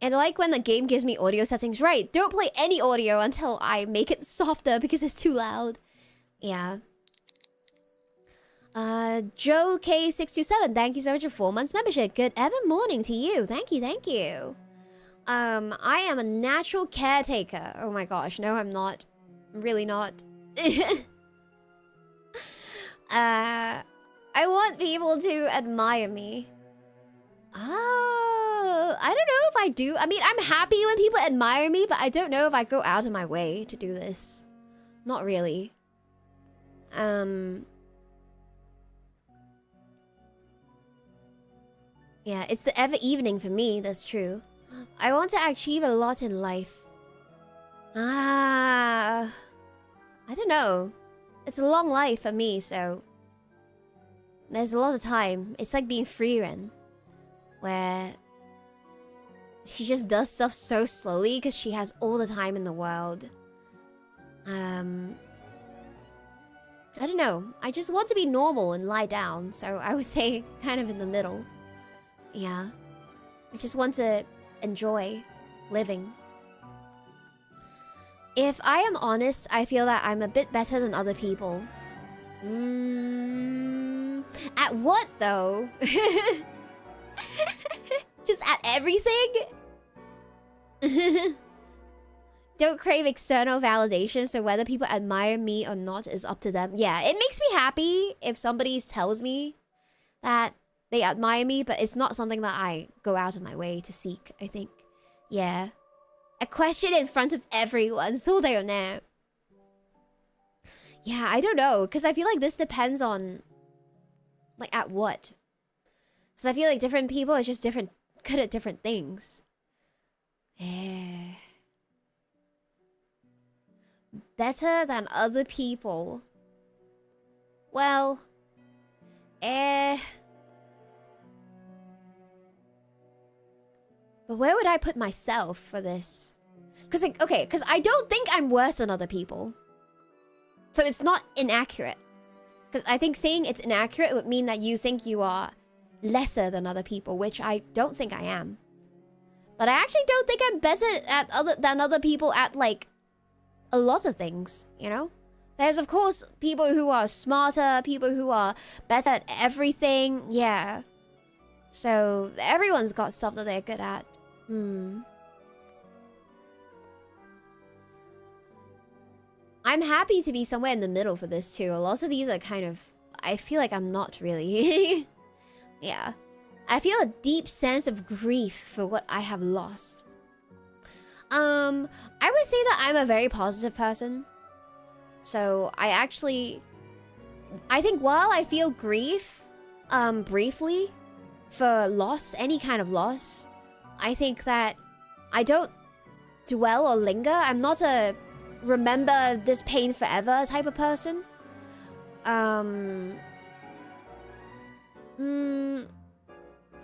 And I like when the game gives me audio settings. Right, don't play any audio until I make it softer because it's too loud. Yeah. Joe K627, thank you so much for 4 months membership. Good ever morning to you. Thank you, thank you. I am a natural caretaker. Oh my gosh, no I'm not. I'm really not. I want people to admire me. Oh, I don't know if I do. I mean, I'm happy when people admire me, but I don't know if I go out of my way to do this. Not really. Yeah, it's the ever evening for me, that's true. I want to achieve a lot in life. I don't know. It's a long life for me, so... There's a lot of time. It's like being Freeran, where she just does stuff so slowly because she has all the time in the world. I don't know. I just want to be normal and lie down, so I would say kind of in the middle. Yeah. I just want to enjoy living. If I am honest, I feel that I'm a bit better than other people. At what, though? Just at everything? Don't crave external validation, so whether people admire me or not is up to them. Yeah, it makes me happy if somebody tells me that they admire me, but it's not something that I go out of my way to seek, I think. Yeah. I question it in front of everyone, so they don't know. Yeah, I don't know, because I feel like this depends on... Like, at what? Because I feel like different people are just good at different things. Better than other people. Well... But where would I put myself for this? Because, like, okay, because I don't think I'm worse than other people. So it's not inaccurate. Because I think saying it's inaccurate would mean that you think you are lesser than other people, which I don't think I am. But I actually don't think I'm better than other people at, like, a lot of things, you know? There's, of course, people who are smarter, people who are better at everything, yeah. So, everyone's got stuff that they're good at. I'm happy to be somewhere in the middle for this too. A lot of these are kind of... I feel like I'm not really. Yeah. I feel a deep sense of grief for what I have lost. I would say that I'm a very positive person. So, I think while I feel grief, briefly, for loss, any kind of loss, I think that I don't dwell or linger. I'm not a remember this pain forever type of person.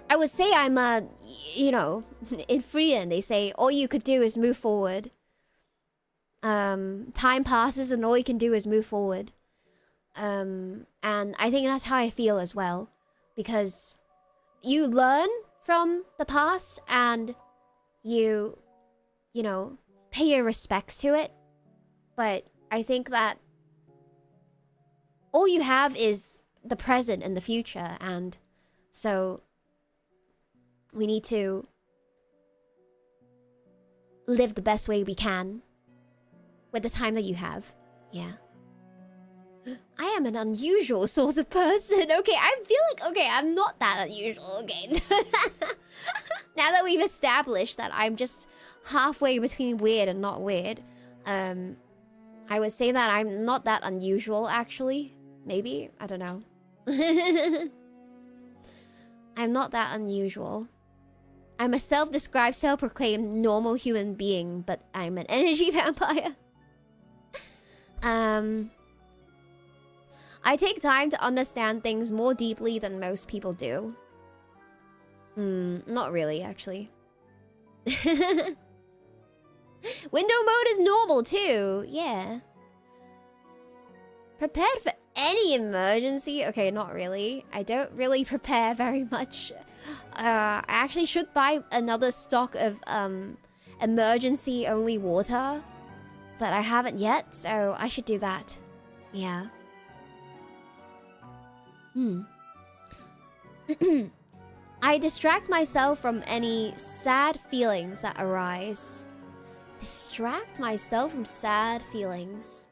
I would say I'm a, you know, in Freedom they say all you could do is move forward. Time passes and all you can do is move forward. And I think that's how I feel as well. Because you learn from the past and you know, pay your respects to it. But I think that all you have is the present and the future, and so we need to live the best way we can with the time that you have. Yeah. I am an unusual sort of person. Okay, I feel like, okay, I'm not that unusual, okay. Now that we've established that I'm just halfway between weird and not weird, I would say that I'm not that unusual, actually. Maybe? I don't know. I'm not that unusual. I'm a self-described, self-proclaimed normal human being, but I'm an energy vampire. I take time to understand things more deeply than most people do. Not really, actually. Window mode is normal too, yeah. Prepared for any emergency? Okay, not really. I don't really prepare very much. I actually should buy another stock of emergency only water, but I haven't yet, so I should do that. Yeah. I distract myself from any sad feelings that arise. Distract myself from sad feelings.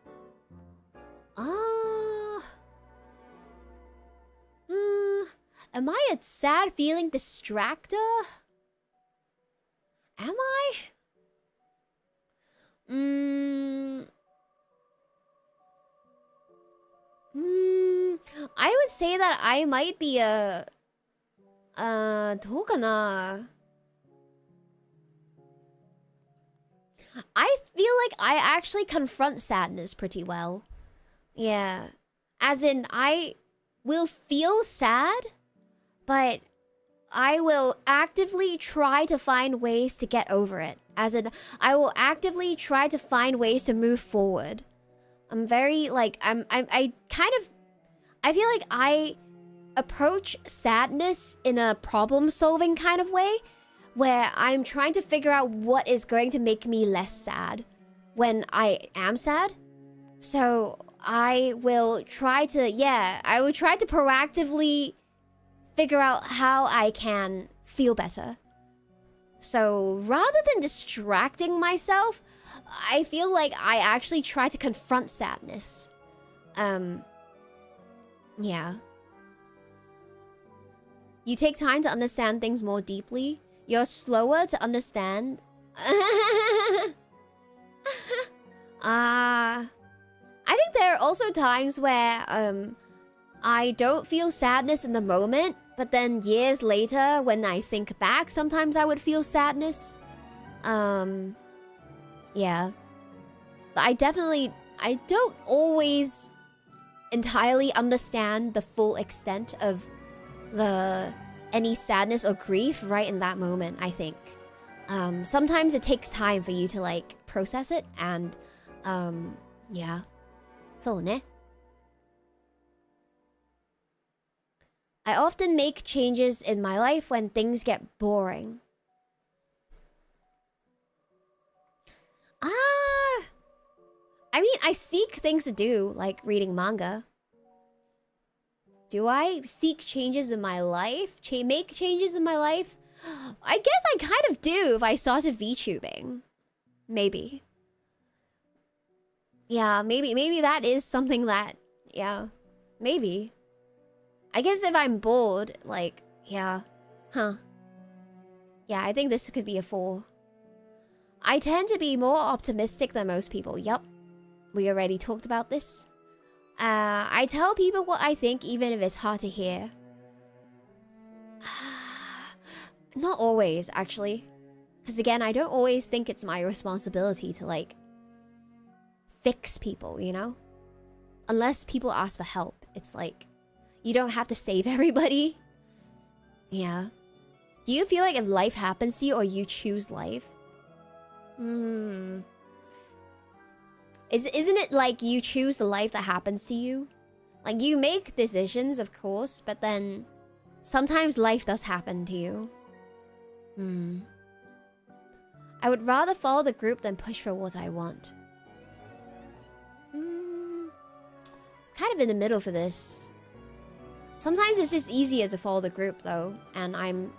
Am I a sad feeling distractor? Am I? I would say that I might be a... どうかな? I feel like I actually confront sadness pretty well. Yeah. As in, I will feel sad, but I will actively try to find ways to get over it. As in, I will actively try to find ways to move forward. I'm very, like, I feel like I approach sadness in a problem-solving kind of way, where I'm trying to figure out what is going to make me less sad when I am sad. So I will try to, I will try to proactively figure out how I can feel better. So rather than distracting myself, I feel like I actually try to confront sadness. Yeah. You take time to understand things more deeply. You're slower to understand. I think there are also times where I don't feel sadness in the moment, but then years later, when I think back, sometimes I would feel sadness. Yeah. But I don't always entirely understand the full extent of any sadness or grief right in that moment, I think. Sometimes it takes time for you to, like, process it, and, yeah. So ne. I often make changes in my life when things get boring. I mean, I seek things to do, like reading manga. Do I seek changes in my life? Make changes in my life? I guess I kind of do if I started VTubing. Maybe. Yeah, maybe that is something that, yeah, maybe. I guess if I'm bored, like, yeah, huh. Yeah, I think this could be a 4. I tend to be more optimistic than most people. Yup. We already talked about this. I tell people what I think even if it's hard to hear. Not always, actually. Because again, I don't always think it's my responsibility to like fix people, you know? Unless people ask for help, it's like you don't have to save everybody. Yeah. Do you feel like if life happens to you or you choose life? Isn't it like you choose the life that happens to you? Like you make decisions, of course, but then sometimes life does happen to you. I would rather follow the group than push for what I want. Kind of in the middle for this. Sometimes it's just easier to follow the group though, and I'm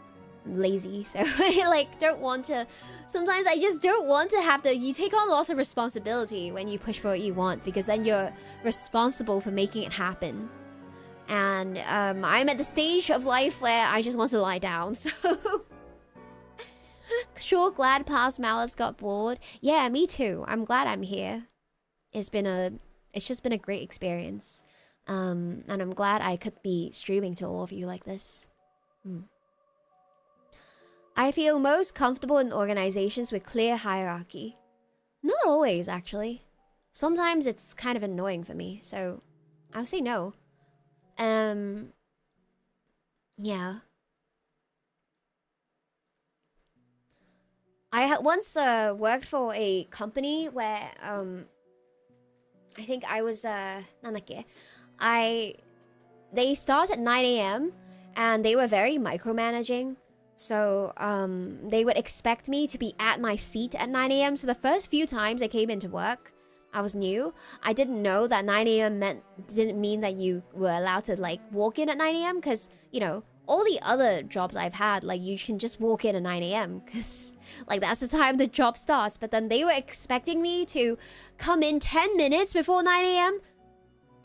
lazy, so I like don't want to. Sometimes I just don't want to have to. You take on lots of responsibility when you push for what you want, because then you're responsible for making it happen. And I'm at the stage of life where I just want to lie down, so sure, glad past Malice got bored. Yeah, me too. I'm glad I'm here. It's just been a great experience. And I'm glad I could be streaming to all of you like this. I feel most comfortable in organizations with clear hierarchy. Not always, actually. Sometimes it's kind of annoying for me, so I'll say no. Yeah. I had once worked for a company where I think I was they start at 9 a.m. and they were very micromanaging. So they would expect me to be at my seat at 9 a.m. So the first few times I came into work, I was new. I didn't know that 9 a.m. didn't mean that you were allowed to like walk in at 9 a.m. because, you know, all the other jobs I've had, like you can just walk in at 9 a.m. because like that's the time the job starts. But then they were expecting me to come in 10 minutes before 9 a.m.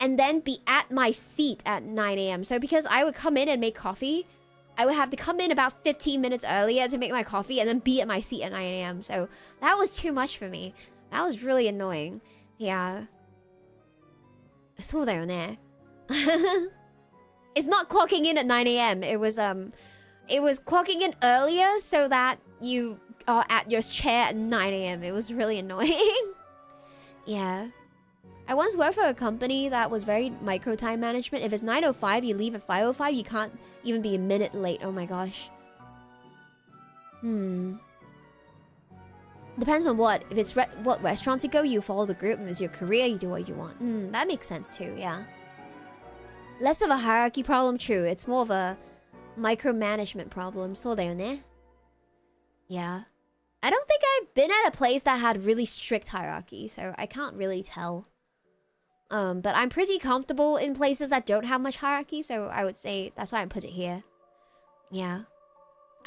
and then be at my seat at 9 a.m. So because I would come in and make coffee, I would have to come in about 15 minutes earlier to make my coffee and then be at my seat at 9 a.m. So that was too much for me. That was really annoying. Yeah. there. It's not clocking in at 9 a.m. It was clocking in earlier so that you are at your chair at 9 a.m. It was really annoying. Yeah. I once worked for a company that was very micro time management. If it's 9:05, you leave at 5:05. You can't even be a minute late. Oh my gosh. Depends on what. If it's what restaurant to go, you follow the group. If it's your career, you do what you want. That makes sense too, yeah. Less of a hierarchy problem, true. It's more of a micromanagement problem. Yeah. I don't think I've been at a place that had really strict hierarchy, so I can't really tell. But I'm pretty comfortable in places that don't have much hierarchy, so I would say that's why I put it here. Yeah.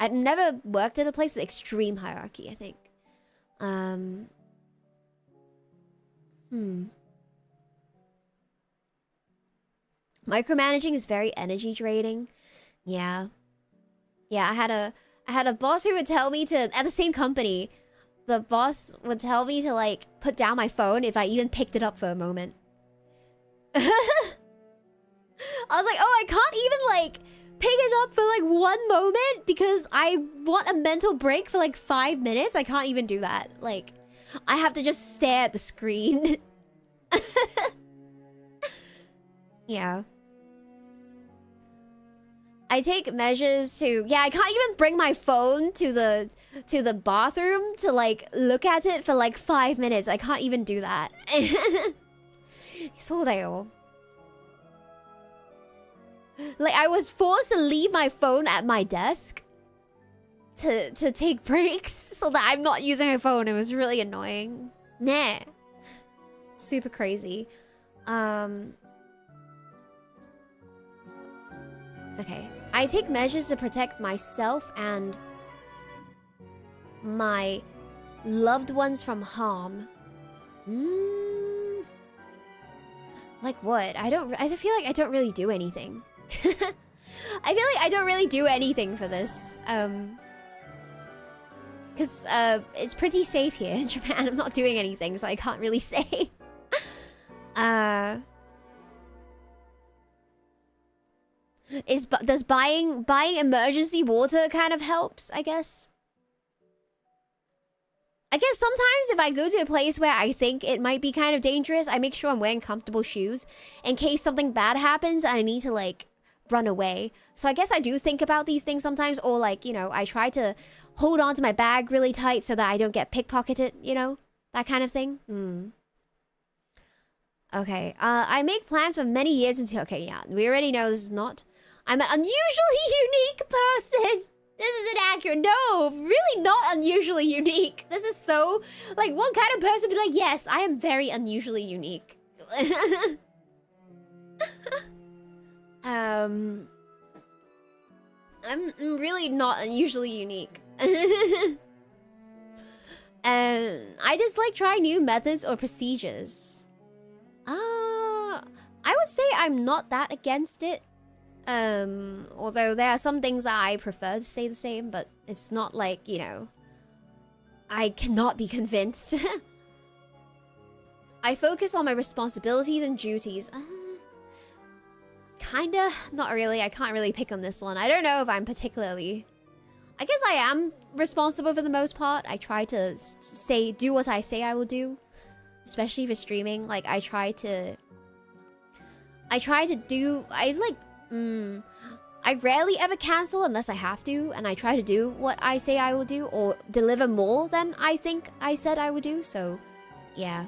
I've never worked at a place with extreme hierarchy, I think. Micromanaging is very energy draining. Yeah. Yeah, I had a boss who would tell me to, at the same company, the boss would tell me to like put down my phone if I even picked it up for a moment. I was like, oh, I can't even like pick it up for like one moment because I want a mental break for like 5 minutes. I can't even do that. Like, I have to just stare at the screen. Yeah. I take measures to, yeah, I can't even bring my phone to the bathroom to like look at it for like 5 minutes. I can't even do that. そうだよ. Like I was forced to leave my phone at my desk to take breaks so that I'm not using my phone. It was really annoying. Nah. Super crazy. Okay. I take measures to protect myself and my loved ones from harm. Like what? I feel like I don't really do anything. I feel like I don't really do anything for this. Because it's pretty safe here in Japan. I'm not doing anything, so I can't really say. Does buying emergency water kind of helps, I guess? I guess sometimes if I go to a place where I think it might be kind of dangerous, I make sure I'm wearing comfortable shoes in case something bad happens and I need to like run away. So I guess I do think about these things sometimes, or like, you know, I try to hold on to my bag really tight so that I don't get pickpocketed, you know, that kind of thing. Okay, I make plans for many years until, okay, yeah, we already know this is not. I'm an unusually unique person. This isn't accurate. No, really not unusually unique. This is so, like, what kind of person be like, yes, I am very unusually unique. I'm really not unusually unique. I just like trying new methods or procedures. I would say I'm not that against it. Although there are some things that I prefer to stay the same, but it's not like, you know, I cannot be convinced. I focus on my responsibilities and duties. Kinda, not really. I can't really pick on this one. I don't know if I'm particularly... I guess I am responsible for the most part. I try to do what I say I will do. Especially for streaming. Like, I rarely ever cancel unless I have to, and I try to do what I say I will do, or deliver more than I think I said I would do, so, yeah.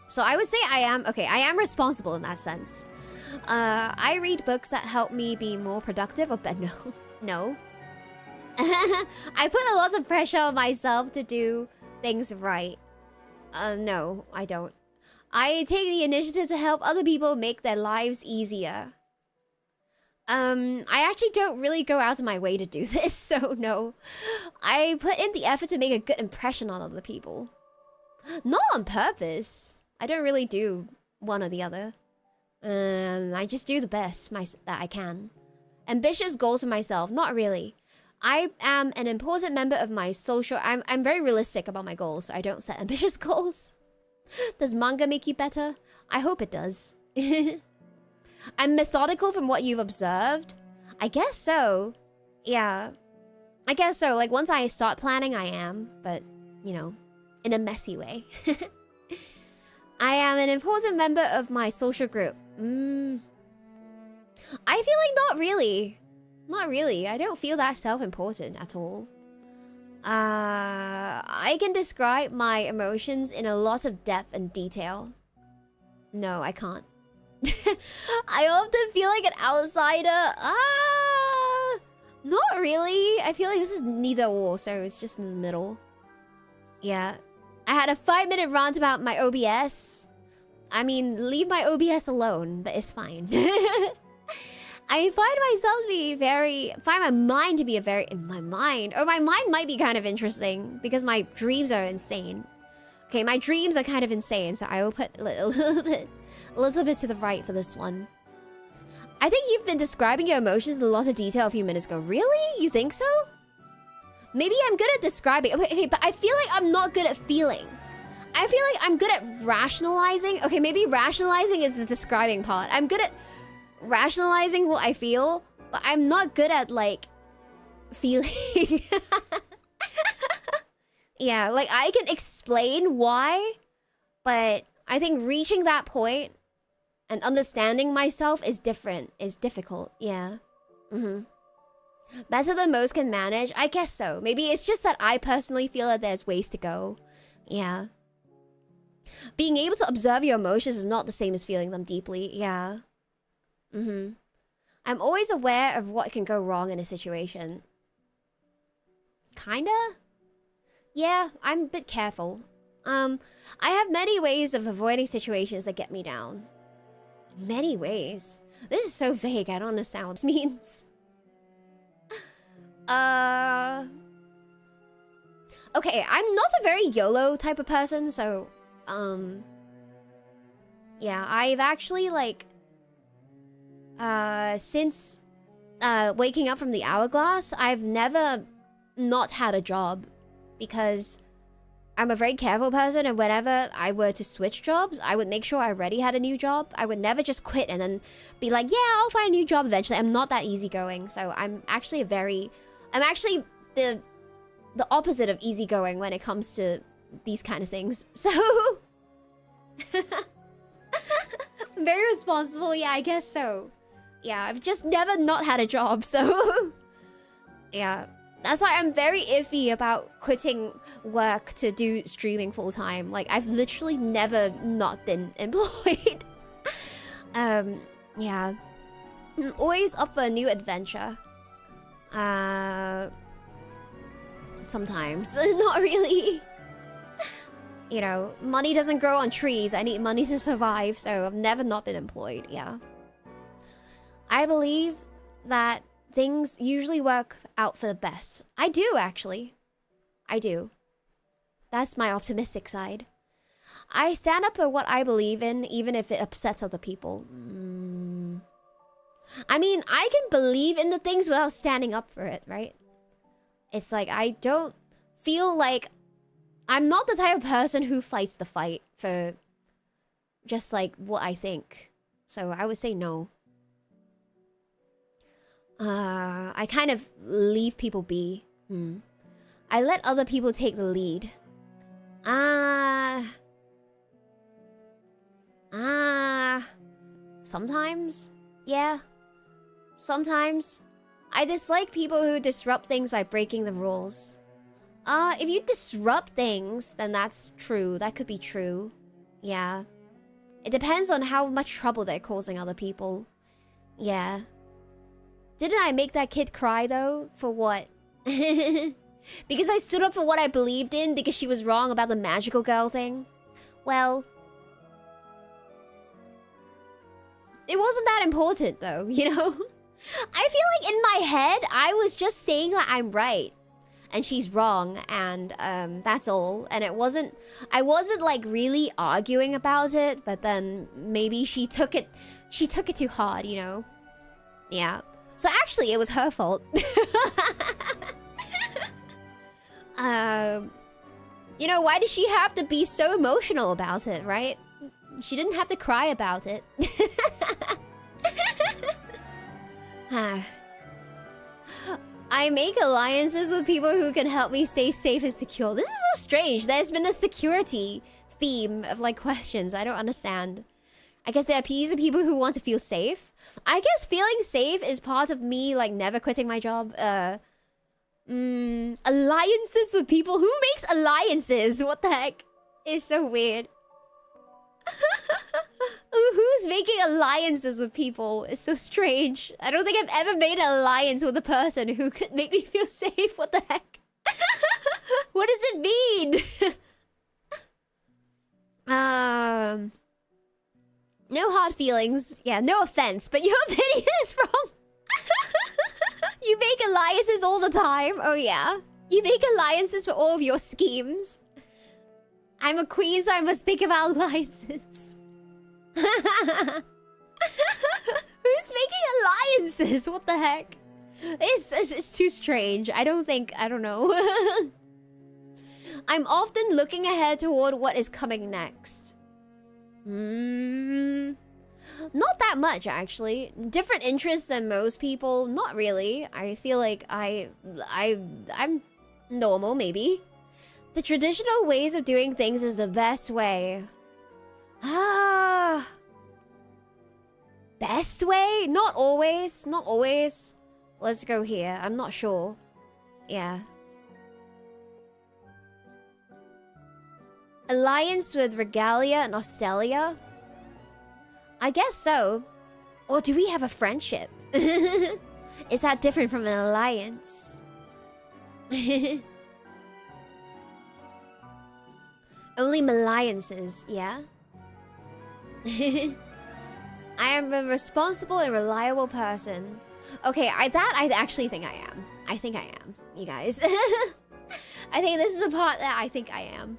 So I would say I am responsible in that sense. I read books that help me be more productive, but no. I put a lot of pressure on myself to do things right. No, I don't. I take the initiative to help other people make their lives easier. I actually don't really go out of my way to do this, so no. I put in the effort to make a good impression on other people. Not on purpose. I don't really do one or the other. I just do the best that I can. Ambitious goals for myself, not really. I am an important member of my social... I'm very realistic about my goals, so I don't set ambitious goals. Does manga make you better? I hope it does. I'm methodical from what you've observed? I guess so. Yeah. I guess so. Like, once I start planning, I am. But, you know, in a messy way. I am an important member of my social group. I feel like not really. Not really. I don't feel that self-important at all. I can describe my emotions in a lot of depth and detail. No, I can't. I often feel like an outsider. Not really. I feel like this is neither or, so it's just in the middle. Yeah. I had a 5-minute rant about my OBS. I mean, leave my OBS alone, but it's fine. I find myself to be find my mind to be my mind might be kind of interesting because my dreams are insane. Okay, my dreams are kind of insane, so I will put a little bit to the right for this one. I think you've been describing your emotions in a lot of detail a few minutes ago. Really? You think so? Maybe I'm good at describing. Okay, but I feel like I'm not good at feeling. I feel like I'm good at rationalizing. Okay, maybe rationalizing is the describing part. I'm good at rationalizing what I feel, but I'm not good at, like, feeling. Yeah, like, I can explain why, but I think reaching that point and understanding myself is difficult, yeah. Better than most can manage? I guess so. Maybe it's just that I personally feel that there's ways to go. Yeah. Being able to observe your emotions is not the same as feeling them deeply, yeah. I'm always aware of what can go wrong in a situation. Kinda? Yeah, I'm a bit careful. I have many ways of avoiding situations that get me down. Many ways? This is so vague, I don't understand what this means. Okay, I'm not a very YOLO type of person, so, yeah, I've actually, like, since waking up from the hourglass, I've never not had a job because I'm a very careful person, and whenever I were to switch jobs, I would make sure I already had a new job. I would never just quit and then be like, yeah, I'll find a new job eventually. I'm not that easygoing, so I'm actually the opposite of easygoing when it comes to these kind of things. So very responsible, yeah, I guess so. Yeah, I've just never not had a job, so yeah. That's why I'm very iffy about quitting work to do streaming full time. Like, I've literally never not been employed. Yeah. I'm always up for a new adventure. Sometimes. Not really. You know, money doesn't grow on trees. I need money to survive, so I've never not been employed, yeah. I believe that things usually work out for the best. I do, actually. I do. That's my optimistic side. I stand up for what I believe in, even if it upsets other people. I mean, I can believe in the things without standing up for it, right? It's like, I don't feel like... I'm not the type of person who fights the fight for just, like, what I think. So I would say no. I kind of leave people be. I let other people take the lead. Sometimes? Yeah. Sometimes. I dislike people who disrupt things by breaking the rules. If you disrupt things, then that's true. That could be true. Yeah. It depends on how much trouble they're causing other people. Yeah. Didn't I make that kid cry, though? For what? Because I stood up for what I believed in because she was wrong about the magical girl thing? Well... it wasn't that important, though, you know? I feel like in my head, I was just saying that I'm right. And she's wrong, and that's all. And it wasn't... I wasn't, like, really arguing about it, but then maybe she took it too hard, you know? Yeah. So actually, it was her fault. You know, why did she have to be so emotional about it, right? She didn't have to cry about it. I make alliances with people who can help me stay safe and secure. This is so strange. There's been a security theme of, like, questions. I don't understand. I guess there are people who want to feel safe. I guess feeling safe is part of me, like, never quitting my job. Alliances with people? Who makes alliances? What the heck? It's so weird. Who's making alliances with people? It's so strange. I don't think I've ever made an alliance with a person who could make me feel safe. What the heck? What does it mean? No hard feelings. Yeah, no offense, but your opinion is wrong. You make alliances all the time. Oh yeah. You make alliances for all of your schemes. I'm a queen, so I must think about alliances. Who's making alliances? What the heck? It's too strange. I don't know. I'm often looking ahead toward what is coming next. Not that much, actually. Different interests than most people. Not really. I feel like I'm normal, maybe. The traditional ways of doing things is the best way. Best way? Not always. Not always. Let's go here. I'm not sure. Yeah. Alliance with Regalia and Australia? I guess so. Or do we have a friendship? Is that different from an alliance? Only alliances, yeah? I am a responsible and reliable person. Okay, I actually think I am. I think I am, you guys. I think this is a part that I think I am.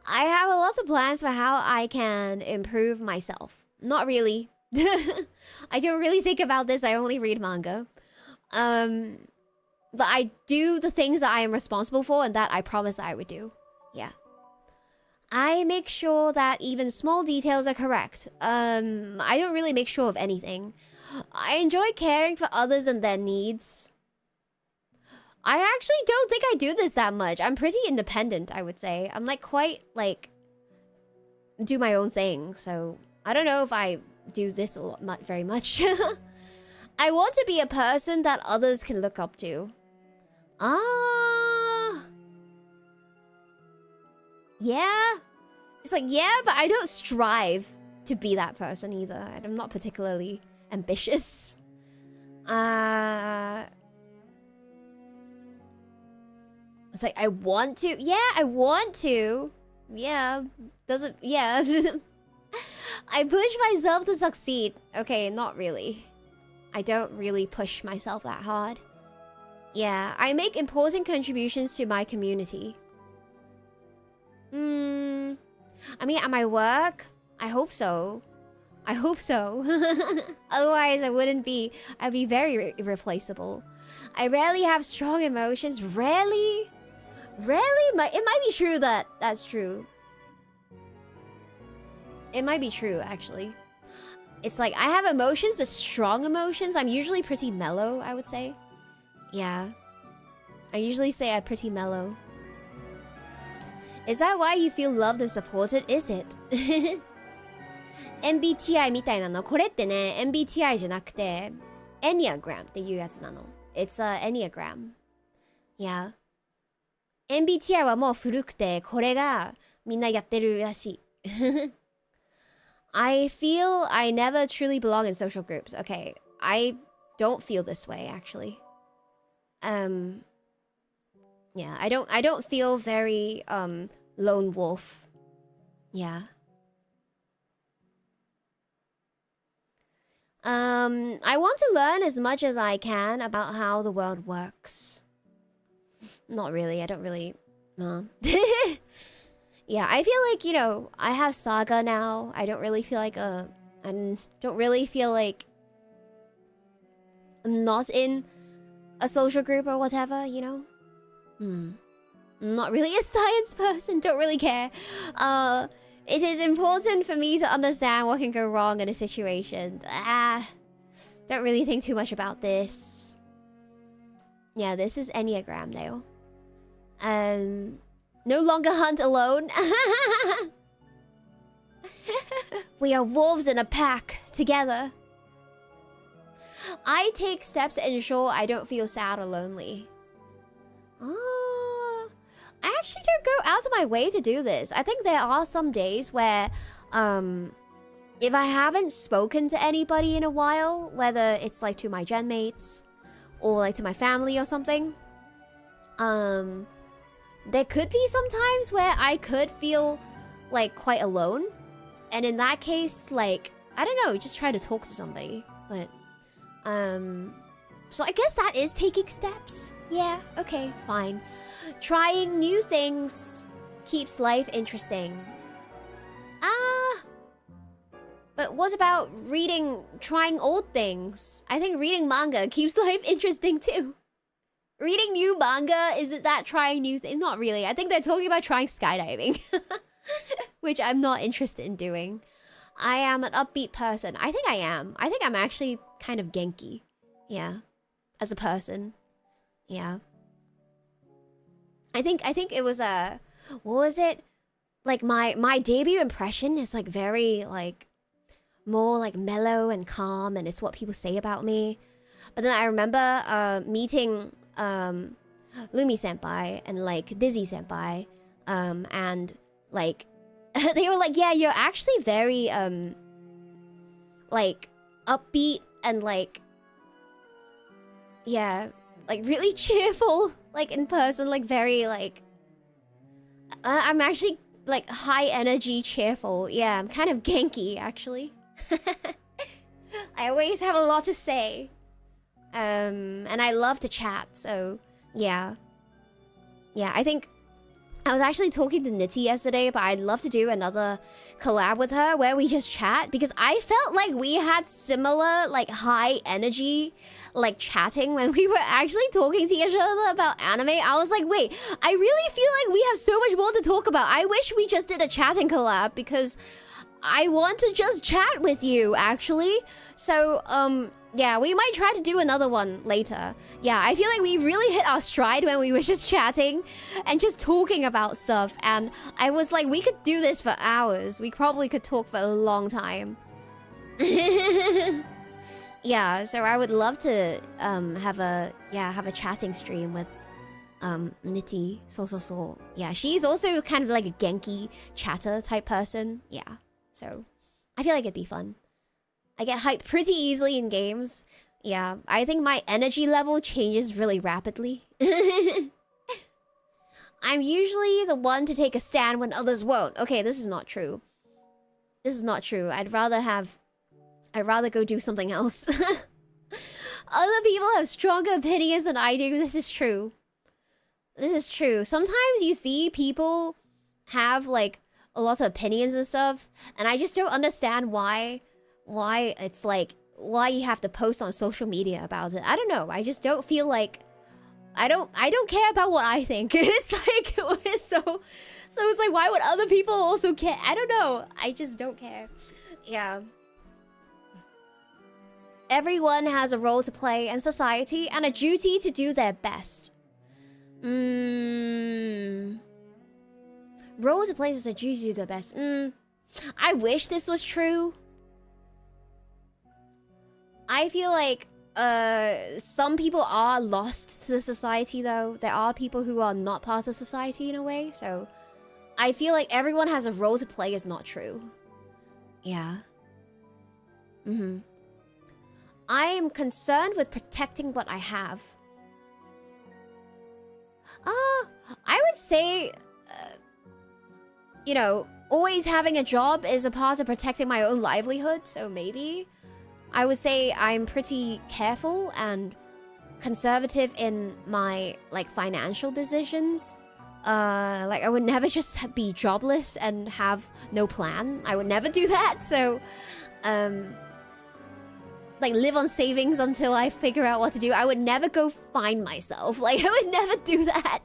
I have a lot of plans for how I can improve myself. Not really. I don't really think about this. I only read manga. But I do the things that I am responsible for and that I promised I would do. Yeah. I make sure that even small details are correct. I don't really make sure of anything. I enjoy caring for others and their needs. I actually don't think I do this that much. I'm pretty independent, I would say. I'm like quite like do my own thing. So I don't know if I do this a lot, very much. I want to be a person that others can look up to. Yeah. It's like, yeah, but I don't strive to be that person either. I'm not particularly ambitious. It's like, I want to. Yeah, I want to. Yeah. Doesn't... Yeah. I push myself to succeed. Okay, not really. I don't really push myself that hard. Yeah, I make important contributions to my community. I mean, at my work, I hope so. I hope so. Otherwise, I wouldn't be... I'd be very irreplaceable. I rarely have strong emotions. Rarely? Rarely? It might be true that that's true. It might be true, actually. It's like, I have emotions, but strong emotions. I'm usually pretty mellow, I would say. Yeah. I usually say I'm pretty mellow. Is that why you feel loved and supported? Is it? MBTI みたいなの。これってね、MBTI じゃなくて、Enneagram っていうやつなの。It's a Enneagram. Yeah. MBTI はもう古くて、これがみんなやってるらしい。I feel I never truly belong in social groups. Okay, I don't feel this way, actually. Yeah, I don't feel very, lone wolf. Yeah. I want to learn as much as I can about how the world works. Not really, I don't really... Yeah, I feel like, you know, I have Saga now. I don't really feel like I don't really feel like I'm not in a social group or whatever, you know? I'm not really a science person, don't really care. It is important for me to understand what can go wrong in a situation. Don't really think too much about this. Yeah, this is Enneagram, Dale. No longer hunt alone. We are wolves in a pack, together. I take steps to ensure I don't feel sad or lonely. Oh, I actually don't go out of my way to do this. I think there are some days where, if I haven't spoken to anybody in a while, whether it's like to my gen mates or like to my family or something, there could be some times where I could feel like quite alone. And in that case, like, I don't know, just try to talk to somebody. But, so I guess that is taking steps. Yeah, okay, fine. Trying new things keeps life interesting. But what about trying old things? I think reading manga keeps life interesting too. Reading new manga, isn't that trying new things? Not really. I think they're talking about trying skydiving. Which I'm not interested in doing. I am an upbeat person. I think I am. I think I'm actually kind of Genki. Yeah. As a person. Yeah. I think it was what was it? Like my debut impression is like very like more like mellow and calm, and it's what people say about me. But then I remember meeting Lumi senpai and like Dizzy senpai, and like they were like, yeah, you're actually very like upbeat and like, yeah, like really cheerful, like in person, like very like I'm actually like high energy cheerful. Yeah, I'm kind of Genki actually. I always have a lot to say. And I love to chat, so yeah. Yeah, I think I was actually talking to Nitty yesterday, but I'd love to do another collab with her where we just chat, because I felt like we had similar, like, high energy, like, chatting when we were actually talking to each other about anime. I was like, wait, I really feel like we have so much more to talk about. I wish we just did a chatting collab, because I want to just chat with you, actually. So, Yeah, we might try to do another one later. Yeah, I feel like we really hit our stride when we were just chatting and just talking about stuff. And I was like, we could do this for hours. We probably could talk for a long time. Yeah, so I would love to have a chatting stream with Nitty. So. Yeah, she's also kind of like a Genki chatter type person. Yeah, so I feel like it'd be fun. I get hyped pretty easily in games. Yeah, I think my energy level changes really rapidly. I'm usually the one to take a stand when others won't. Okay, this is not true. This is not true. I'd rather go do something else. Other people have stronger opinions than I do. This is true. This is true. Sometimes you see people have like a lot of opinions and stuff, and I just don't understand why it's like, why you have to post on social media about it. I don't know. I just don't feel like I don't care about what I think. It's like so it's like, why would other people also care? I don't know. I just don't care. Yeah. Everyone has a role to play in society and a duty to do their best. Role to play is a duty to do their best. I wish this was true. I feel like some people are lost to the society though. There are people who are not part of society in a way, so I feel like everyone has a role to play is not true. Yeah. I am concerned with protecting what I have. I would say, you know, always having a job is a part of protecting my own livelihood, so maybe I would say I'm pretty careful and conservative in my, like, financial decisions. Like, I would never just be jobless and have no plan. I would never do that, so, like, live on savings until I figure out what to do. I would never go find myself. Like, I would never do that.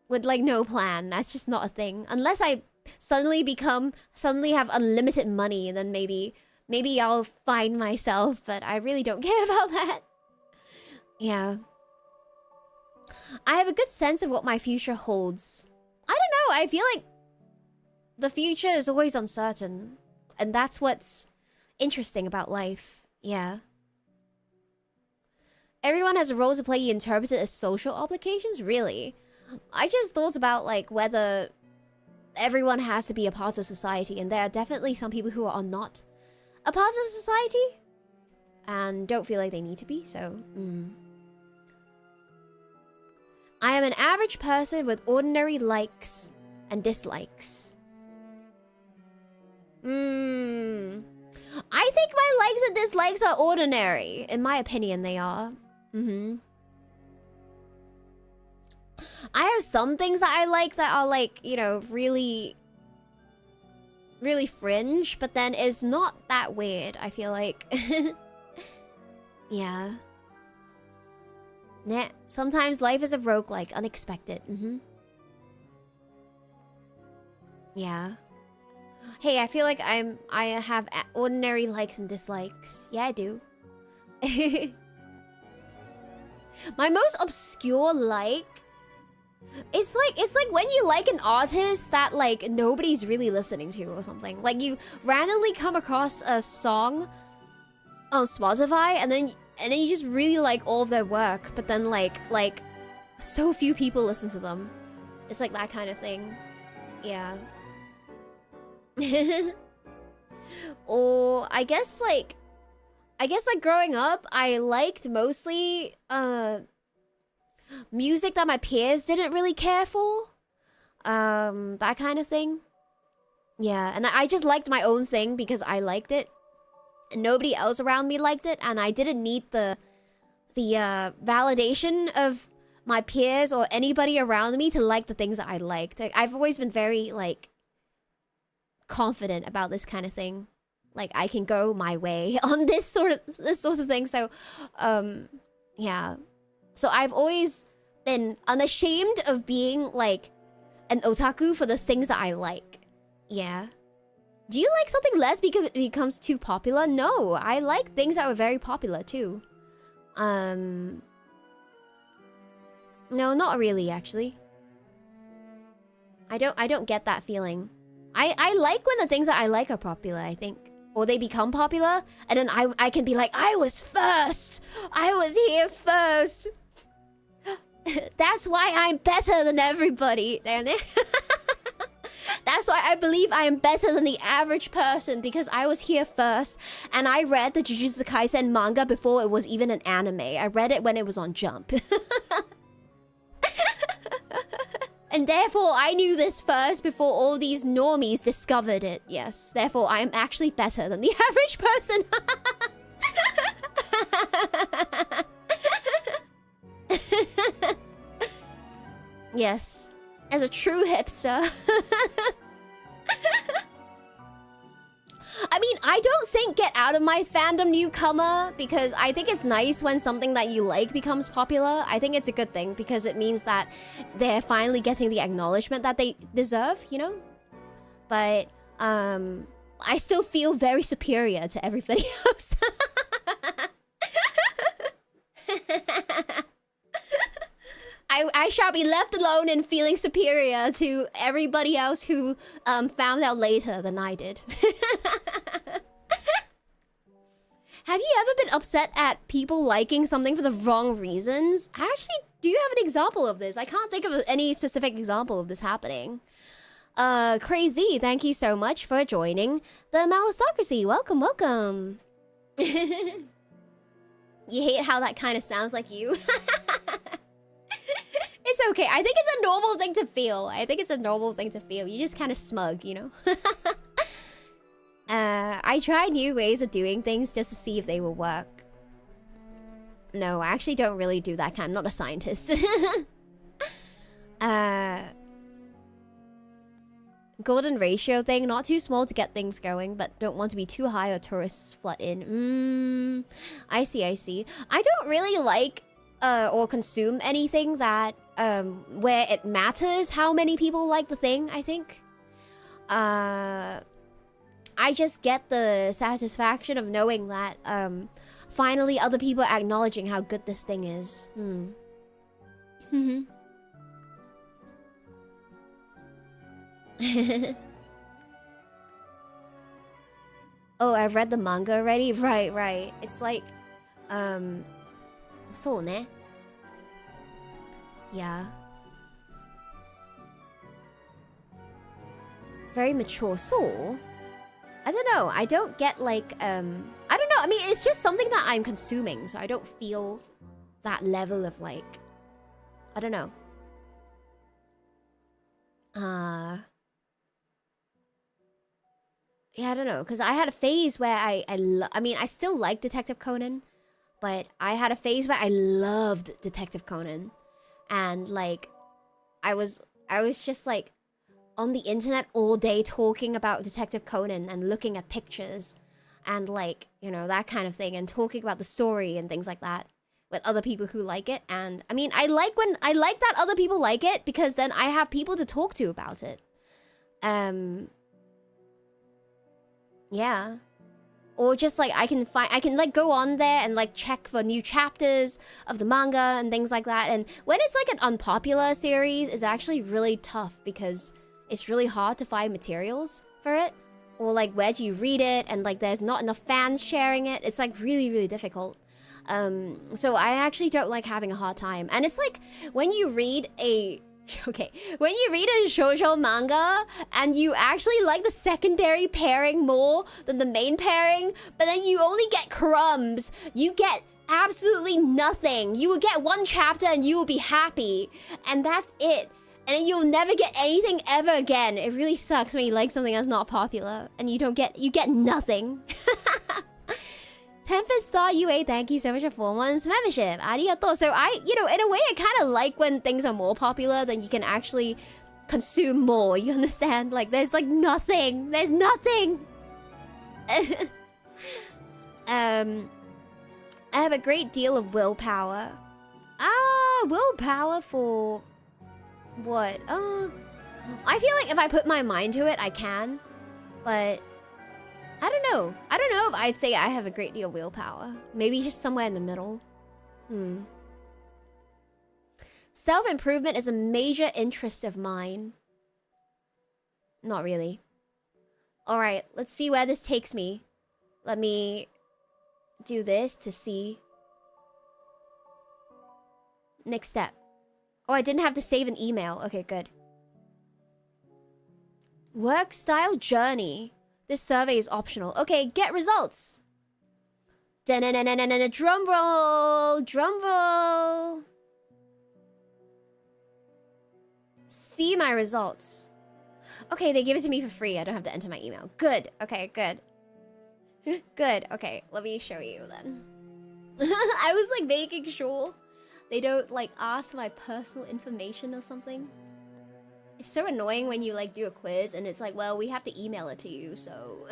With, like, no plan. That's just not a thing. Unless I suddenly have unlimited money, then maybe I'll find myself, but I really don't care about that. Yeah. I have a good sense of what my future holds. I don't know, I feel like the future is always uncertain. And that's what's interesting about life. Yeah. Everyone has a role to play. You interpret it as social obligations? Really? I just thought about, like, whether everyone has to be a part of society. And there are definitely some people who are not a part of society and don't feel like they need to be, so... I am an average person with ordinary likes and dislikes. I think my likes and dislikes are ordinary. In my opinion, they are. I have some things that I like that are, like, you know, really fringe, but then it's not that weird, I feel like. Yeah. Nah, sometimes life is a roguelike, unexpected. Yeah. Hey, I feel like I have ordinary likes and dislikes. Yeah, I do. My most obscure like... It's like when you like an artist that, like, nobody's really listening to or something. Like, you randomly come across a song on Spotify and then you just really like all of their work, but then like so few people listen to them. It's like that kind of thing. Yeah. Or I guess like growing up, I liked mostly music that my peers didn't really care for. That kind of thing. Yeah, and I just liked my own thing because I liked it. And nobody else around me liked it, and I didn't need the validation of my peers or anybody around me to like the things that I liked. I've always been very, like, confident about this kind of thing. Like, I can go my way on this sort of thing. So, yeah. So I've always been unashamed of being, like, an otaku for the things that I like. Yeah. Do you like something less because it becomes too popular? No, I like things that were very popular too. No, not really actually. I don't get that feeling. I like when the things that I like are popular, I think. Or they become popular, and then I can be like, I was first! I was here first! That's why I'm better than everybody. That's why I believe I am better than the average person, because I was here first, and I read the Jujutsu Kaisen manga before it was even an anime. I read it when it was on Jump. And therefore, I knew this first before all these normies discovered it. Yes, therefore, I am actually better than the average person. Yes, as a true hipster. I mean, I don't think get out of my fandom newcomer, because I think it's nice when something that you like becomes popular. I think it's a good thing because it means that they're finally getting the acknowledgement that they deserve, you know? But I still feel very superior to everybody else. I shall be left alone in feeling superior to everybody else who found out later than I did. Have you ever been upset at people liking something for the wrong reasons? Actually, do you have an example of this? I can't think of any specific example of this happening. Crazy, thank you so much for joining the Malicocracy. Welcome, welcome. You hate how that kind of sounds like you. It's okay. I think it's a normal thing to feel. You just kind of smug, you know? I try new ways of doing things just to see if they will work. No, I actually don't really do that kind. I'm not a scientist. Golden ratio thing. Not too small to get things going, but don't want to be too high or tourists flood in. I see. I don't really like or consume anything that where it matters how many people like the thing, I think. I just get the satisfaction of knowing that finally other people are acknowledging how good this thing is. Oh, I've read the manga already? Right. It's like, so ne? Yeah. Very mature soul? I don't know. I don't get like, I don't know. I mean, it's just something that I'm consuming, so I don't feel that level of like, I don't know. Yeah, I don't know, because I had a phase where I mean, I still like Detective Conan, but I had a phase where I loved Detective Conan. And like, I was just like on the internet all day talking about Detective Conan and looking at pictures and like, you know, that kind of thing, and talking about the story and things like that with other people who like it. And I mean, I like that other people like it, because then I have people to talk to about it. Yeah. Or just like I can like go on there and like check for new chapters of the manga and things like that. And when it's like an unpopular series, it's actually really tough because it's really hard to find materials for it. Or like, where do you read it? And like, there's not enough fans sharing it. It's like really, really difficult. So I actually don't like having a hard time. And it's like, when you read a... Okay, when you read a shoujo manga and you actually like the secondary pairing more than the main pairing, but then you only get crumbs, you get absolutely nothing. You will get one chapter and you will be happy, and that's it. And then you'll never get anything ever again. It really sucks when you like something that's not popular and you get nothing. Tempest Star UA, thank you so much for 4 months membership. Arigato. So I, you know, in a way, I kind of like when things are more popular, then you can actually consume more. You understand? Like, there's like nothing. There's nothing. I have a great deal of willpower. Willpower for what? I feel like if I put my mind to it, I can. But I don't know. I don't know if I'd say I have a great deal of willpower. Maybe just somewhere in the middle. Self-improvement is a major interest of mine. Not really. Alright, let's see where this takes me. Let me do this to see. Next step. Oh, I didn't have to save an email. Okay, good. Work style journey. This survey is optional. Okay, get results. Drum roll. Drum roll. See my results. Okay, they give it to me for free. I don't have to enter my email. Good. Okay, good. Good. Okay, let me show you then. I was like making sure they don't like ask my personal information or something. It's so annoying when you like do a quiz and it's like, well, we have to email it to you, so.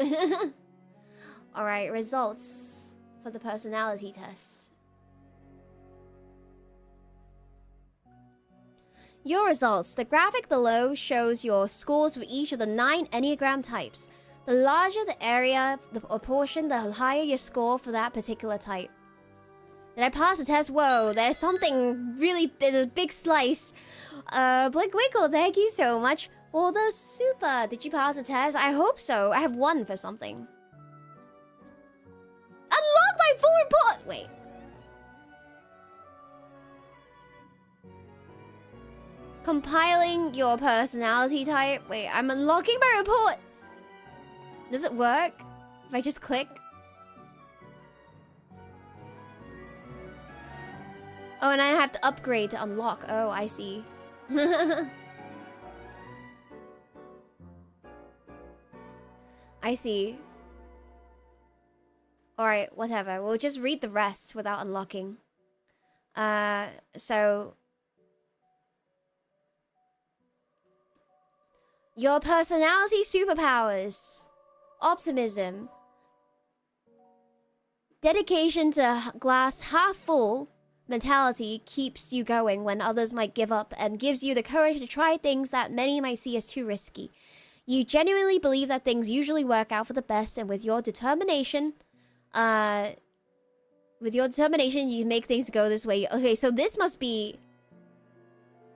Alright, results for the personality test. Your results. The graphic below shows your scores for each of the 9 Enneagram types. The larger the area or portion, the higher your score for that particular type. Did I pass the test? Whoa, there's something really big slice. Blink Winkle, thank you so much for the super. Did you pass the test? I hope so. I have 1 for something. Unlock my full report! Wait. Compiling your personality type. Wait, I'm unlocking my report. Does it work? If I just click? Oh, and I have to upgrade to unlock. Oh, I see. I see. Alright, whatever. We'll just read the rest without unlocking. So... Your personality superpowers. Optimism. Dedication to glass half full mentality keeps you going when others might give up and gives you the courage to try things that many might see as too risky. You genuinely believe that things usually work out for the best, and with your determination, you make things go this way. Okay, so this must be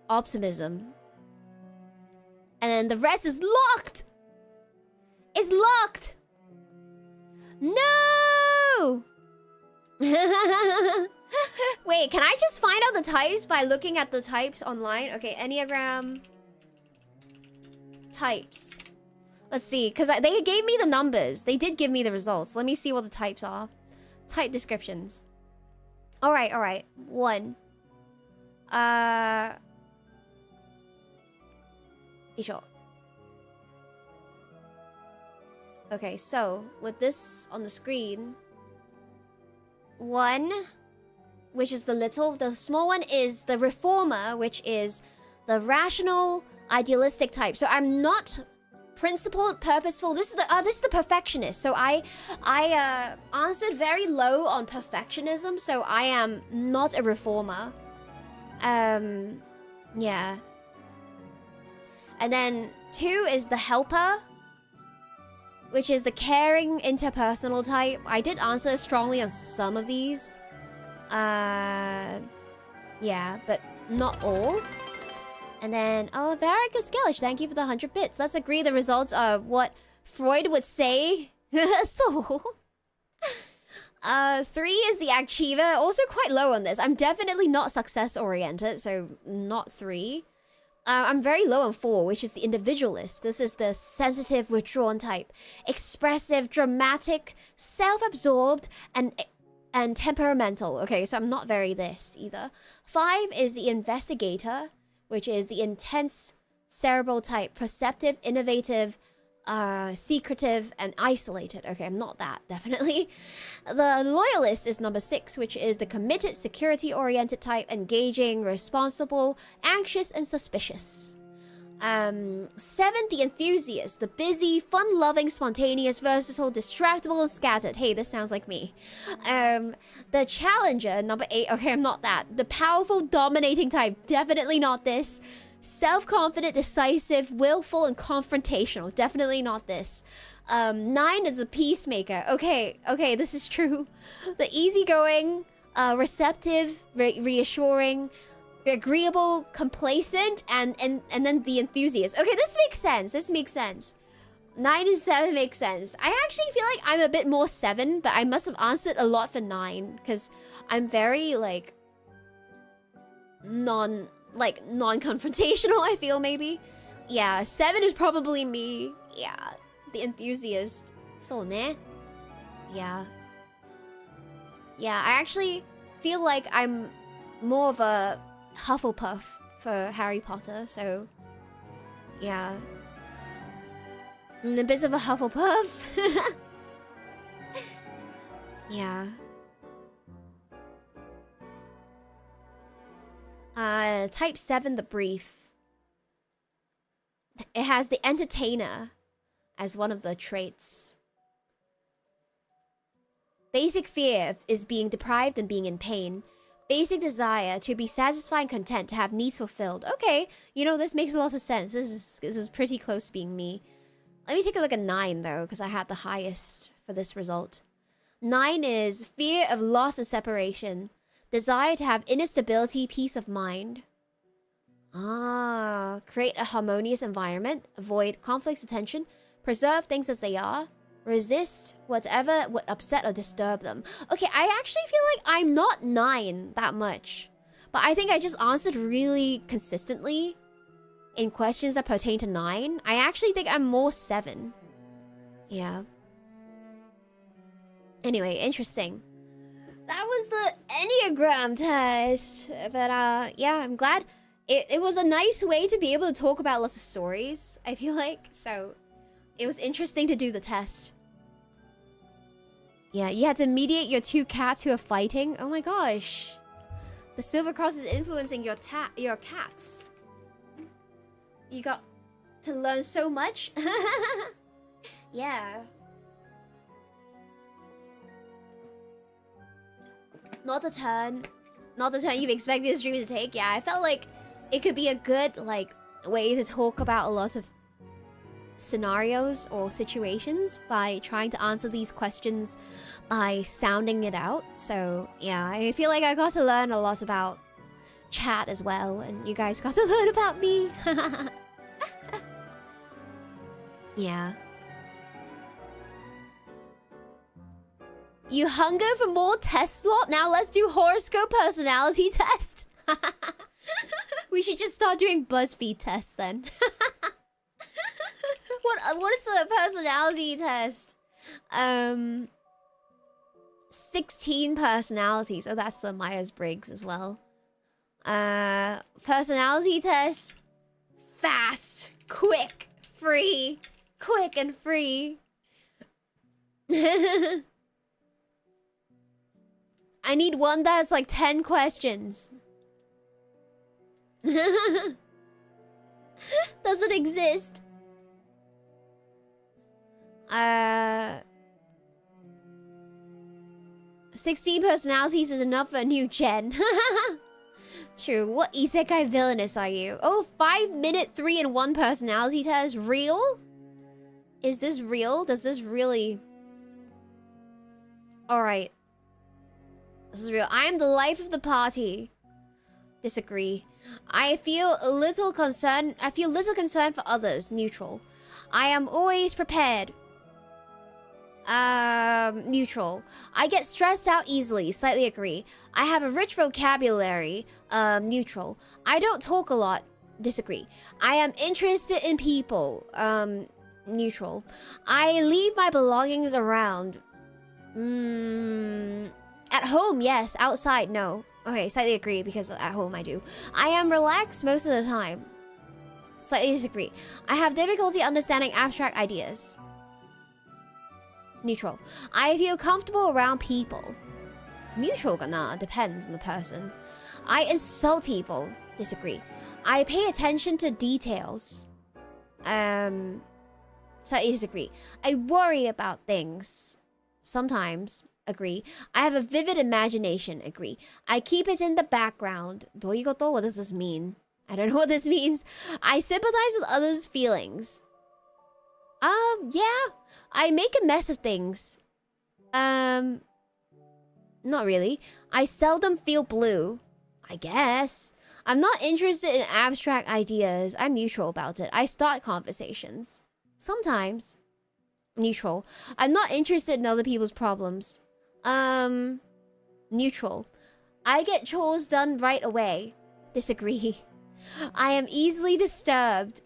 optimism. And then the rest is locked! It's locked! No! Wait, can I just find out the types by looking at the types online? Okay, Enneagram types. Let's see, because they gave me the numbers. They did give me the results. Let me see what the types are. Type descriptions. Alright, alright. 1. Okay, so with this on the screen, 1, which is the small one is the reformer, which is the rational, idealistic type. So I'm not principled, purposeful. This is the perfectionist. So I answered very low on perfectionism. So I am not a reformer. Yeah. And then 2 is the helper, which is the caring interpersonal type. I did answer strongly on some of these. Yeah, but not all. And then, oh, Varric of Skellish, thank you for the 100 bits. Let's agree the results are what Freud would say. So, 3 is the achiever, also quite low on this. I'm definitely not success-oriented, so not 3. I'm very low on 4, which is the individualist. This is the sensitive, withdrawn type. Expressive, dramatic, self-absorbed, and temperamental. Okay, so I'm not very this either. 5 is the investigator, which is the intense, cerebral type. Perceptive, innovative, secretive, and isolated. Okay, I'm not that, definitely. The loyalist is number 6, which is the committed, security-oriented type, engaging, responsible, anxious, and suspicious. 7, the enthusiast, the busy, fun-loving, spontaneous, versatile, distractible, and scattered. Hey, this sounds like me. The challenger, number 8. Okay, I'm not that. The powerful, dominating type. Definitely not this. Self-confident, decisive, willful, and confrontational. Definitely not this. 9 is a peacemaker. Okay, this is true. The easygoing, receptive, reassuring, agreeable, complacent, and then the enthusiast. Okay, this makes sense. 9 and 7 make sense. I actually feel like I'm a bit more 7, but I must have answered a lot for 9 because I'm very like non-confrontational, I feel maybe. Yeah, 7 is probably me. Yeah, the enthusiast. So ne? Yeah. Yeah, I actually feel like I'm more of a Hufflepuff for Harry Potter, so yeah. A bit of a Hufflepuff. Yeah. Type 7, the brief. It has the entertainer as one of the traits. Basic fear is being deprived and being in pain. Basic desire to be satisfied and content, to have needs fulfilled. Okay, you know, this makes a lot of sense. This is pretty close to being me. Let me take a look at 9 though, because I had the highest for this result. 9 is fear of loss and separation. Desire to have inner stability, peace of mind. Create a harmonious environment. Avoid conflicts and tension. Preserve things as they are. Resist whatever would upset or disturb them. Okay, I actually feel like I'm not 9 that much. But I think I just answered really consistently in questions that pertain to 9. I actually think I'm more 7. Yeah. Anyway, interesting. That was the Enneagram test. But yeah, I'm glad. It was a nice way to be able to talk about lots of stories, I feel like. So it was interesting to do the test. Yeah, you had to mediate your 2 cats who are fighting. Oh my gosh. The Silver Cross is influencing your cats. You got to learn so much. Yeah. Not the turn you've expected this stream to take. Yeah, I felt like it could be a good like way to talk about a lot of scenarios or situations by trying to answer these questions by sounding it out. So yeah, I feel like I got to learn a lot about chat as well, and you guys got to learn about me. Yeah. You hunger for more test slot? Now let's do horoscope personality test. We should just start doing BuzzFeed tests then. What is a personality test? 16 personalities. Oh, that's the Myers-Briggs as well. Personality test. Fast, quick, free. Quick and free. I need one that's like 10 questions. Does it exist? 16 personalities is enough for a new gen. True. What isekai villainous are you? Oh, 5-minute 3-in-1 personality test. Real? Is this real? Does this really... Alright. This is real. I am the life of the party. Disagree. I feel little concern for others. Neutral. I am always prepared. Neutral. I get stressed out easily. Slightly agree. I have a rich vocabulary. Neutral. I don't talk a lot. Disagree. I am interested in people. Neutral. I leave my belongings around. At home, yes. Outside, no. Okay, slightly agree because at home I do. I am relaxed most of the time. Slightly disagree. I have difficulty understanding abstract ideas. Neutral. I feel comfortable around people. Neutral gonna depends on the person. I insult people. Disagree. I pay attention to details. Slightly disagree. I worry about things. Sometimes. Agree. I have a vivid imagination. Agree. I keep it in the background. どういうこと? What does this mean? I don't know what this means. I sympathize with others' feelings. Yeah. I make a mess of things. Not really. I seldom feel blue. I guess. I'm not interested in abstract ideas. I'm neutral about it. I start conversations. Sometimes. Neutral. I'm not interested in other people's problems. Neutral. I get chores done right away. Disagree. I am easily disturbed.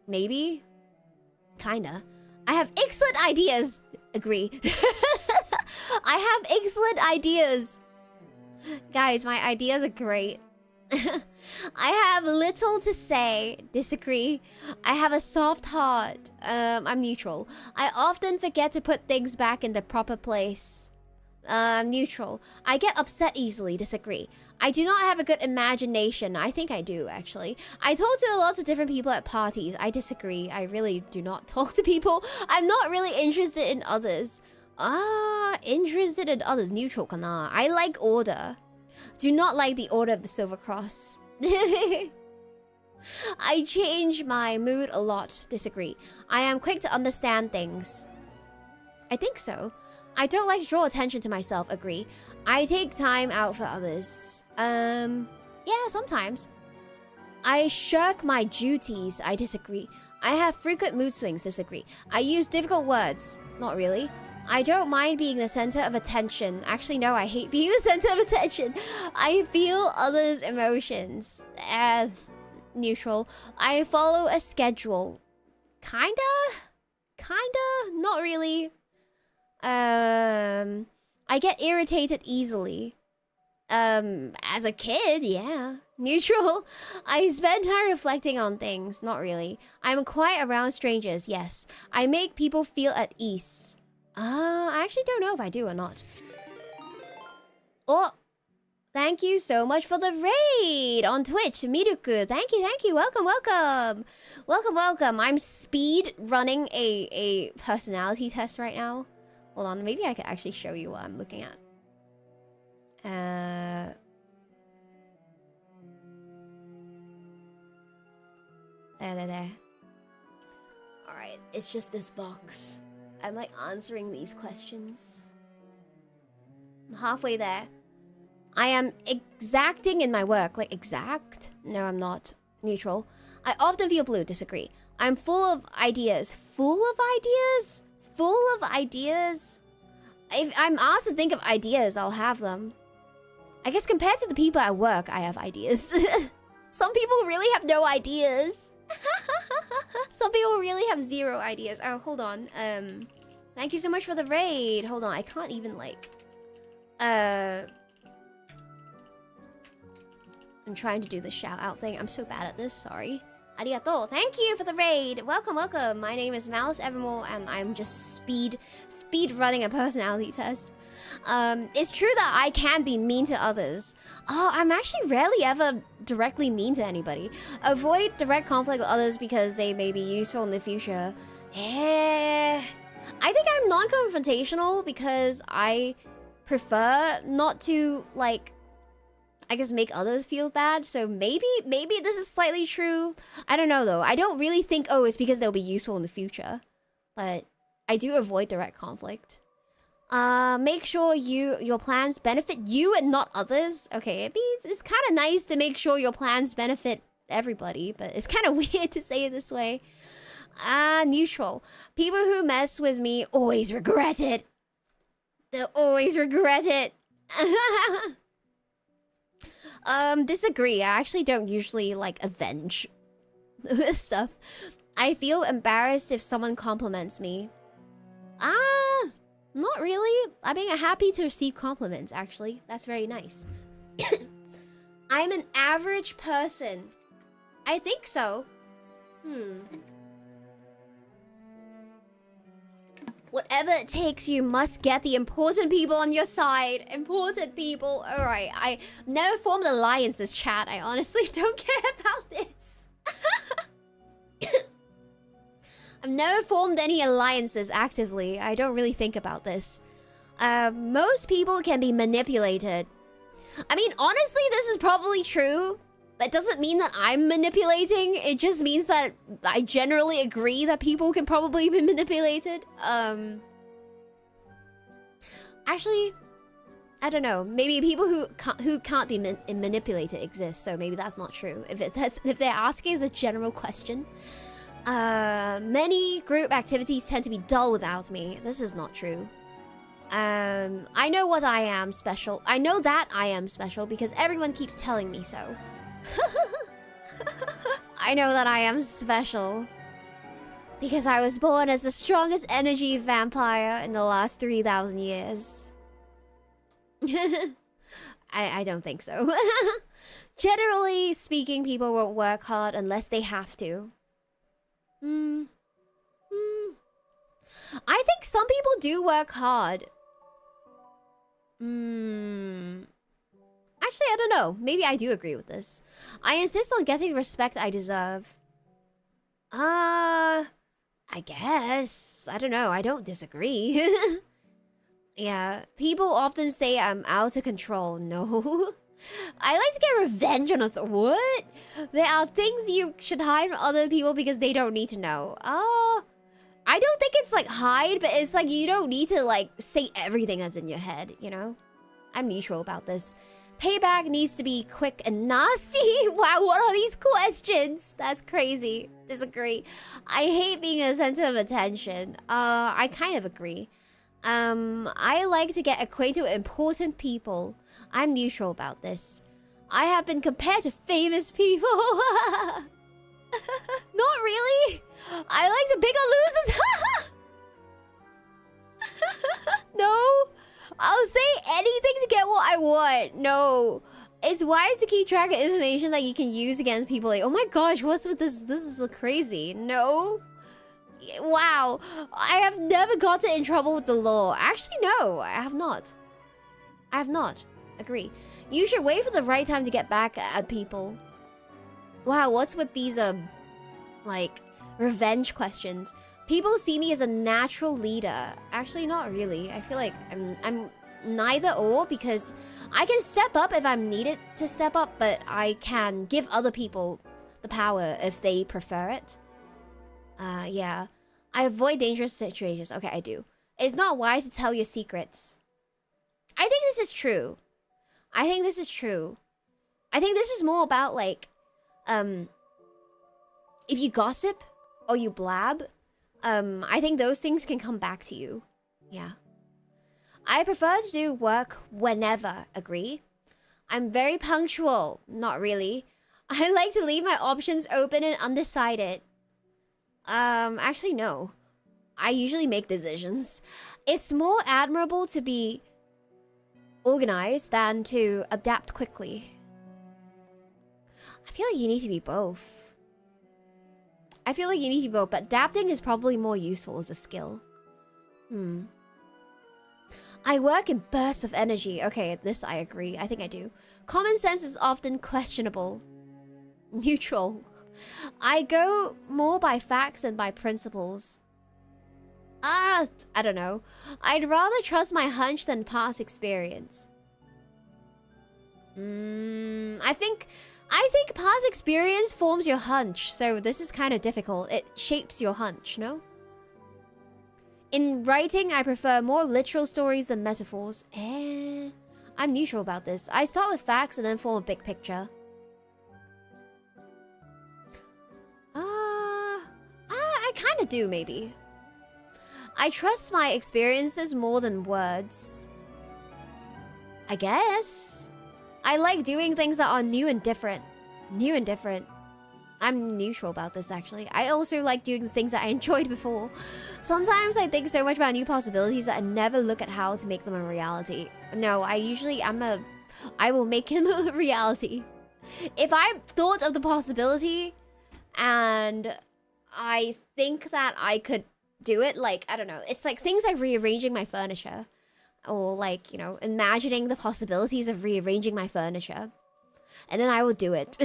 Maybe? Kinda. I have excellent ideas. Agree. I have excellent ideas. Guys, my ideas are great. I have little to say. Disagree. I have a soft heart. I'm neutral. I often forget to put things back in the proper place. Neutral. I get upset easily. Disagree. I do not have a good imagination. I think I do, actually. I talk to lots of different people at parties. I disagree. I really do not talk to people. I'm not really interested in others. Interested in others. Neutral kana. I like order. Do not like the Order of the Silver Cross. I change my mood a lot. Disagree. I am quick to understand things. I think so. I don't like to draw attention to myself. Agree. I take time out for others. Yeah, sometimes. I shirk my duties. I disagree. I have frequent mood swings. Disagree. I use difficult words. Not really. I don't mind being the center of attention. Actually, no, I hate being the center of attention. I feel others' emotions. Neutral. I follow a schedule. Kinda? Not really. I get irritated easily. As a kid, yeah. Neutral. I spend time reflecting on things. Not really. I'm quiet around strangers. Yes. I make people feel at ease. I actually don't know if I do or not. Oh, thank you so much for the raid on Twitch, Miruku. Thank you. Welcome. I'm speed running a personality test right now. Hold on, maybe I could actually show you what I'm looking at. There. Alright, it's just this box. I'm like answering these questions. I'm halfway there. I am exacting in my work. Like, exact? No, I'm not. Neutral. I often feel blue. Disagree. I'm full of ideas. Full of ideas? If I'm asked to think of ideas, I'll have them. I guess compared to the people at work, I have ideas. Some people really have no ideas. Some people really have zero ideas. Oh, hold on. Thank you so much for the raid. Hold on, I can't even like... I'm trying to do the shout out thing. I'm so bad at this, sorry. Arigato. Thank you for the raid. Welcome. My name is Malice Evermore, and I'm just speed running a personality test. It's true that I can be mean to others. Oh, I'm actually rarely ever directly mean to anybody. Avoid direct conflict with others because they may be useful in the future. I think I'm non-confrontational because I prefer not to, like, I guess make others feel bad. So maybe this is slightly true. I don't know though. I don't really think, oh, it's because they'll be useful in the future. But I do avoid direct conflict. Make sure your plans benefit you and not others. Okay, it means it's kind of nice to make sure your plans benefit everybody, but it's kind of weird to say it this way. Neutral. People who mess with me always regret it. They'll always regret it. Disagree. I actually don't usually, like, avenge stuff. I feel embarrassed if someone compliments me. Not really. I'm being happy to receive compliments, actually. That's very nice. I'm an average person. I think so. Whatever it takes, you must get the important people on your side. Important people. Alright, I never formed alliances, chat. I honestly don't care about this. I've never formed any alliances actively. I don't really think about this. Most people can be manipulated. I mean, honestly, this is probably true. That doesn't mean that I'm manipulating. It just means that I generally agree that people can probably be manipulated. Actually, I don't know. Maybe people who can't be manipulated exist, so maybe that's not true. If they're asking as a general question. Many group activities tend to be dull without me. This is not true. I know what I am special. I know that I am special because everyone keeps telling me so. I know that I am special because I was born as the strongest energy vampire in the last 3,000 years. I don't think so. Generally speaking, people won't work hard unless they have to. I think some people do work hard. Actually, I don't know. Maybe I do agree with this. I insist on getting the respect I deserve. I guess. I don't know. I don't disagree. Yeah. People often say I'm out of control. No. I like to get revenge on what? There are things you should hide from other people because they don't need to know. I don't think it's like hide, but it's like you don't need to like say everything that's in your head, you know? I'm neutral about this. Payback needs to be quick and nasty. Wow, what are these questions? That's crazy. Disagree. I hate being a center of attention. I kind of agree. I like to get acquainted with important people. I'm neutral about this. I have been compared to famous people. Not really. I like to pick on losers. No. I'll say anything to get what I want. No. It's wise to keep track of information that you can use against people like, oh my gosh, what's with this? This is crazy. No. Wow. I have never gotten in trouble with the law. Actually, no. I have not. I have not. Agree. You should wait for the right time to get back at people. Wow, what's with these, like, revenge questions? People see me as a natural leader. Actually, not really. I feel like I'm neither or because I can step up if I'm needed to step up, but I can give other people the power if they prefer it. Yeah. I avoid dangerous situations. Okay, I do. It's not wise to tell your secrets. I think this is true. I think this is true. I think this is more about like, if you gossip or you blab, I think those things can come back to you. Yeah. I prefer to do work whenever. Agree? I'm very punctual. Not really. I like to leave my options open and undecided. Actually, no. I usually make decisions. It's more admirable to be organized than to adapt quickly. I feel like you need to be both. But adapting is probably more useful as a skill. I work in bursts of energy. Okay, this I agree. I think I do. Common sense is often questionable. Neutral. I go more by facts than by principles. I don't know. I'd rather trust my hunch than past experience. I think past experience forms your hunch, so this is kind of difficult. It shapes your hunch, no? In writing, I prefer more literal stories than metaphors. I'm neutral about this. I start with facts and then form a big picture. I kind of do, maybe. I trust my experiences more than words. I guess. I like doing things that are new and different. I'm neutral about this, actually. I also like doing the things that I enjoyed before. Sometimes I think so much about new possibilities that I never look at how to make them a reality. No, I will make them a reality. If I've thought of the possibility and I think that I could do it, like, I don't know. It's like things like rearranging my furniture. Or like, you know, imagining the possibilities of rearranging my furniture. And then I will do it.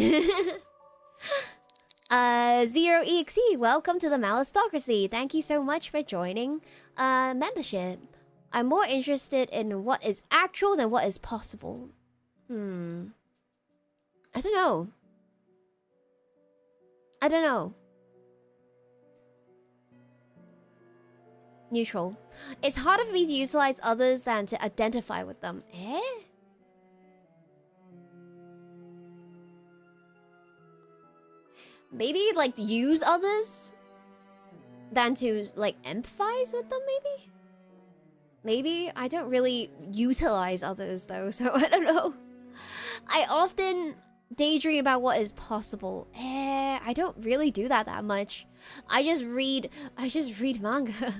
Zero EXE, welcome to the Malistocracy. Thank you so much for joining membership. I'm more interested in what is actual than what is possible. I don't know. I don't know. Neutral. It's harder for me to utilize others than to identify with them. Eh? Maybe, like, use others than to, like, empathize with them, maybe? Maybe? I don't really utilize others, though, so I don't know. I often daydream about what is possible. I don't really do that much. I just read manga.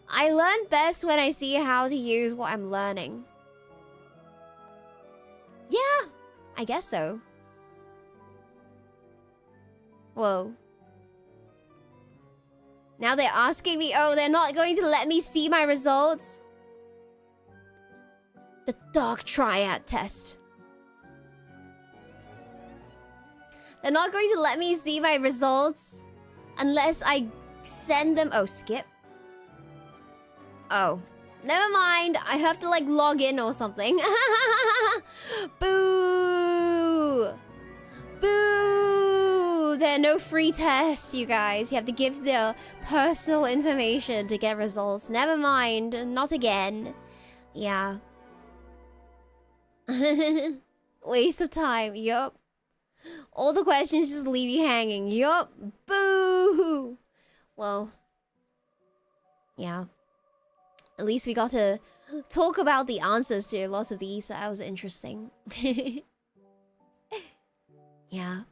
I learn best when I see how to use what I'm learning. Yeah, I guess so. Whoa. Now they're asking me, oh, they're not going to let me see my results? The dark triad test. They're not going to let me see my results unless I send them... Oh, skip? Oh. Never mind. I have to, like, log in or something. Boo! Boo! There are no free tests, you guys. You have to give the personal information to get results. Never mind. Not again. Yeah. Waste of time. Yup. All the questions just leave you hanging. Yup. Boo! Well. Yeah. At least we got to talk about the answers to a lot of these. So that was interesting. Yeah.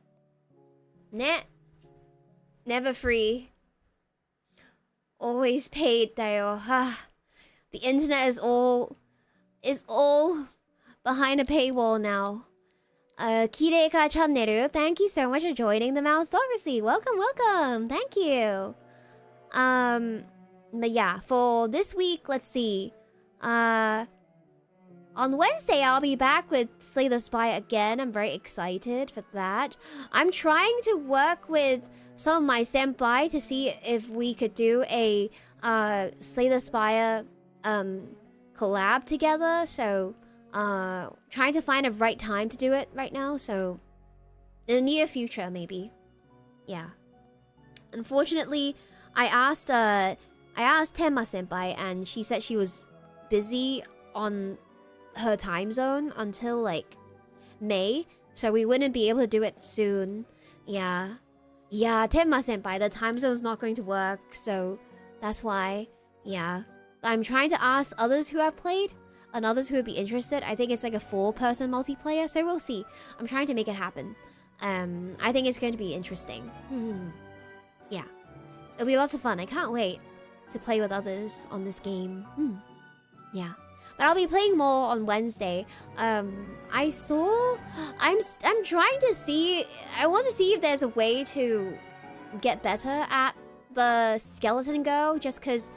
Nah. Never free. Always paid, dayo. The internet is all behind a paywall now. Kireka Channeru, thank you so much for joining the Mouse Prophecy. Welcome, welcome. Thank you. But yeah, for this week, let's see. On Wednesday, I'll be back with Slay the Spy again. I'm very excited for that. I'm trying to work with some of my senpai to see if we could do a Slay the Spy collab together. So, trying to find a right time to do it right now. So, in the near future, maybe. Yeah. Unfortunately, I asked Tenma senpai, and she said she was busy on her time zone until like May, so we wouldn't be able to do it soon. Yeah, Tenma senpai, the time zone's not going to work, so that's why. Yeah, I'm trying to ask others who have played and others who would be interested. I think it's like a 4-person multiplayer, so we'll see. I'm trying to make it happen. I think it's going to be interesting. Yeah, it'll be lots of fun. I can't wait to play with others on this game. Yeah. But I'll be playing more on Wednesday. I'm trying to see... I want to see if there's a way to get better at the skeleton girl. Just because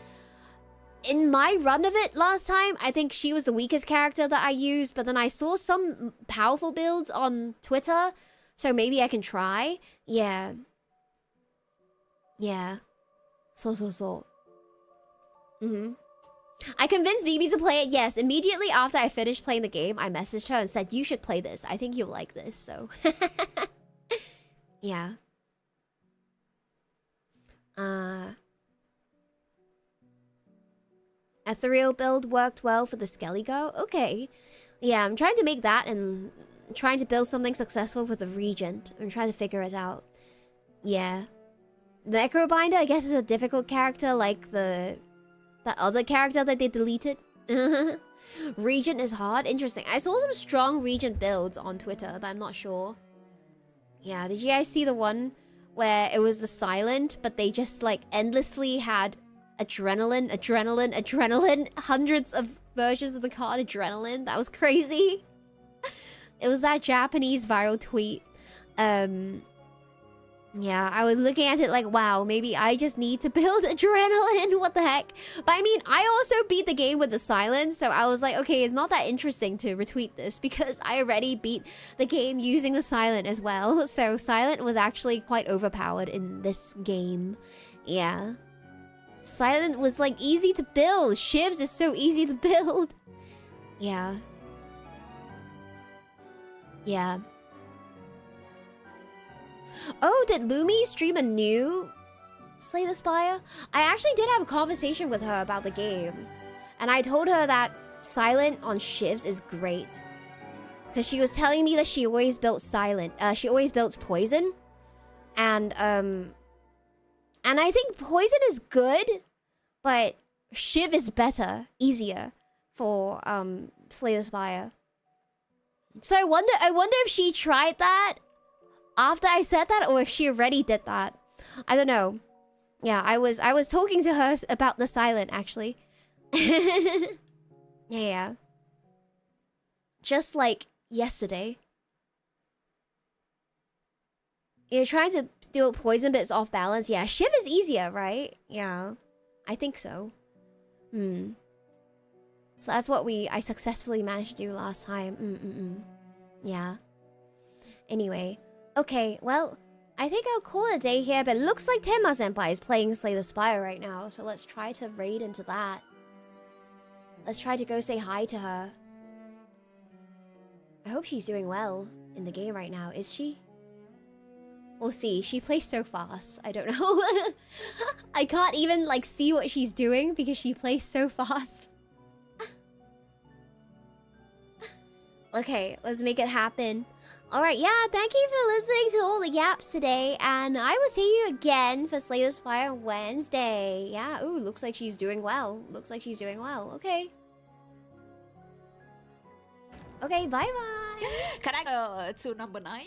in my run of it last time, I think she was the weakest character that I used. But then I saw some powerful builds on Twitter. So maybe I can try. Yeah. Yeah. So. I convinced Bibi to play it, yes. Immediately after I finished playing the game, I messaged her and said, you should play this. I think you'll like this, so. Yeah. Ethereal build worked well for the Skelly Girl? Okay. Yeah, I'm trying to make that and trying to build something successful with the Regent. I'm trying to figure it out. Yeah. The Necrobinder, I guess, is a difficult character like that other character that they deleted. Regent is hard. Interesting. I saw some strong Regent builds on Twitter, but I'm not sure. Yeah, did you guys see the one where it was the silent, but they just like endlessly had adrenaline. Hundreds of versions of the card adrenaline. That was crazy. It was that Japanese viral tweet. Yeah, I was looking at it like, wow, maybe I just need to build adrenaline. What the heck? But I mean, I also beat the game with the silence, so I was like, okay, it's not that interesting to retweet this because I already beat the game using the silent as well. So silent was actually quite overpowered in this game. Yeah. Silent was like easy to build. Shivs is so easy to build. Yeah. Yeah. Oh, did Lumi stream a new Slay the Spire? I actually did have a conversation with her about the game. And I told her that silent on shivs is great. Because she was telling me that she always built silent. She always built poison. And I think poison is good, but shiv is better, easier for Slay the Spire. So I wonder if she tried that after I said that, or if she already did that. I don't know. Yeah, I was talking to her about the silent actually. Yeah. Just like yesterday. You're trying to deal with poison, but it's off balance. Yeah, shiv is easier, right? Yeah, I think so. So that's what I successfully managed to do last time. Yeah. Anyway, okay, well, I think I'll call it a day here, but it looks like Tenma Senpai is playing Slay the Spire right now, so let's try to raid into that. Let's try to go say hi to her. I hope she's doing well in the game right now. Is she? We'll see. She plays so fast. I don't know. I can't even, like, see what she's doing because she plays so fast. Okay, let's make it happen. Alright, yeah, thank you for listening to all the yaps today. And I will see you again for Slay the Spire Wednesday. Yeah, ooh, looks like she's doing well. Looks like she's doing well. Okay. Okay, bye-bye. Can I go to number 9?